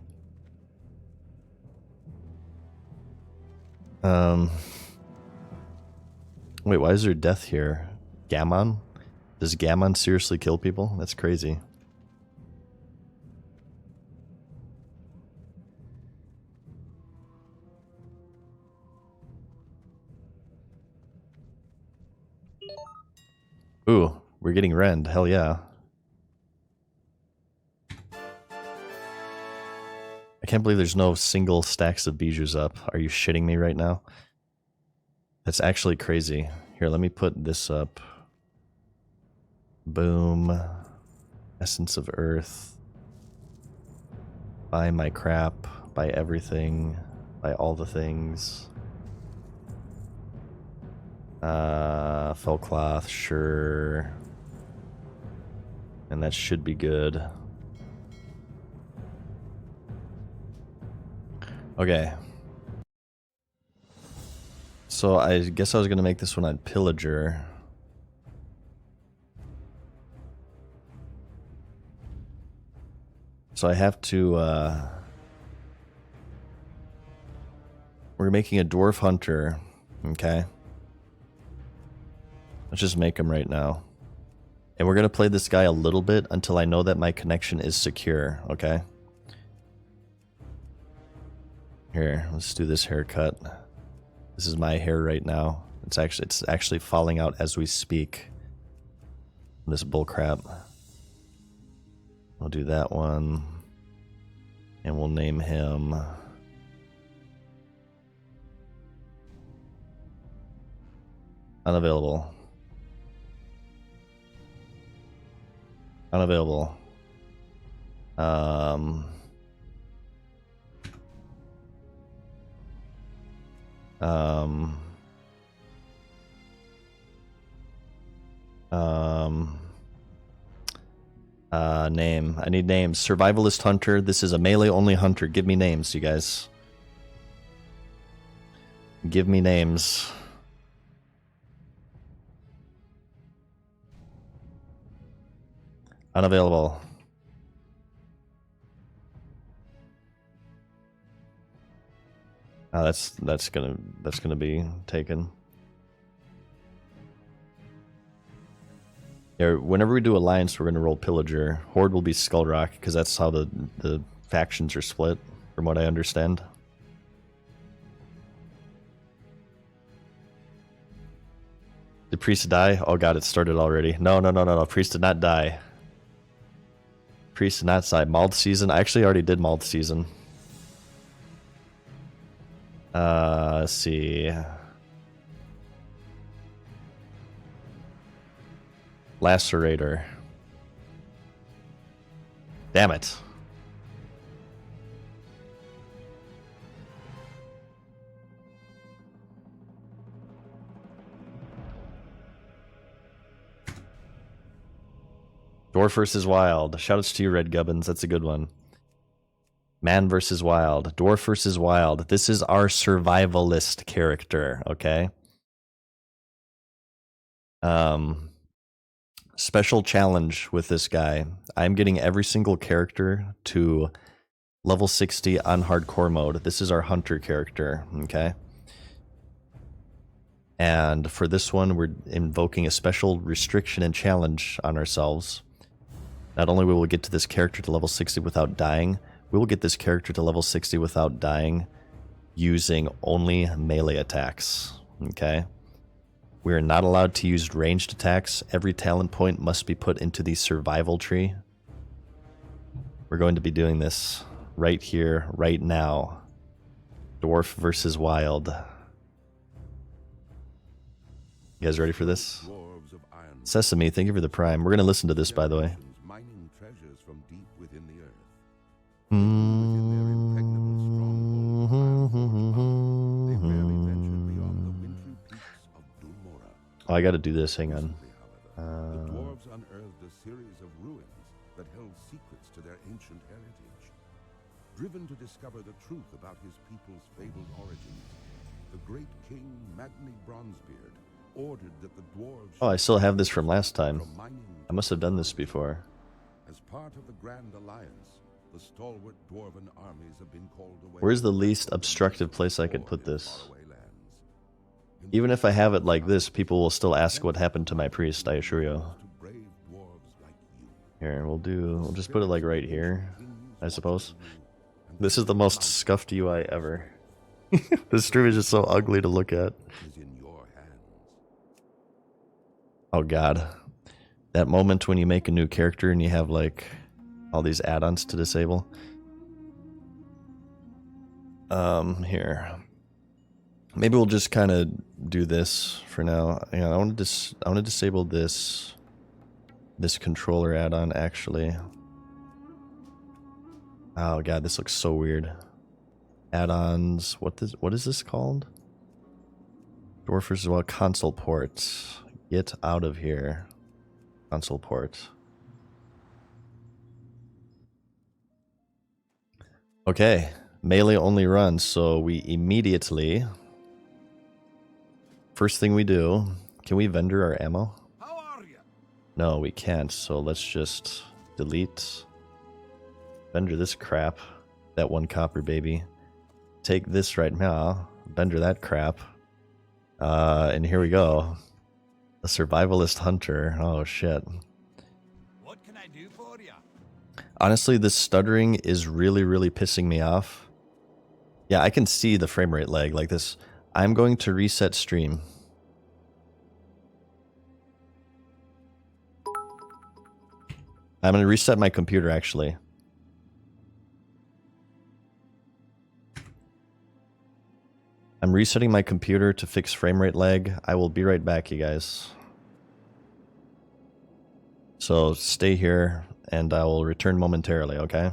Wait, why is there death here? Gammon? Does Gammon seriously kill people? That's crazy. Ooh, we're getting rend. Hell yeah. I can't believe there's no single stacks of bijous up. Are you shitting me right now? That's actually crazy. Here, let me put this up. Boom. Essence of Earth. Buy my crap. Buy everything. Buy all the things. Fell cloth, sure. And that should be good. Okay. So I guess I was going to make this one on Pillager. So I have to, we're making a Dwarf Hunter, okay? Let's just make him right now. And we're going to play this guy a little bit until I know that my connection is secure, okay? Here, let's do this haircut. This is my hair right now. It's actually falling out as we speak. This bullcrap. I'll do that one. And we'll name him... Unavailable. Unavailable. Name. I need names. Survivalist hunter. This is a melee only hunter. Give me names, you guys. Give me names. Unavailable. Oh, that's gonna be taken. Yeah, whenever we do Alliance, we're gonna roll Pillager. Horde will be Skullrock, because that's how the factions are split, from what I understand. Did Priest die? Oh god, it started already. No. Priest did not die. Priest did not die. Mauled Season? I actually already did Mauled Season. Let's see. Lacerator. Damn it. Dwarf versus Wild. Shoutouts to you, Red Gubbins. That's a good one. Man versus Wild. Dwarf versus Wild. This is our survivalist character, okay? Special challenge with this guy. I'm getting every single character to level 60 on hardcore mode. This is our hunter character, okay? And for this one, we're invoking a special restriction and challenge on ourselves. Not only will we get to this character to level 60 without dying, we will get this character to level 60 without dying using only melee attacks, okay? We are not allowed to use ranged attacks. Every talent point must be put into the survival tree. We're going to be doing this right here, right now. Dwarf versus Wild. You guys ready for this? Sesame, thank you for the prime. We're going to listen to this, by the way. Mining treasures from deep within the earth. They rarely ventured beyond the wintry peaks of Dulmora. Oh, I got to do this. Hang on. The dwarves unearthed a series of ruins that held secrets to their ancient heritage. Driven to discover the truth about his people's fabled origins, the great king Magni Bronzebeard ordered that the dwarves... Oh, I still have this from last time. from mining I must have done this before. As part of the Grand Alliance, the stalwart dwarven armies have been called away. Where's the least obstructive place I could put in this? faraway lands. In Even the if I have it like this, people will still ask what happened to my priest, I assure you. to brave dwarves like you. Here, we'll just put it like right here, I suppose. This is the most scuffed UI ever. This stream is just so ugly to look at. Is in your hands. Oh god. That moment when you make a new character and you have like all these add-ons to disable. Here. Maybe we'll just kind of do this for now. Hang on, I want to disable this controller add-on actually. Oh god, this looks so weird. Add-ons. What is this called? Dwarf versus Wild console port. Get out of here. Console port. Okay, melee only runs, so we immediately. First thing we do, can we vendor our ammo? How are you? No, we can't, so let's just delete. Vendor this crap. That one copper, baby. Take this right now. Vendor that crap. And here we go. A survivalist hunter. Oh, shit. What can I do for you? Honestly, this stuttering is really, really pissing me off. Yeah, I can see the frame rate lag like this. I'm going to reset stream. I'm going to reset my computer, actually. I'm resetting my computer to fix frame rate lag. I will be right back, you guys. So stay here, and I will return momentarily, okay?